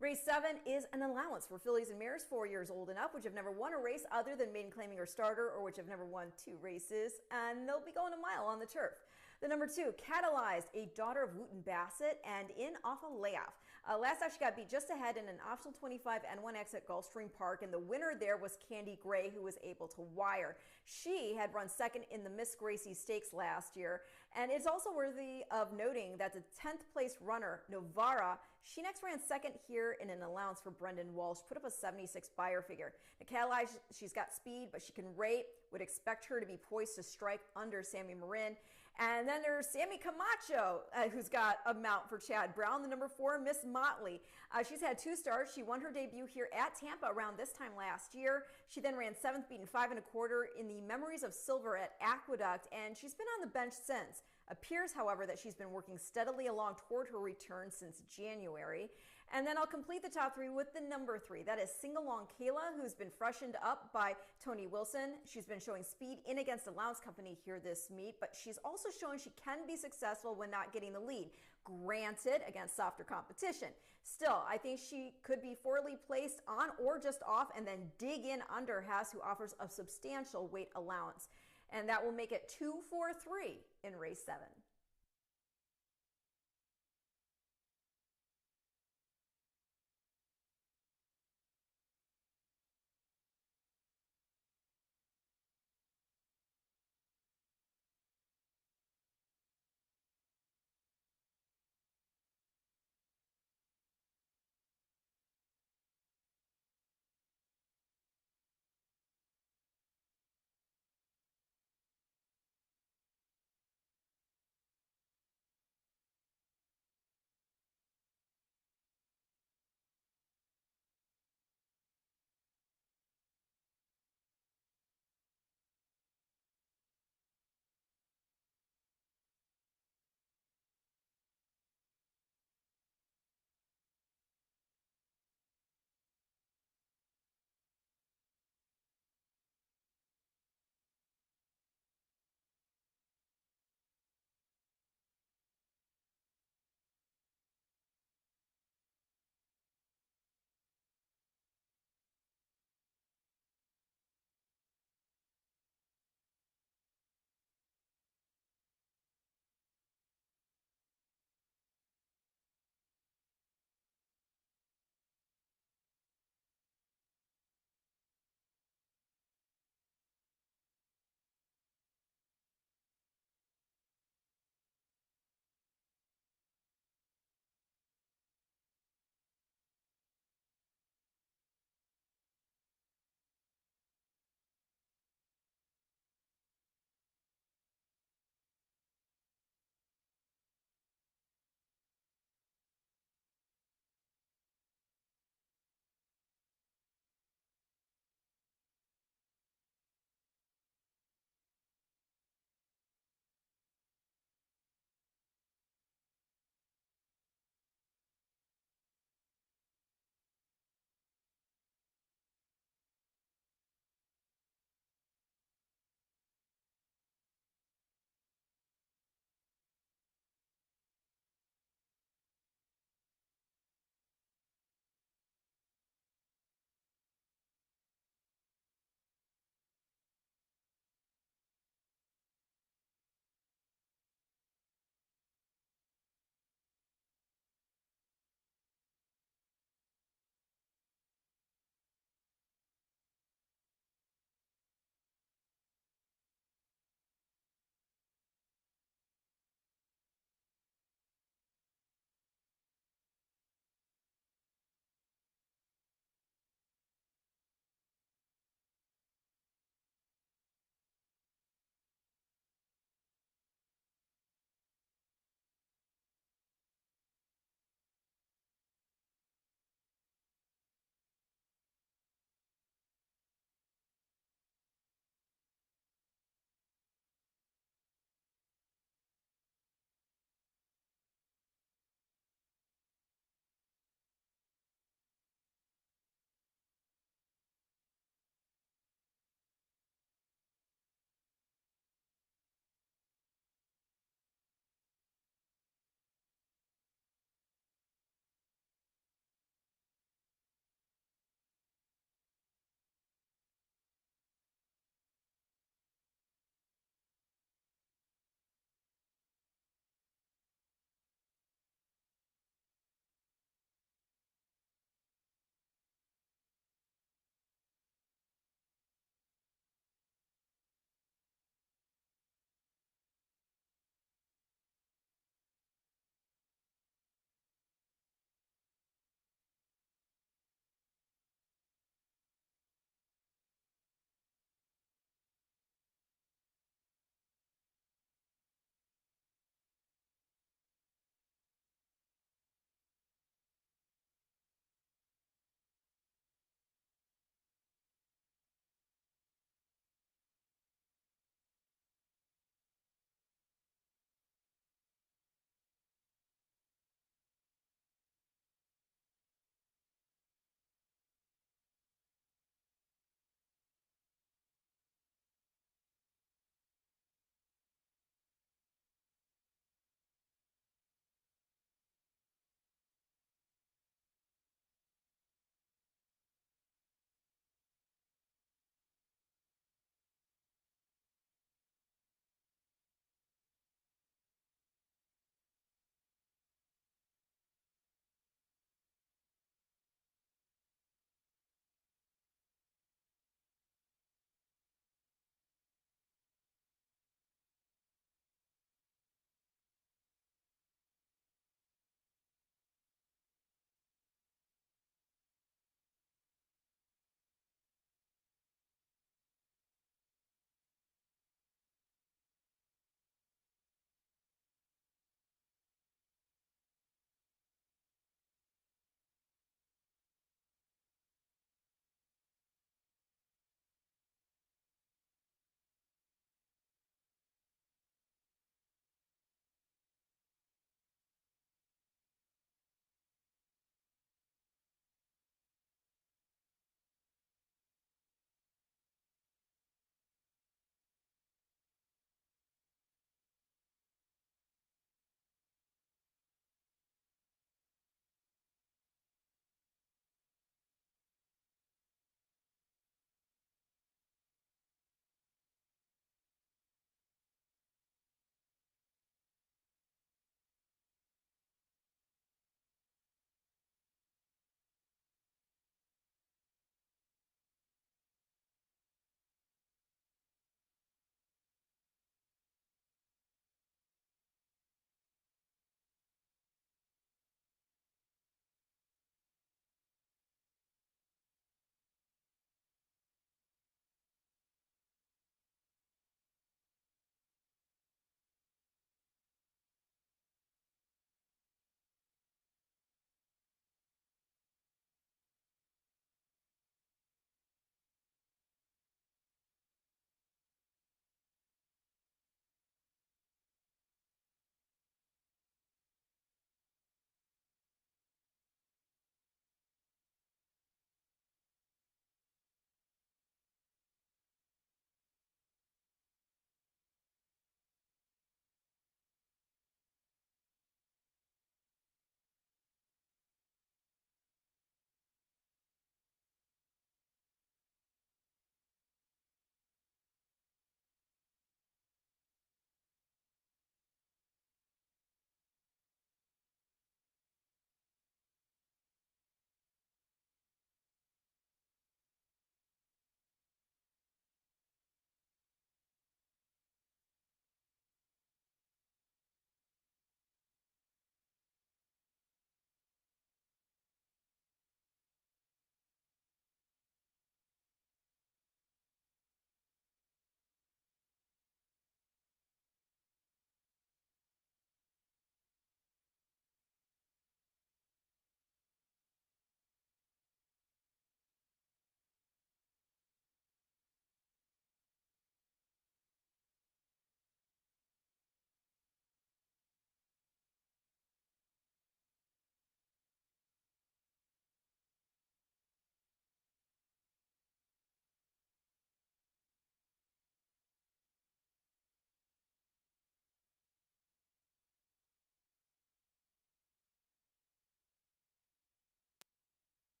Race 7 is an allowance for fillies and mares 4 years old and up, which have never won a race other than maiden claiming or starter, or which have never won 2 races, and they'll be going a mile on the turf. The number 2, Catalyzed, a daughter of Wooten Bassett, and in off a layoff. Last out, she got beat just ahead in an optional 25 N1X at Gulfstream Park, and the winner there was Candy Gray, who was able to wire. She had run second in the Miss Gracie Stakes last year, and it's also worthy of noting that the 10th place runner, Novara, she next ran second here in an allowance for Brendan Walsh, put up a 76 buyer figure. Now, Catalyzed, she's got speed, but she can rate. Would expect her to be poised to strike under Sammy Marin. And then there's Sammy Camacho, who's got a mount for Chad Brown, the number 4, Miss Motley. She's had 2 starts. She won her debut here at Tampa around this time last year. She then ran 7th, beaten 5 1/4 in the Memories of Silver at Aqueduct, and she's been on the bench since. Appears, however, that she's been working steadily along toward her return since January. And then I'll complete the top three with the number 3. That is Sing Along Kayla, who's been freshened up by Tony Wilson. She's been showing speed in against Allowance Company here this meet, but she's also shown she can be successful when not getting the lead. Granted, against softer competition. Still, I think she could be forwardly placed on or just off and then dig in under Haas, who offers a substantial weight allowance. And that will make it 2-4-3 in race 7.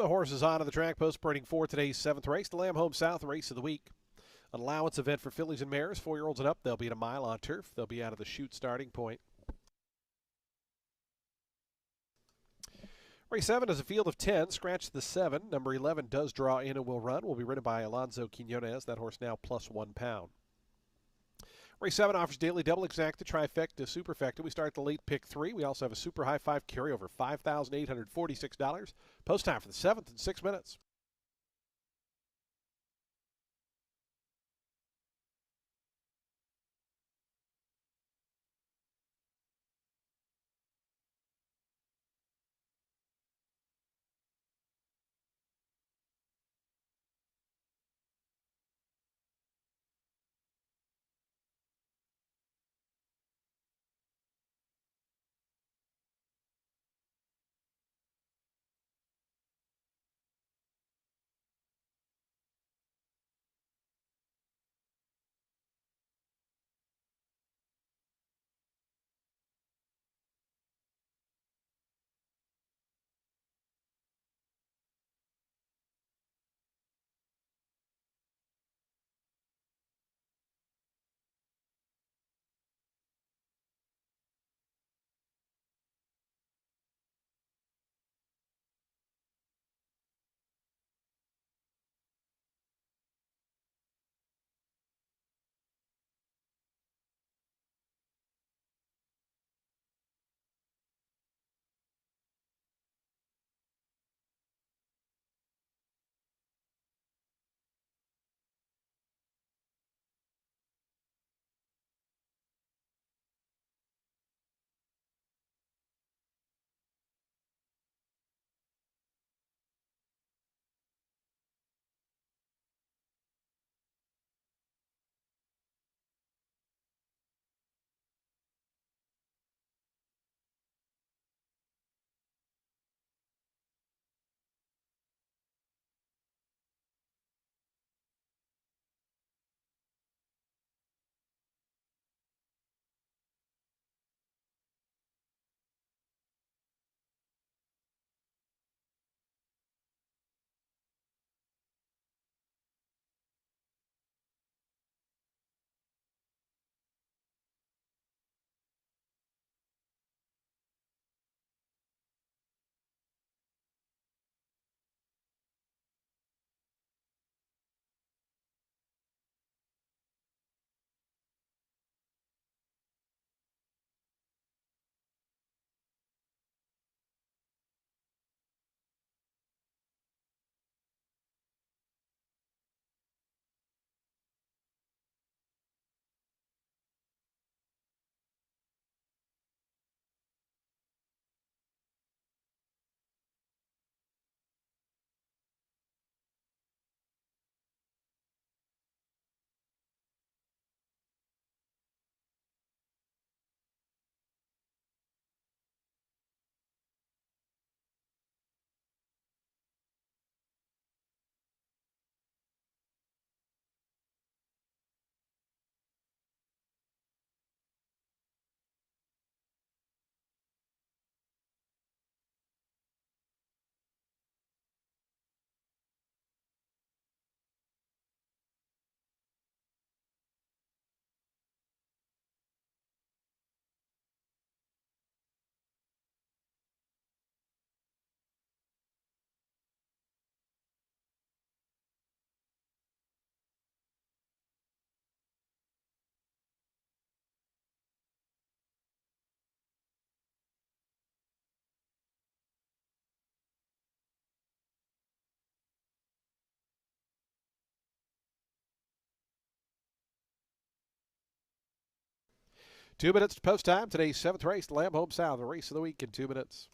The horses onto the track postbraiding for today's 7th race, the Lamb Home South Race of the Week. An allowance event for fillies and mares, 4-year-olds and up. They'll be at a mile on turf. They'll be out of the chute starting point. Race 7 is a field of 10. Scratch the 7. Number 11 does draw in and will run. Will be ridden by Alonzo Quinones. That horse now plus 1 pound. Race 7 offers daily double exacta, trifecta, superfecta. We start the late pick 3. We also have a super high 5 carryover, $5,846. Post time for the 7th in 6 minutes. Two minutes to post time. Today's 7th race, the Lamb Home South, the race of the week in 2 minutes.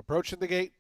Approaching the gate.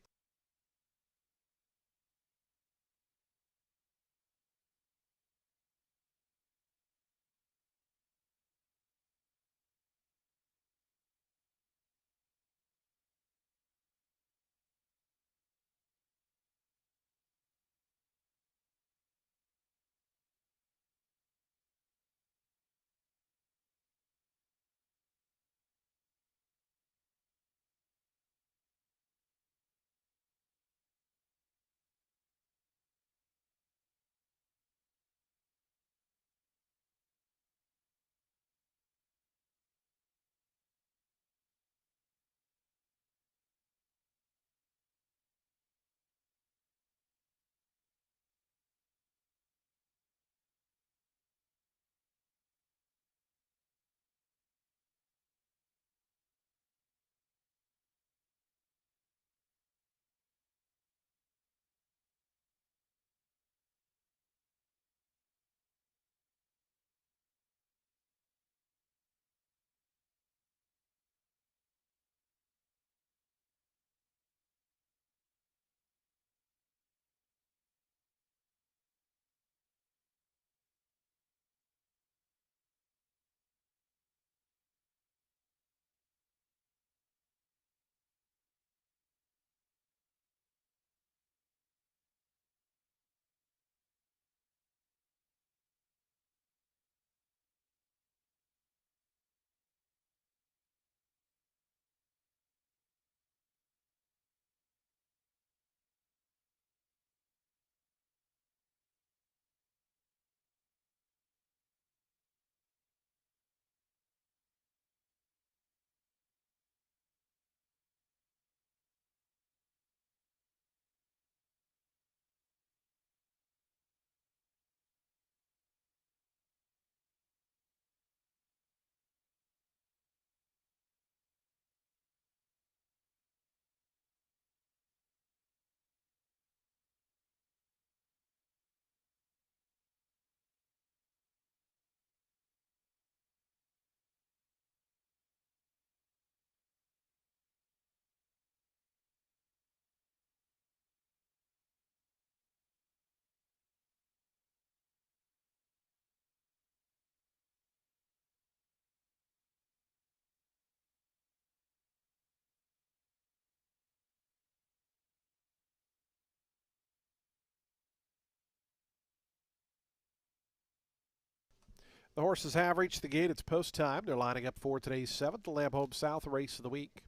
The horses have reached the gate. It's post time. They're lining up for today's 7th, the Lamb Home South race of the week.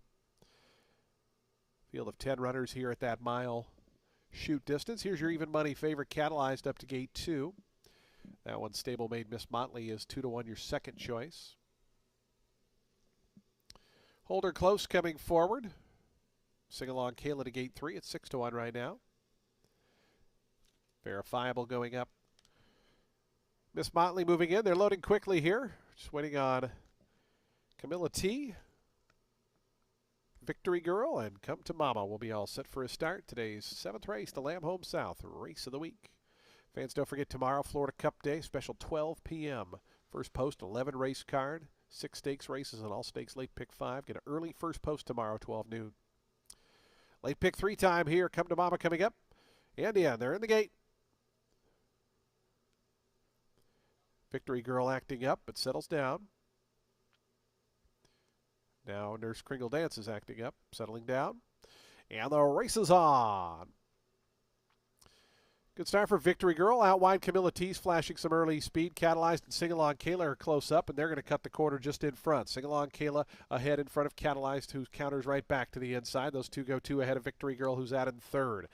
Field of 10 runners here at that mile shoot distance. Here's your even money favorite, Catalyzed, up to gate 2. That one, stablemate Miss Motley, is 2-1 your second choice. Hold Her Close coming forward. Sing Along Kayla to gate 3. It's 6-1 right now. Verifiable going up. Miss Motley moving in. They're loading quickly here. Just waiting on Camilla T, Victory Girl, and Come to Mama will be all set for a start. Today's 7th race, the Lamb Home South race of the week. Fans, don't forget tomorrow, Florida Cup Day, special 12 p.m. First post, 11 race card, 6 stakes races, and all stakes late pick 5. Get an early first post tomorrow, 12 noon. Late pick 3 time here. Come to Mama coming up. And yeah, they're in the gate. Victory Girl acting up, but settles down. Now Nurse Kringle Dance is acting up, settling down. And the race is on. Good start for Victory Girl. Out wide, Camilla T's flashing some early speed. Catalyzed and Sing Along Kayla are close up, and they're going to cut the corner just in front. Sing Along Kayla ahead in front of Catalyzed, who counters right back to the inside. Those two go 2 ahead of Victory Girl, who's out in 3rd.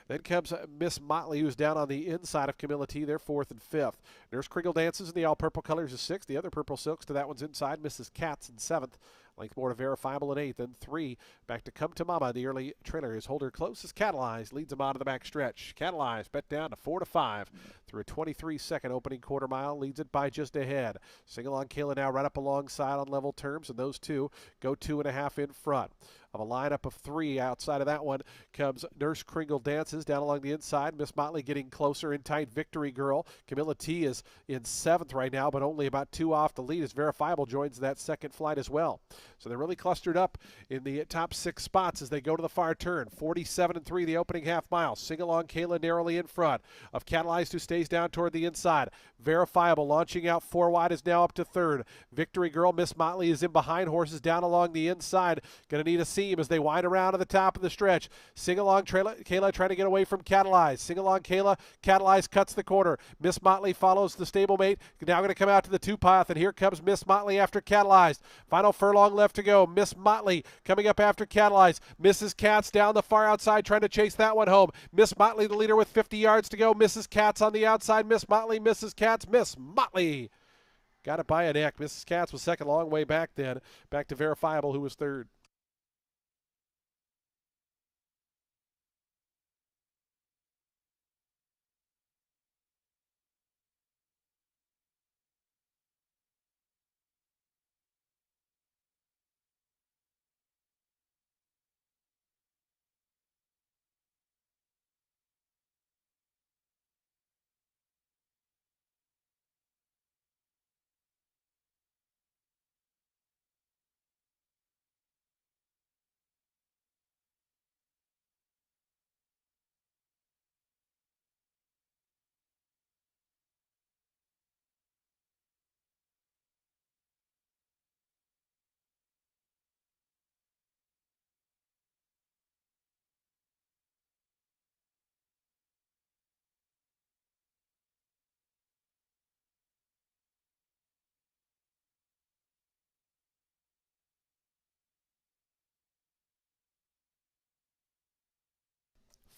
Then comes Miss Motley, who's down on the inside of Camilla T. They're 4th and 5th. Nurse Kringle Dances in the all-purple colors is 6th. The other purple silks to that one's inside. Mrs. Katz in 7th. Length more to Verifiable in 8th. Then 3 back to Come to Mama. The early trailer is Hold Her Close as Catalyzed leads them out of the back stretch. Catalyzed bet down to 4-5 through a 23-second opening quarter mile. Leads it by just ahead. Sing Along Kayla now right up alongside on level terms, and those two go 2.5 in front. Of a lineup of 3 outside of that one comes Nurse Kringle Dances down along the inside. Miss Motley getting closer in tight. Victory Girl. Camilla T is in 7th right now, but only about 2 off the lead as Verifiable joins that second flight as well. So they're really clustered up in the top 6 spots as they go to the far turn. 47-3 the opening half mile. Sing along Kayla narrowly in front of Catalyzed, who stays down toward the inside. Verifiable launching out 4 wide is now up to third. Victory Girl, Miss Motley is in behind. Horses down along the inside. Going to need a seam as they wind around to the top of the stretch. Sing along Kayla trying to get away from Catalyzed. Sing along Kayla. Catalyzed cuts the corner. Miss Motley follows the stablemate. Now going to come out to the 2 path, and here comes Miss Motley after Catalyzed. Final furlong left to go. Miss Motley coming up after Catalyzed. Mrs. Katz down the far outside trying to chase that one home. Miss Motley the leader with 50 yards to go. Mrs. Katz on the outside. Miss Motley, Mrs. Katz, Miss Motley. Got it by a neck. Mrs. Katz was second, long way back then. Back to Verifiable, who was third.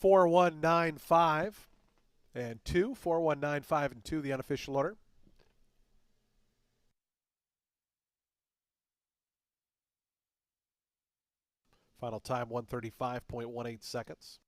Four, 1, 9, 5, and 2. 4, 1, 9, 5, and 2, the unofficial order. Final time 135.18 seconds.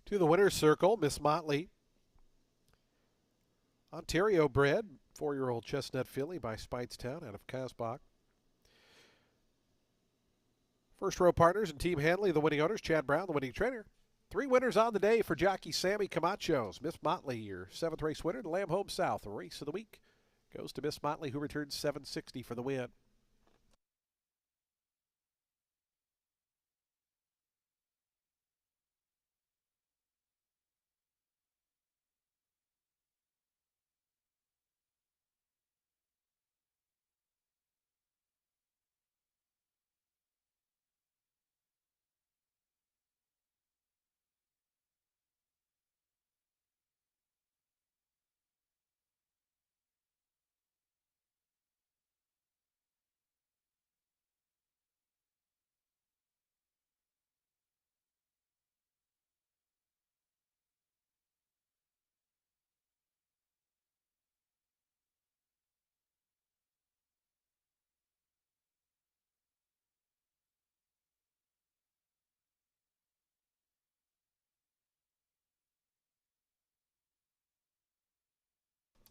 To the winner's circle, Miss Motley. Ontario bred, 4-year-old chestnut filly by Speightstown out of Casbach. First row partners and Team Hanley, the winning owners. Chad Brown, the winning trainer. 3 winners on the day for jockey Sammy Camachos. Miss Motley, your 7th race winner. The Lamb Home South, race of the week, goes to Miss Motley, who returns $760 for the win.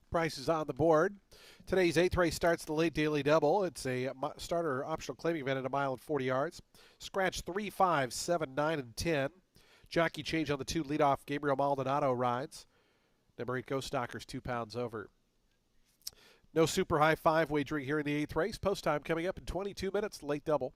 Prices on the board. Today's eighth race starts the late daily double. It's a starter optional claiming event at a mile and 40 yards. Scratch 3, 5, 7, 9, and 10. Jockey change on the 2 leadoff. Gabriel Maldonado rides. Number 8 Ghost Stalkers 2 pounds over. No super high 5 wagering here in the eighth race. Post time coming up in 22 minutes. Late double.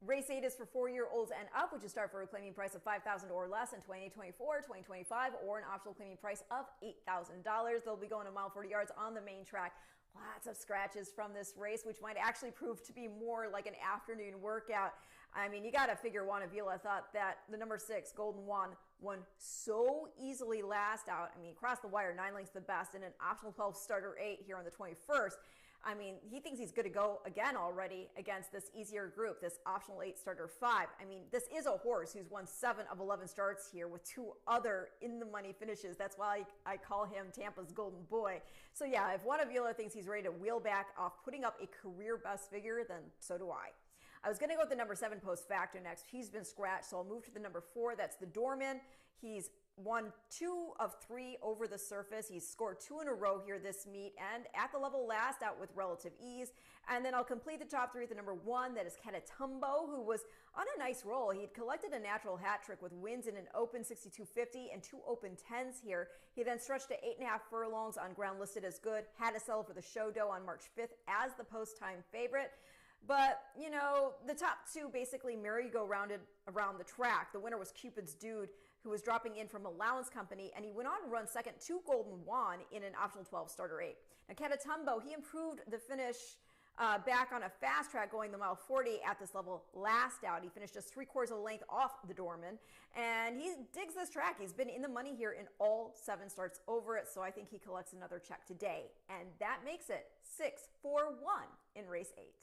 Race 8 is for 4-year-olds and up, which is start for a claiming price of $5,000 or less in 2024, 2025, or an optional claiming price of $8,000. They'll be going a mile 40 yards on the main track. Lots of scratches from this race, which might actually prove to be more like an afternoon workout. I mean, you got to figure Juan Avila thought that the number 6, Golden Juan, won so easily last out. I mean, across the wire, 9 lengths the best in an optional 12 starter 8 here on the 21st. I mean, he thinks he's good to go again already against this easier group, this optional 8 starter 5. I mean, this is a horse who's won 7 of 11 starts here with 2 other in-the-money finishes. That's why I call him Tampa's golden boy. So yeah, if Juan Avila thinks he's ready to wheel back off putting up a career best figure, then so do I. I was going to go with the number 7 Post Factor next. He's been scratched, so I'll move to the number 4. That's the Doorman. He's won 2 of 3 over the surface. He's scored 2 in a row here this meet and at the level last out with relative ease. And then I'll complete the top 3 with the number 1. That is Catatumbo, who was on a nice roll. He'd collected a natural hat trick with wins in an open 62.50 and 2 open 10s here. He then stretched to 8.5 furlongs on ground listed as good. Had to settle for the show dough on March 5th as the post time favorite. But, you know, the top 2 basically merry-go-rounded around the track. The winner was Cupid's Dude, who was dropping in from Allowance Company, and he went on to run second to Golden Juan in an optional 12 starter 8. Now, Catatumbo, he improved the finish back on a fast track going the mile 40 at this level last out. He finished just 3/4 of a length off the Doorman, and he digs this track. He's been in the money here in all 7 starts over it, so I think he collects another check today. And that makes it 6-4-1 in race 8.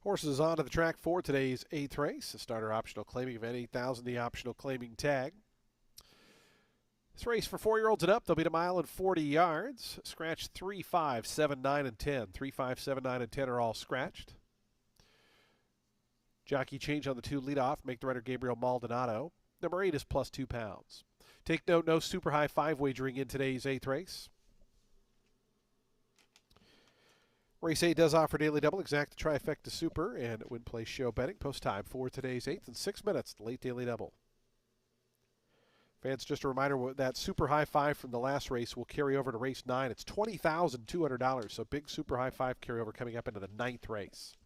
Horses onto the track for today's 8th race. The starter optional claiming event, 8,000. The optional claiming tag. This race for 4-year-olds and up, they'll be a mile and 40 yards. Scratch 3, 5, 7, 9, and 10. 3, 5, 7, 9, and 10 are all scratched. Jockey change on the 2 leadoff. Make the rider Gabriel Maldonado. Number 8 is plus 2 pounds. Take note, no super high 5 wagering in today's 8th race. Race 8 does offer daily double, exact trifecta super, and win place show betting. Post time for today's 8th in 6 minutes, the late daily double. Fans, just a reminder, that super high 5 from the last race will carry over to race 9. It's $20,200, so big super high 5 carryover coming up into the 9th race.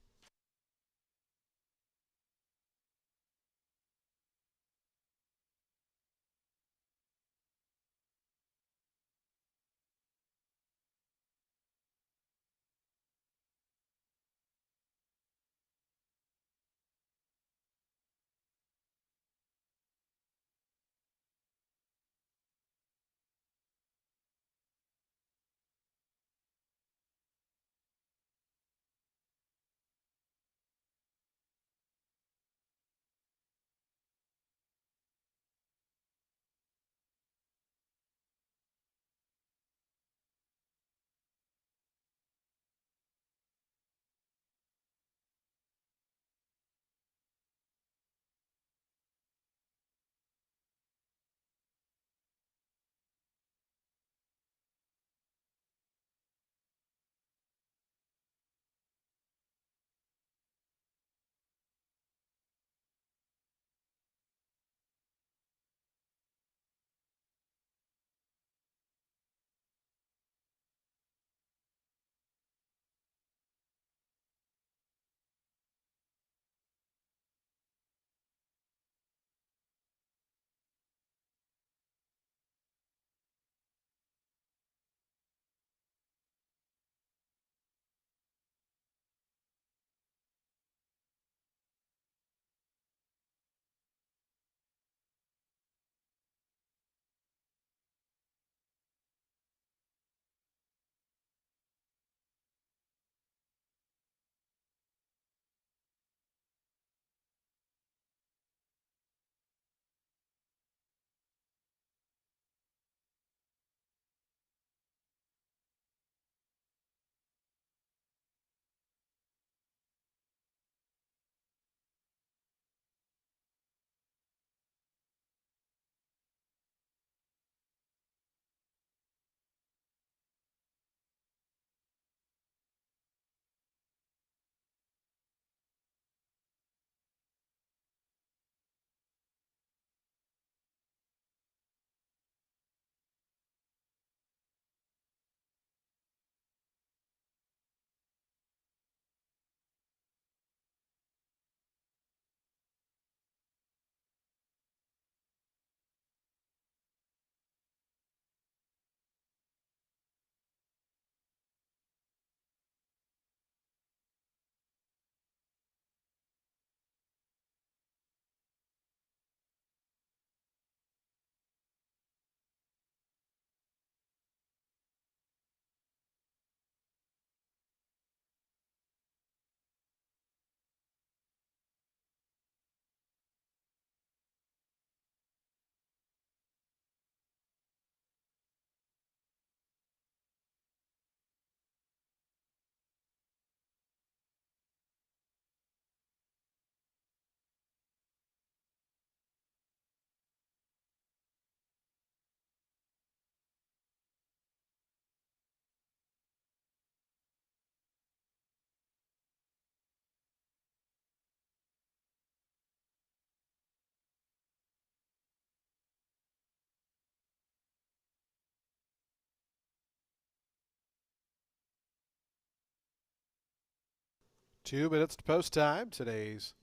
Two minutes to post time. Today's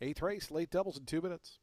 8th race, late doubles in 2 minutes.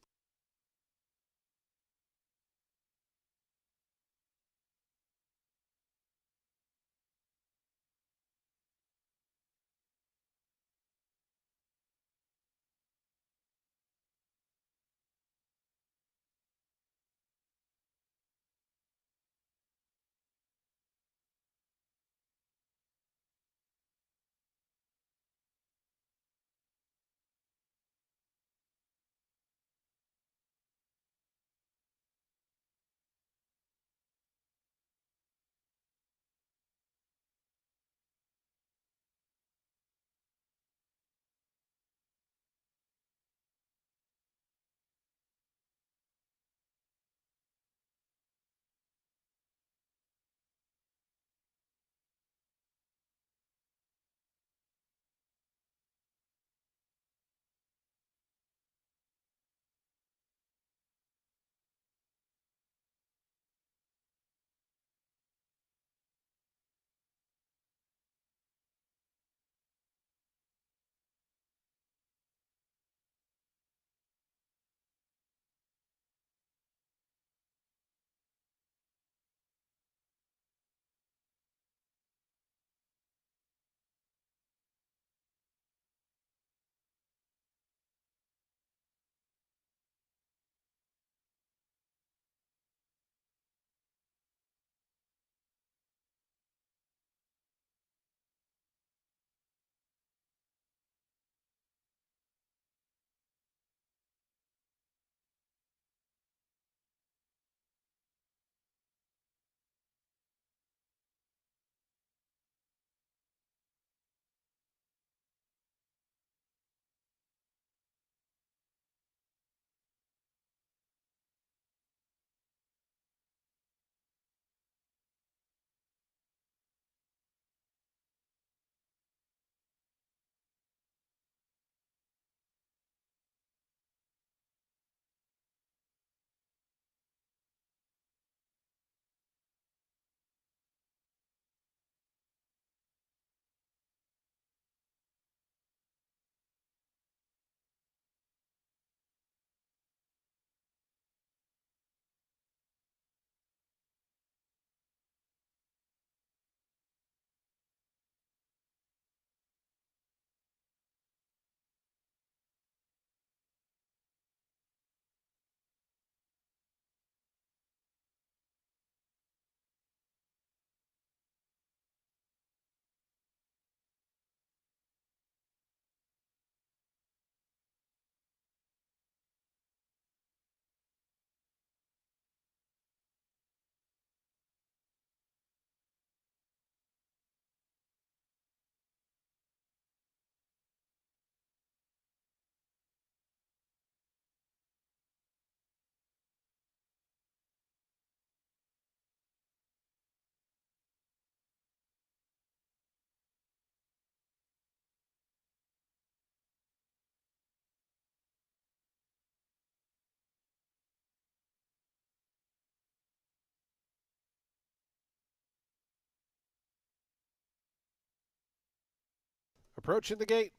approaching the gate.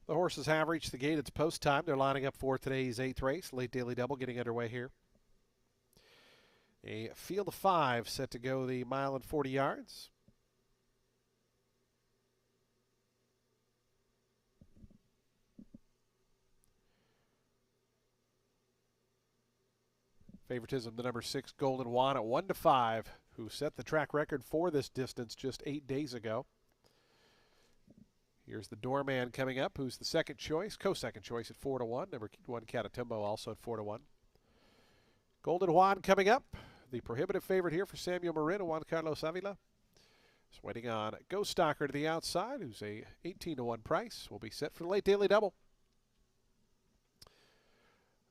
The horses have reached the gate. It's post time. They're lining up for today's 8th race. Late Daily Double getting underway here. A field of 5 set to go the mile and 40 yards. Favoritism, the number 6, Golden Juan at 1-5, who set the track record for this distance just 8 days ago. Here's the Doorman coming up, who's the second choice, co-second choice at 4-1. Number 1, Catatumbo, also at 4-1. Golden Juan coming up, the prohibitive favorite here for Samuel Marin and Juan Carlos Avila. Just waiting on Ghost Stalker to the outside, who's a 18-1 price. Will be set for the Late Daily Double.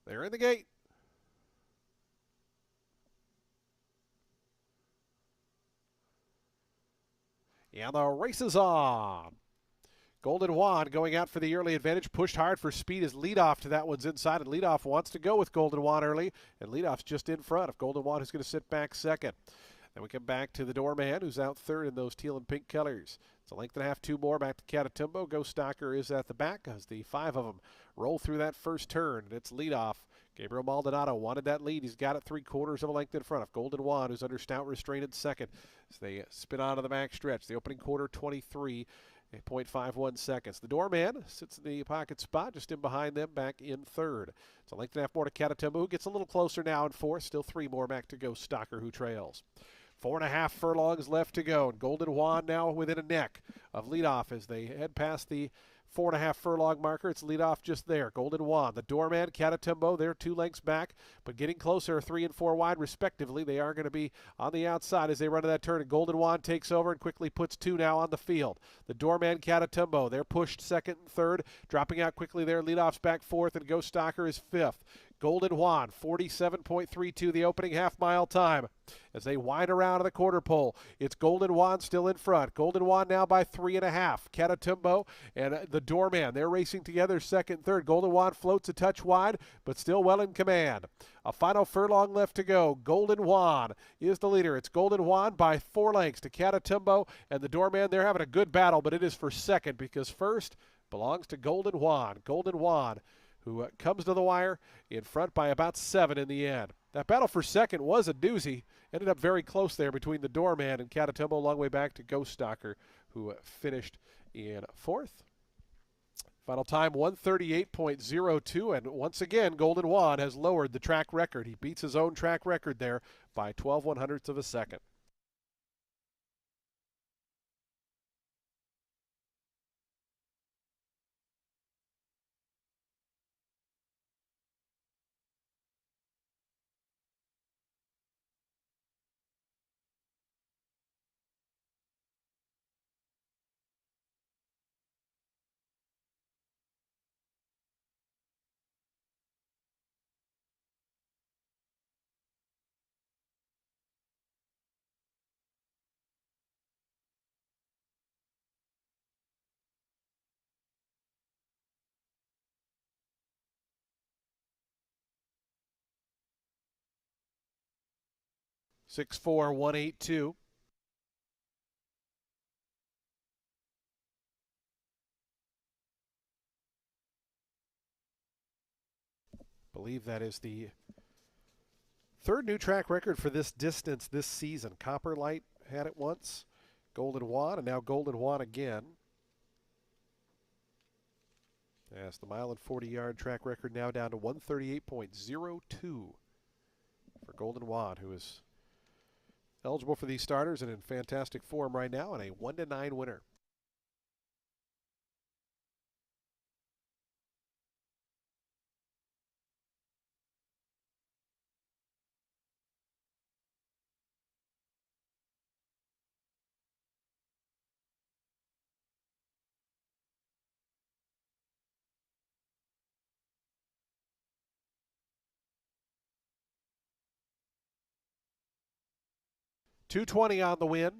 They're in the gate. And the race is on. Golden Juan going out for the early advantage. Pushed hard for speed as leadoff to that one's inside. And leadoff wants to go with Golden Juan early. And leadoff's just in front of Golden Juan, who's going to sit back second. Then we come back to the Doorman, who's out third in those teal and pink colors. It's a length and a half, 2 more back to Catatumbo. Ghost Stalker is at the back as the 5 of them roll through that first turn. And it's leadoff. Gabriel Maldonado wanted that lead. He's got it 3/4 of a length in front of Golden Juan, who's under stout restraint in second. As they spin out of the back stretch. The opening quarter, 23.51 seconds. The Doorman sits in the pocket spot, just in behind them, back in third. It's a length and a half more to Catatumbo, who gets a little closer now in fourth. Still 3 more back to Ghost Stalker, who trails. 4.5 furlongs left to go. And Golden Juan now within a neck of leadoff as they head past the 4.5 furlong marker. It's leadoff just there. Golden Juan, the Doorman, Catatumbo, they're 2 lengths back, but getting closer, 3 and 4 wide respectively. They are going to be on the outside as they run to that turn. And Golden Juan takes over and quickly puts 2 now on the field. The Doorman, Catatumbo, they're pushed second and third, dropping out quickly there. Leadoff's back fourth, and Ghost Stalker is fifth. Golden Juan, 47.32 the opening half-mile time. As they wind around to the quarter pole, it's Golden Juan still in front. Golden Juan now by 3.5. Catatumbo and the Doorman, they're racing together second and third. Golden Juan floats a touch wide, but still well in command. A final furlong left to go. Golden Juan is the leader. It's Golden Juan by 4 lengths to Catatumbo and the Doorman. They're having a good battle, but it is for second because first belongs to Golden Juan. Golden Juan, who comes to the wire in front by about 7 in the end. That battle for second was a doozy. Ended up very close there between the Doorman and Catatumbo, a long way back to Ghost Stalker, who finished in fourth. Final time 138.02, and once again Golden Juan has lowered the track record. He beats his own track record there by 12/100ths of a second. Six four 182. Believe that is the 3rd new track record for this distance this season. Copper Light had it once, Golden Juan, and now Golden Juan again. As the mile and 40-yard track record now down to 138.02. Golden Wad, who is eligible for these starters and in fantastic form right now, and a 1-9 winner. $220 on the win.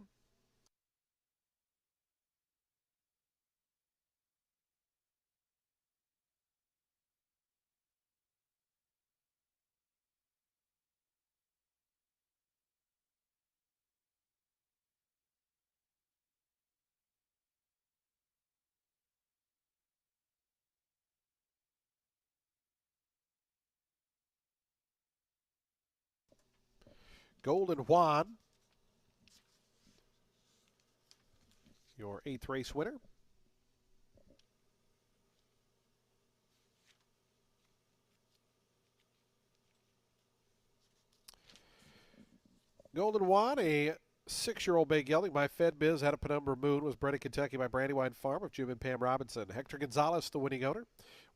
Golden Juan, your 8th race winner. Golden Juan, a 6-year-old bay gelding by Fed Biz out of Penumbra Moon, was bred in Kentucky by Brandywine Farm of Jim and Pam Robinson. Hector Gonzalez, the winning owner.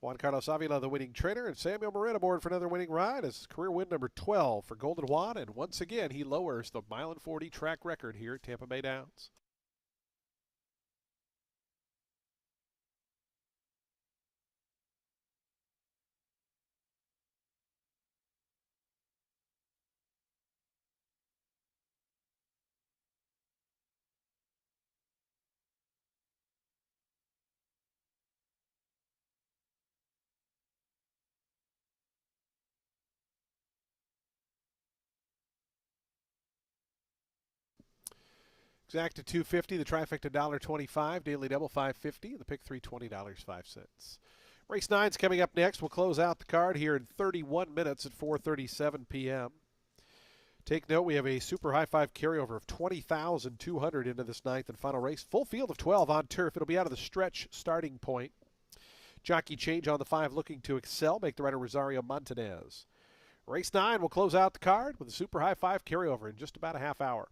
Juan Carlos Avila, the winning trainer. And Samuel Marin aboard for another winning ride as career win number 12 for Golden Juan. And once again, he lowers the 1:40 track record here at Tampa Bay Downs. Exacta $250, the trifecta $1.25, daily double $5.50, the pick three $20.05. Race 9's coming up next. We'll close out the card here in 31 minutes at 4:37 p.m. Take note, we have a super high five carryover of 20,200 into this 9th and final race. Full field of 12 on turf. It'll be out of the stretch starting point. Jockey change on the 5 looking to excel. Make the rider Rosario Montanez. Race 9 will close out the card with a super high five carryover in just about a half hour.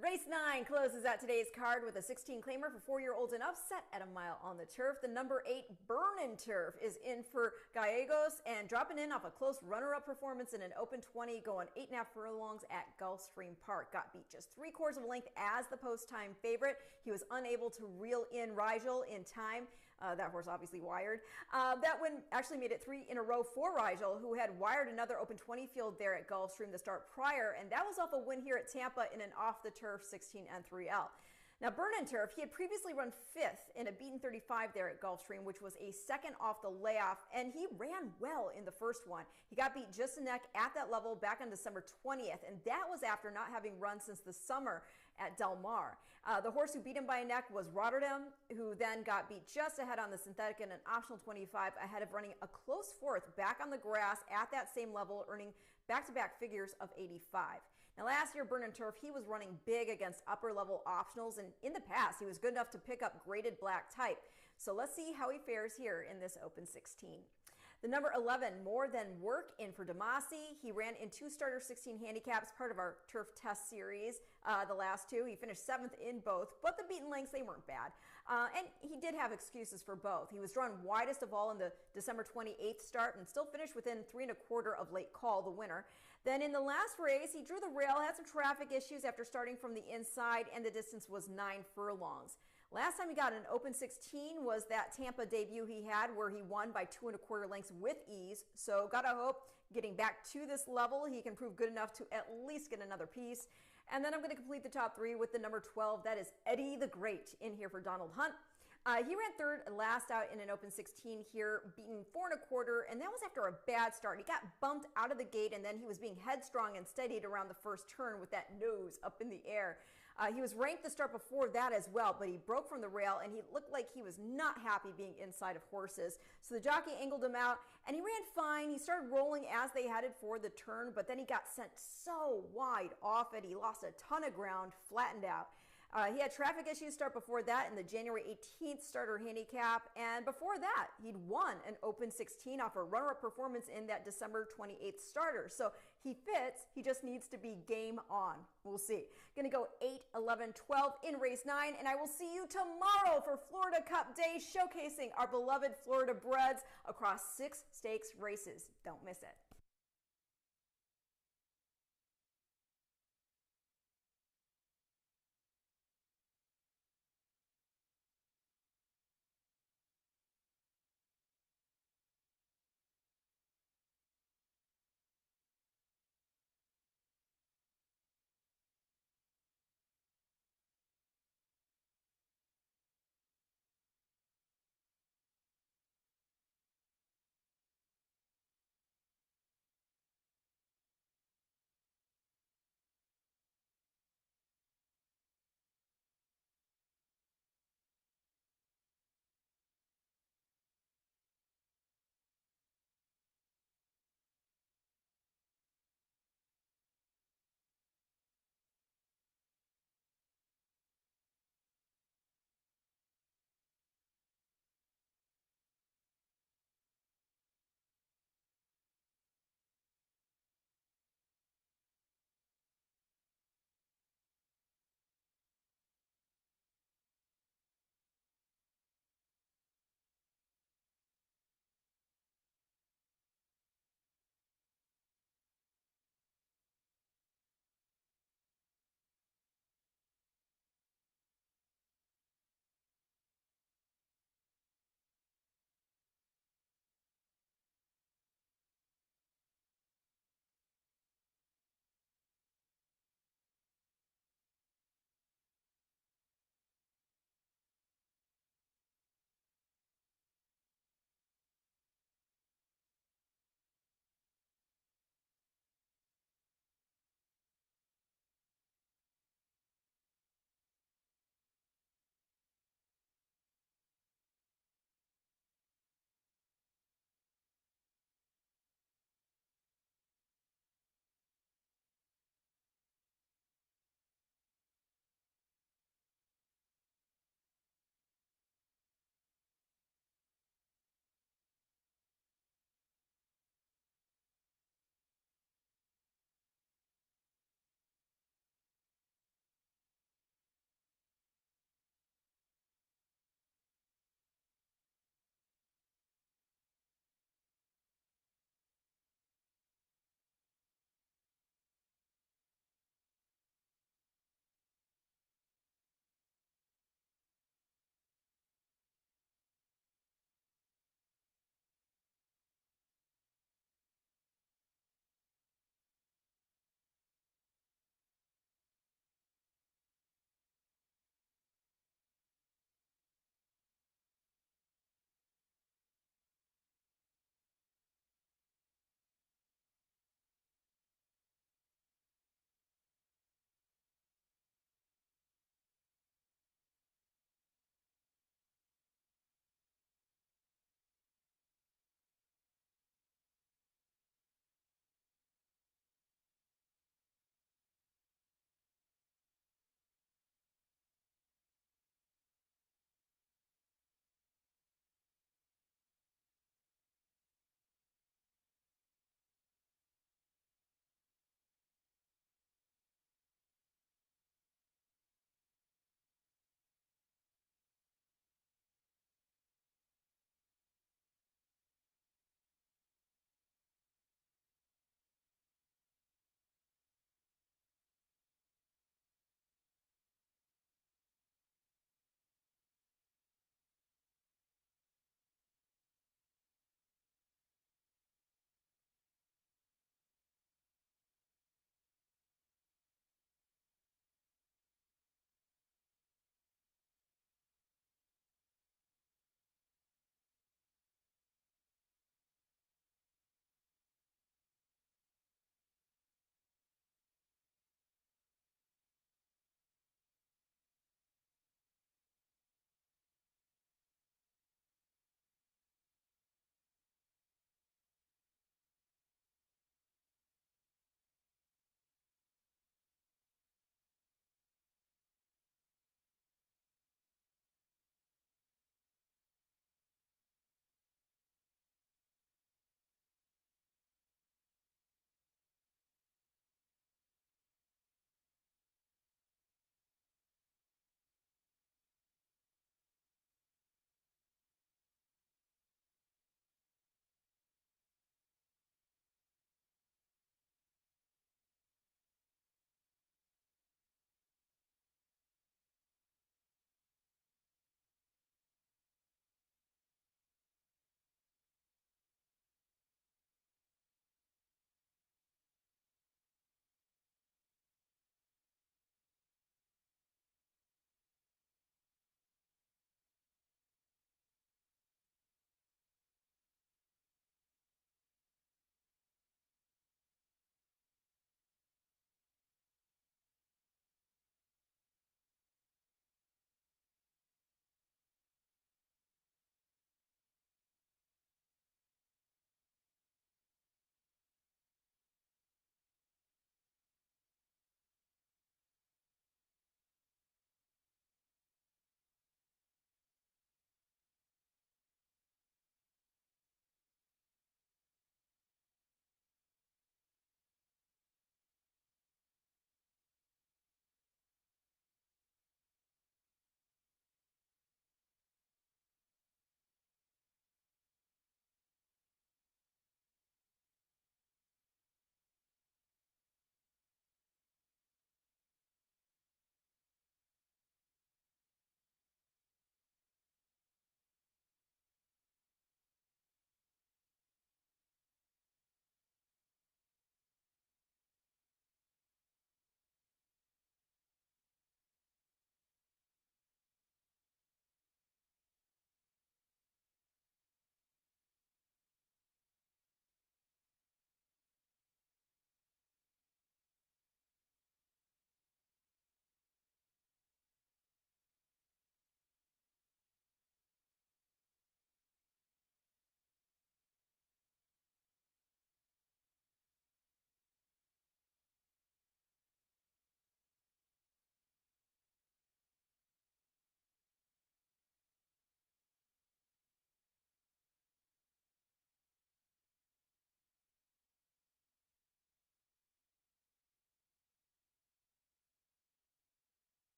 Race 9 closes out today's card with a 16 claimer for 4-year-olds and up, set at a mile on the turf. The number 8 Burnin' Turf is in for Gallegos and dropping in off a close runner-up performance in an open 20, going 8.5 furlongs at Gulfstream Park. Got beat just 3/4 of a length as the post-time favorite. He was unable to reel in Rigel in time. That horse obviously wired. That win actually made it 3 in a row for Rigel, who had wired another open 20 field there at Gulfstream the start prior, and that was off a win here at Tampa in an off-the-turf 16 N3L. Now, Burnin' Turf, he had previously run 5th in a beaten 35 there at Gulfstream, which was a second off the layoff, and he ran well in the first one. He got beat just a neck at that level back on December 20th, and that was after not having run since the summer at Del Mar. The horse who beat him by a neck was Rotterdam, who then got beat just ahead on the synthetic in an optional 25 ahead of running a close 4th back on the grass at that same level, earning back-to-back figures of 85. Now, last year, Burnin' Turf, he was running big against upper-level optionals, and in the past, he was good enough to pick up graded black type. So let's see how he fares here in this Open 16. The number 11, More Than Work, in for Damasi. He ran in 2 starter 16 handicaps, part of our turf test series, the last 2. He finished 7th in both, but the beaten lengths, they weren't bad. And he did have excuses for both. He was drawn widest of all in the December 28th start and still finished within 3 1/4 of Late Call, the winner. Then in the last race, he drew the rail, had some traffic issues after starting from the inside, and the distance was 9 furlongs. Last time he got an Open 16 was that Tampa debut he had, where he won by 2 1/4 lengths with ease. So gotta hope getting back to this level, he can prove good enough to at least get another piece. And then I'm going to complete the top 3 with the number 12. That is Eddie the Great, in here for Donald Hunt. He ran 3rd last out in an Open 16 here, beaten 4 1/4, and that was after a bad start. He got bumped out of the gate, and then he was being headstrong and steadied around the first turn with that nose up in the air. He was ranked the start before that as well, but he broke from the rail, and he looked like he was not happy being inside of horses. So the jockey angled him out, and he ran fine. He started rolling as they headed for the turn, but then he got sent so wide off it. He lost a ton of ground, flattened out. He had traffic issues start before that in the January 18th starter handicap, and before that, he'd won an Open 16 off a runner-up performance in that December 28th starter. So he fits, he just needs to be game on. We'll see. Gonna go 8, 11, 12 in race 9, and I will see you tomorrow for Florida Cup Day, showcasing our beloved Florida breds across 6 stakes races. Don't miss it.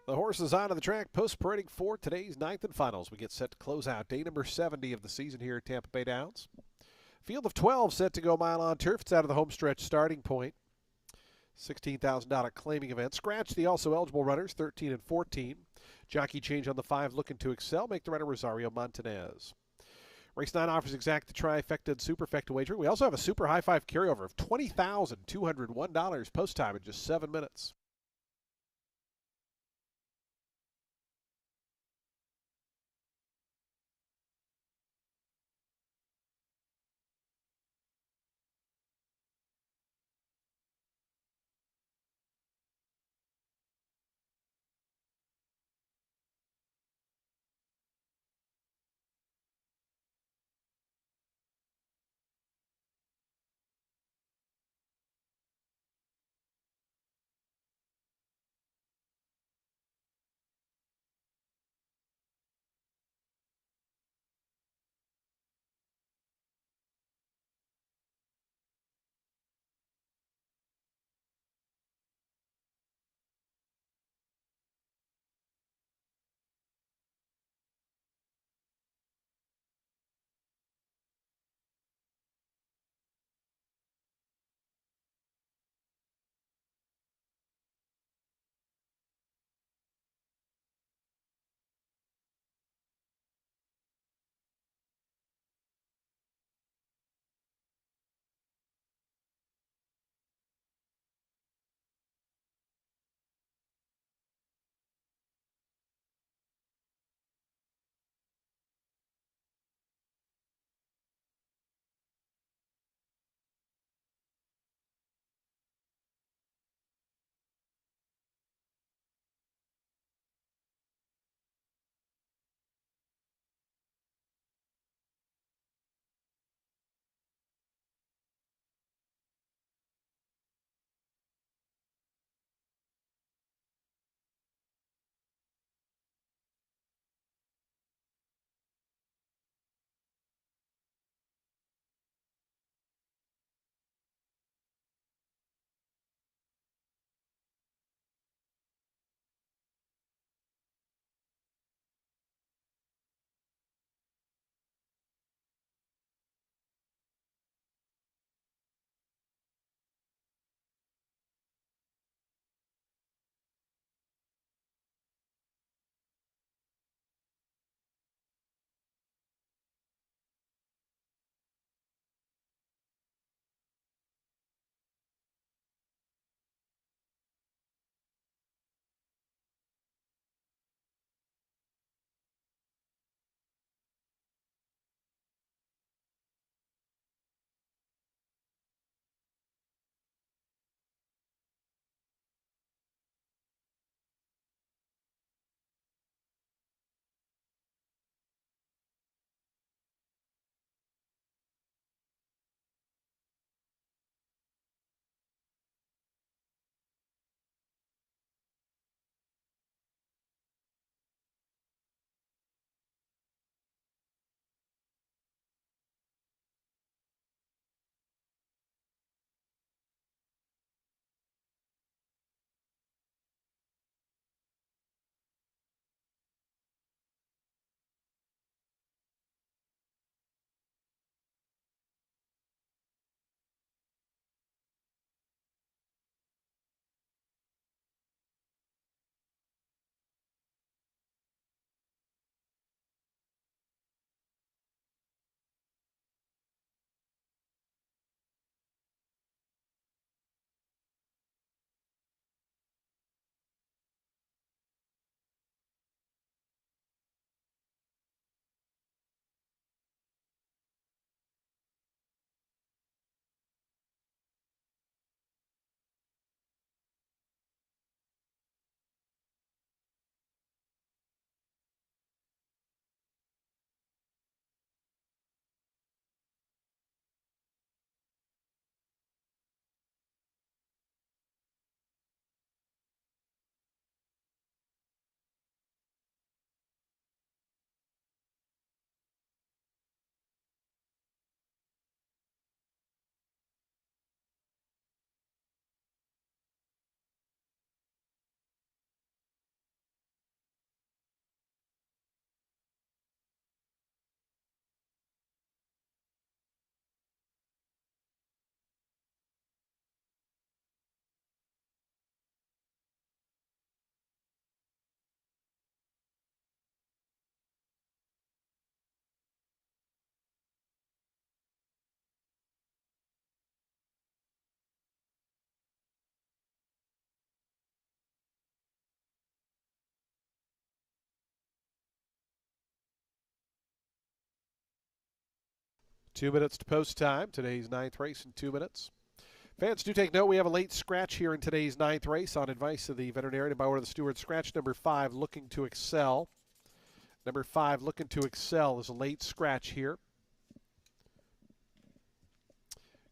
The horses onto the track post-parading for today's ninth and finals. We get set to close out day number 70 of the season here at Tampa Bay Downs. Field of 12 set to go mile on turf. It's out of the home stretch starting point. $16,000 claiming event. Scratch the also eligible runners, 13 and 14. Jockey change on the 5 looking to excel. Make the runner Rosario Montanez. Race 9 offers exact the trifecta and superfecta wagering. We also have a super high five carryover of $20,201 post time in just 7 minutes. 2 minutes to post time. Today's ninth race in 2 minutes. Fans, do take note. We have a late scratch here in today's ninth race on advice of the veterinarian and by order of the steward. Scratch number 5, Looking to Excel. Number 5, Looking to Excel, is a late scratch here.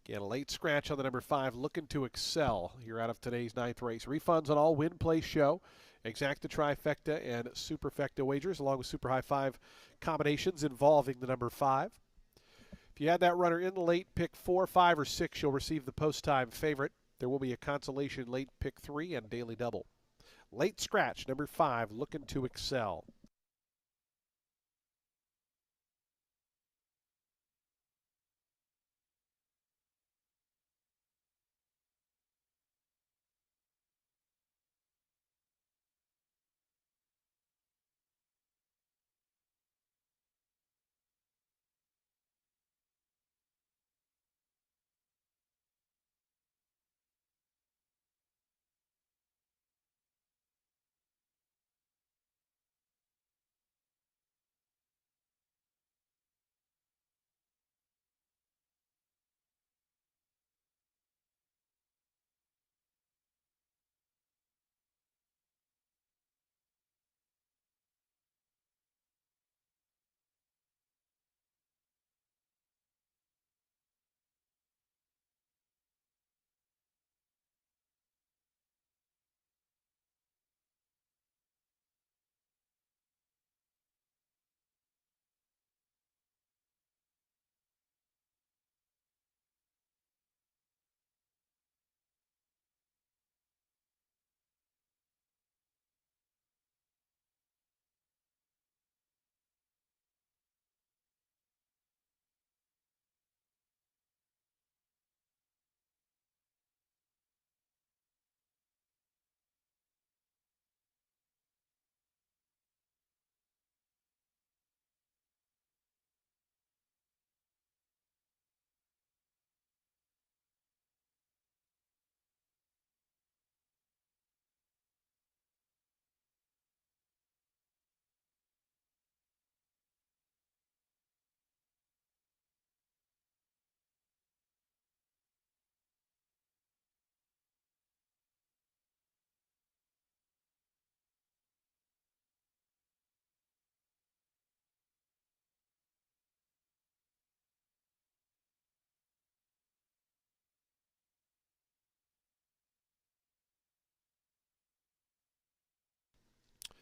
Again, a late scratch on the number 5, Looking to Excel, here out of today's ninth race. Refunds on all win, play, show, exacta, trifecta, and superfecta wagers, along with super high 5 combinations involving the number 5. If you had that runner in the late pick 4, 5, or 6, you'll receive the post time favorite. There will be a consolation late pick 3 and daily double. Late scratch, number 5, Looking to Excel.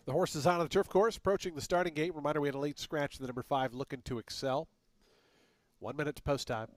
The horse is out of the turf course, approaching the starting gate. Reminder, we had a late scratch to the number 5, Looking to Excel. 1 minute to post time.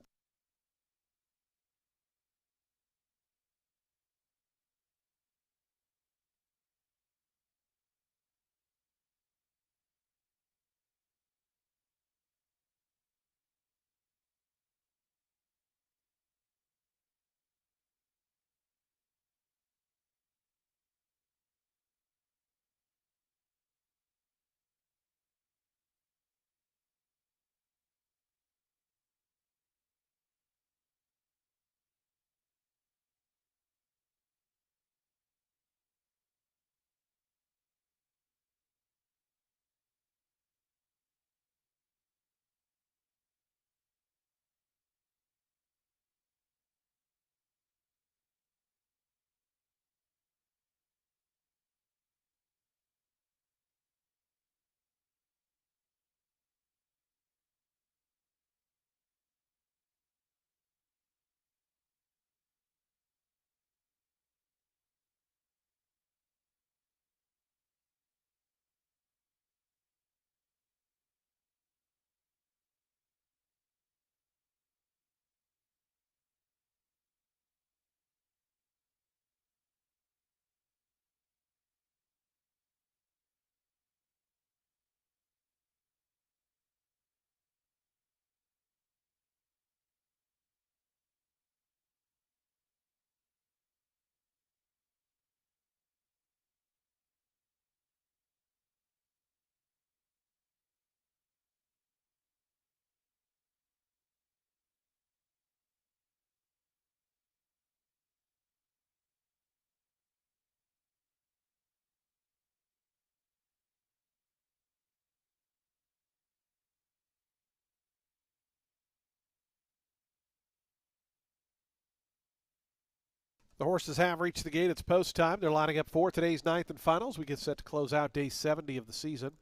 The horses have reached the gate. It's post time. They're lining up for today's ninth and finals. We get set to close out day 70 of the season.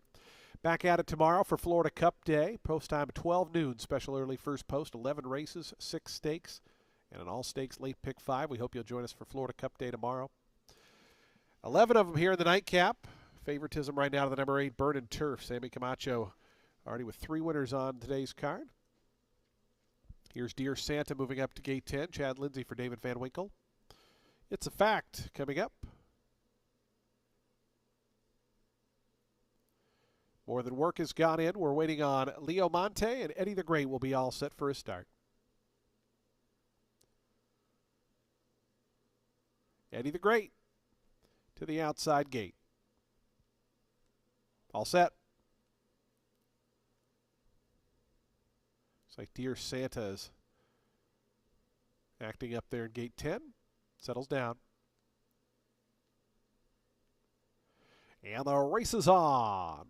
Back at it tomorrow for Florida Cup Day. Post time 12 noon. Special early first post. 11 races, 6 stakes, and an all-stakes late pick 5. We hope you'll join us for Florida Cup Day tomorrow. 11 of them here in the nightcap. Favoritism right now to the number 8, Burn and Turf. Sammy Camacho already with 3 winners on today's card. Here's Dear Santa moving up to gate 10. Chad Lindsay for David Van Winkle. It's a Fact coming up. More Than Work has gone in. We're waiting on Leo Monte, and Eddie the Great will be all set for a start. Eddie the Great to the outside gate. All set. Looks like Dear Santa is acting up there in gate 10. Settles down. And the race is on.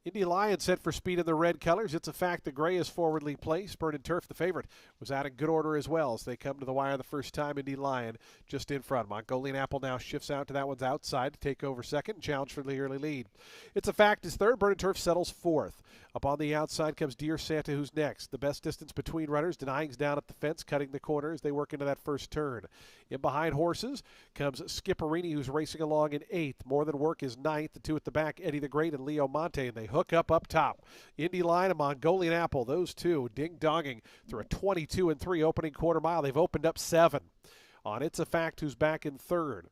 Indy Lion set for speed in the red colors. It's a Fact the gray is forwardly placed. Burn and Turf, the favorite, was out in good order as well as they come to the wire the first time. Indy Lion just in front. Mongolian Apple now shifts out to that one's outside to take over second and challenge for the early lead. It's a Fact is third. Burn and Turf settles fourth. Up on the outside comes Dear Santa, who's next. The best distance between runners. Denying's down at the fence, cutting the corner as they work into that first turn. In behind horses comes Skipperini, who's racing along in eighth. More Than Work is ninth. The two at the back, Eddie the Great and Leo Monte, and they hook up top. Indy Lion and Mongolian Apple, those two ding-donging through a 22-3 opening quarter mile. They've opened up 7. On It's a Fact, who's back in third.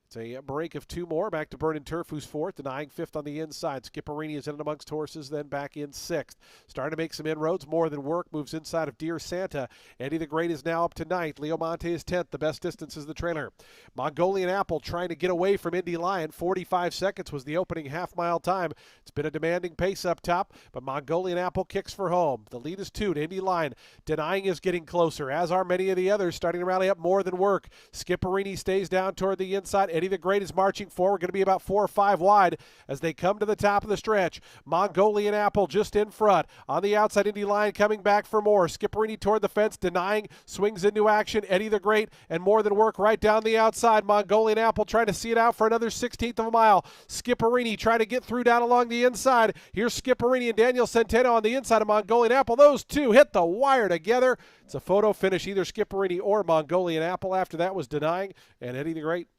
It's a break of 2 more. Back to Burn and Turf, who's fourth, denying fifth on the inside. Skipperini is in amongst horses, then back in sixth. Starting to make some inroads. More Than Work moves inside of Dear Santa. Eddie the Great is now up to ninth. Leo Monte is 10th. The best distance is the trailer. Mongolian Apple trying to get away from Indy Lion. 45 seconds was the opening half-mile time. It's been a demanding pace up top, but Mongolian Apple kicks for home. The lead is 2 to Indy Lion. Denying is getting closer, as are many of the others, starting to rally up. More Than Work. Skipperini stays down toward the inside. Eddie the Great is marching forward, going to be about 4 or 5 wide as they come to the top of the stretch. Mongolian Apple just in front. On the outside, Indy Lion coming back for more. Skipperini toward the fence, denying, swings into action. Eddie the Great and More Than Work right down the outside. Mongolian Apple trying to see it out for another 16th of a mile. Skipperini trying to get through down along the inside. Here's Skipperini and Daniel Centeno on the inside of Mongolian Apple. Those two hit the wire together. It's a photo finish, either Skipperini or Mongolian Apple. After that was Denying and Eddie the Great.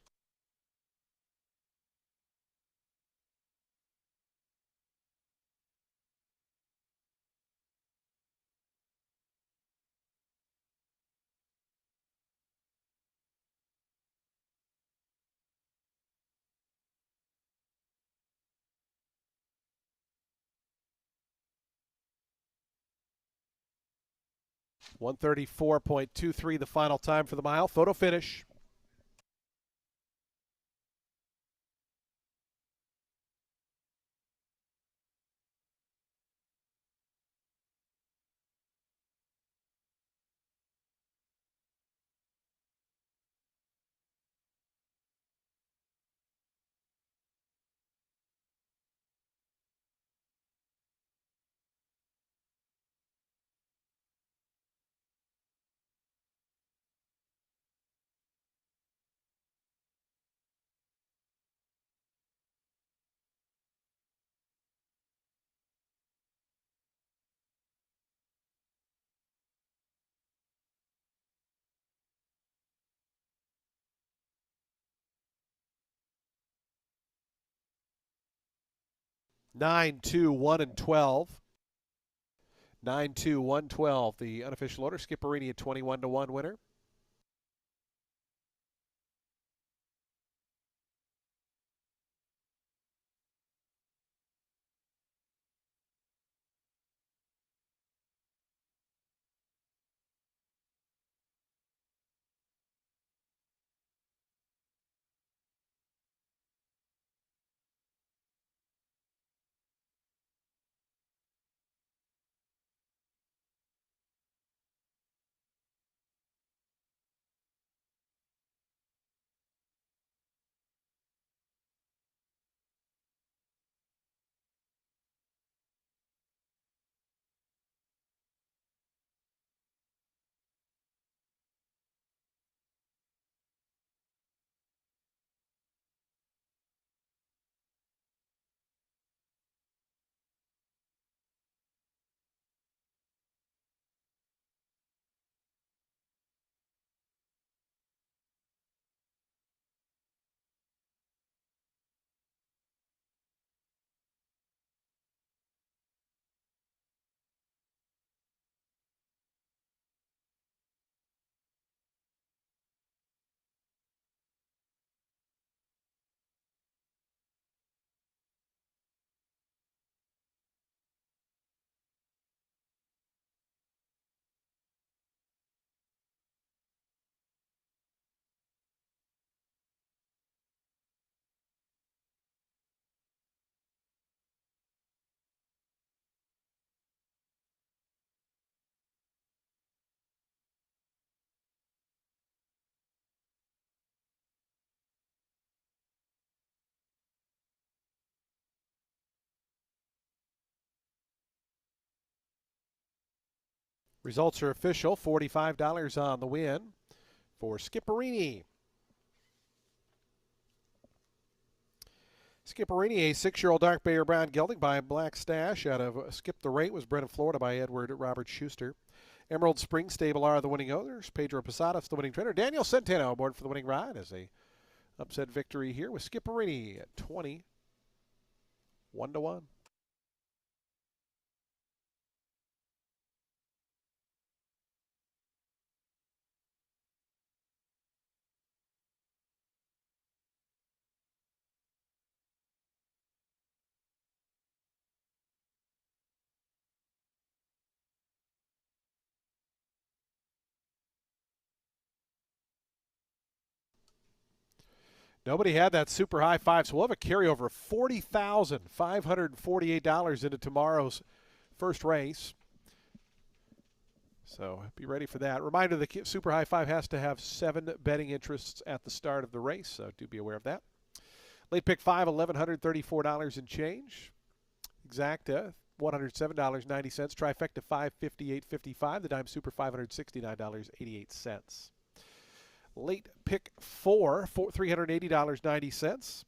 .134.23 the final time for the mile. Photo finish. Nine, 2, 1, and 12. 9, 2, 1, 12. The unofficial order. Skipperini at 21-1 winner. Results are official. $45 on the win for Skipperini. Skipperini, a 6-year-old dark bay or brown gelding by Black Stash out of Skip the Rate, was bred in Florida by Edward Robert Schuster. Emerald Spring Stable are the winning owners. Pedro Posadas, the winning trainer. Daniel Centeno aboard for the winning ride as a upset victory here with Skipperini at 20, 1-1. Nobody had that super high five, so we'll have a carryover of $40,548 into tomorrow's first race. So be ready for that. Reminder, the super high five has to have 7 betting interests at the start of the race, so do be aware of that. Late pick 5, $1,134 and change. Exacta, $107.90. Trifecta, $558.55. The dime super, $569.88. Late pick 4, $380.90.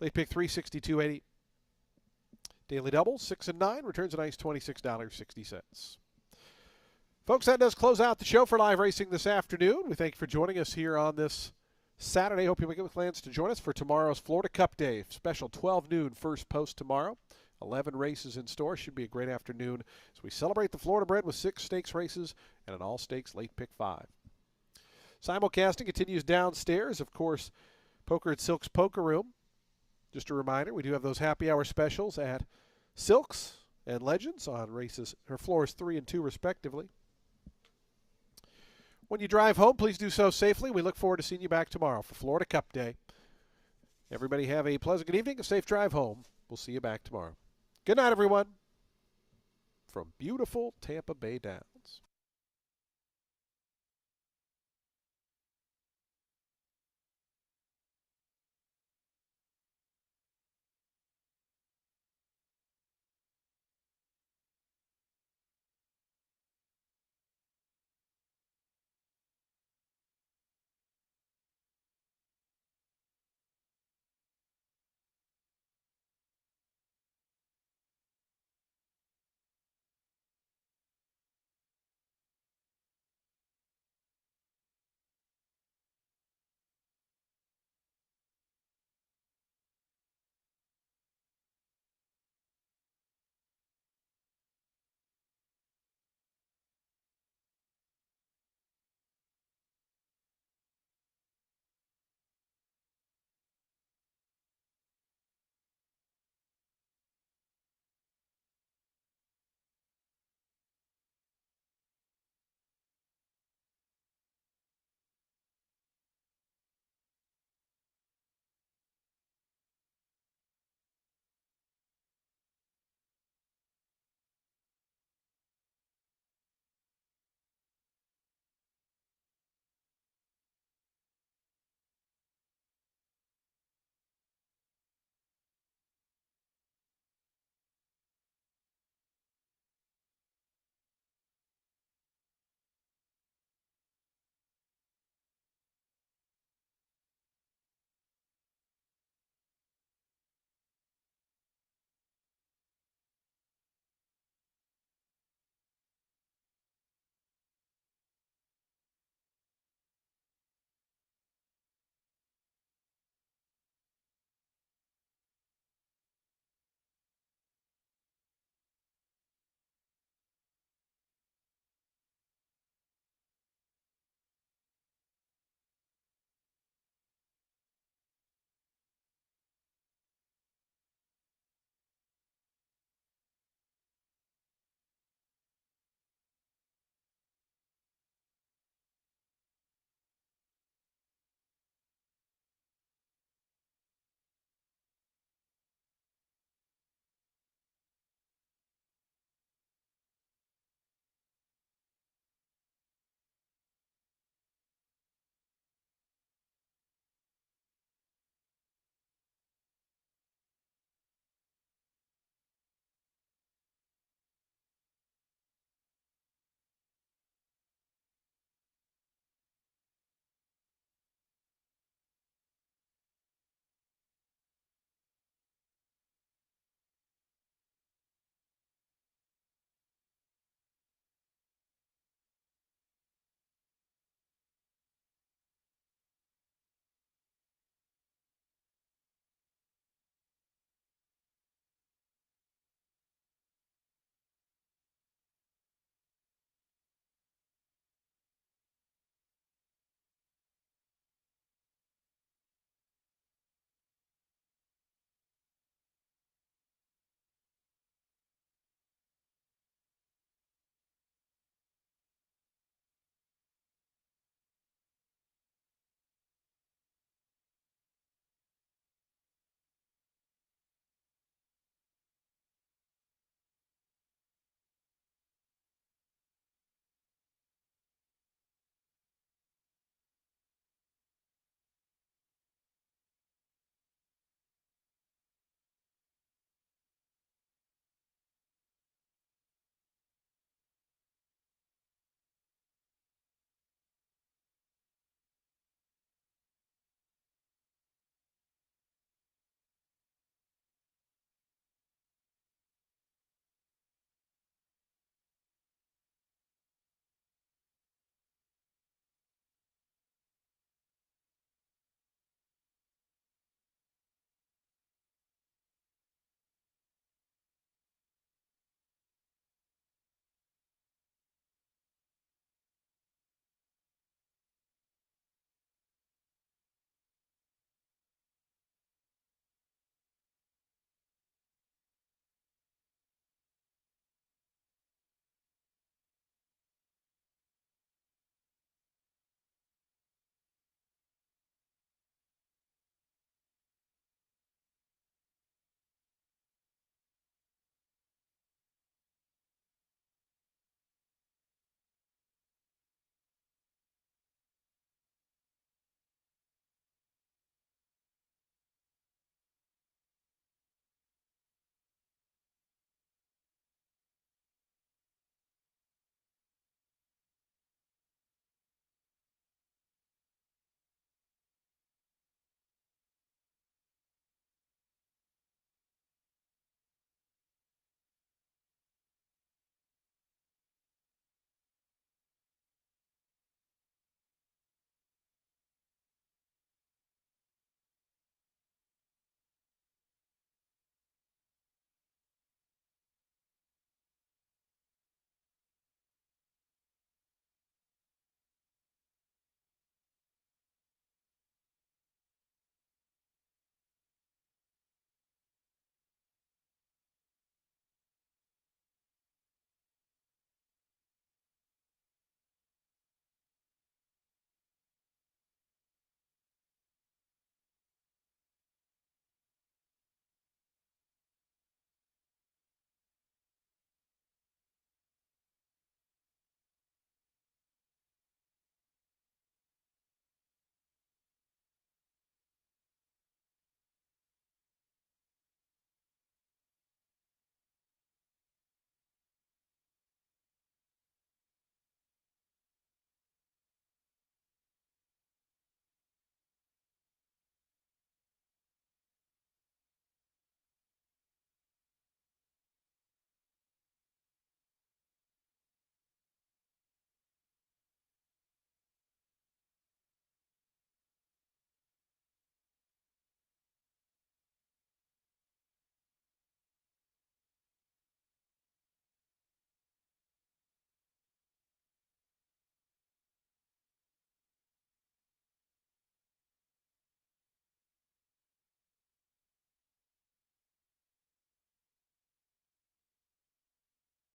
Late pick 3, $62.80. Daily double, 6 and 9, returns a nice $26.60. Folks, that does close out the show for live racing this afternoon. We thank you for joining us here on this Saturday. Hope you make plans to join us for tomorrow's Florida Cup Day. Special 12 noon first post tomorrow. 11 races in store. Should be a great afternoon as we celebrate the Florida bred with 6 stakes races and an all-stakes late pick 5. Simulcasting continues downstairs. Of course, Poker at Silk's Poker Room. Just a reminder, we do have those happy hour specials at Silk's and Legends on races, or floors 3 and 2 respectively. When you drive home, please do so safely. We look forward to seeing you back tomorrow for Florida Cup Day. Everybody have a pleasant good evening, a safe drive home. We'll see you back tomorrow. Good night, everyone, from beautiful Tampa Bay down.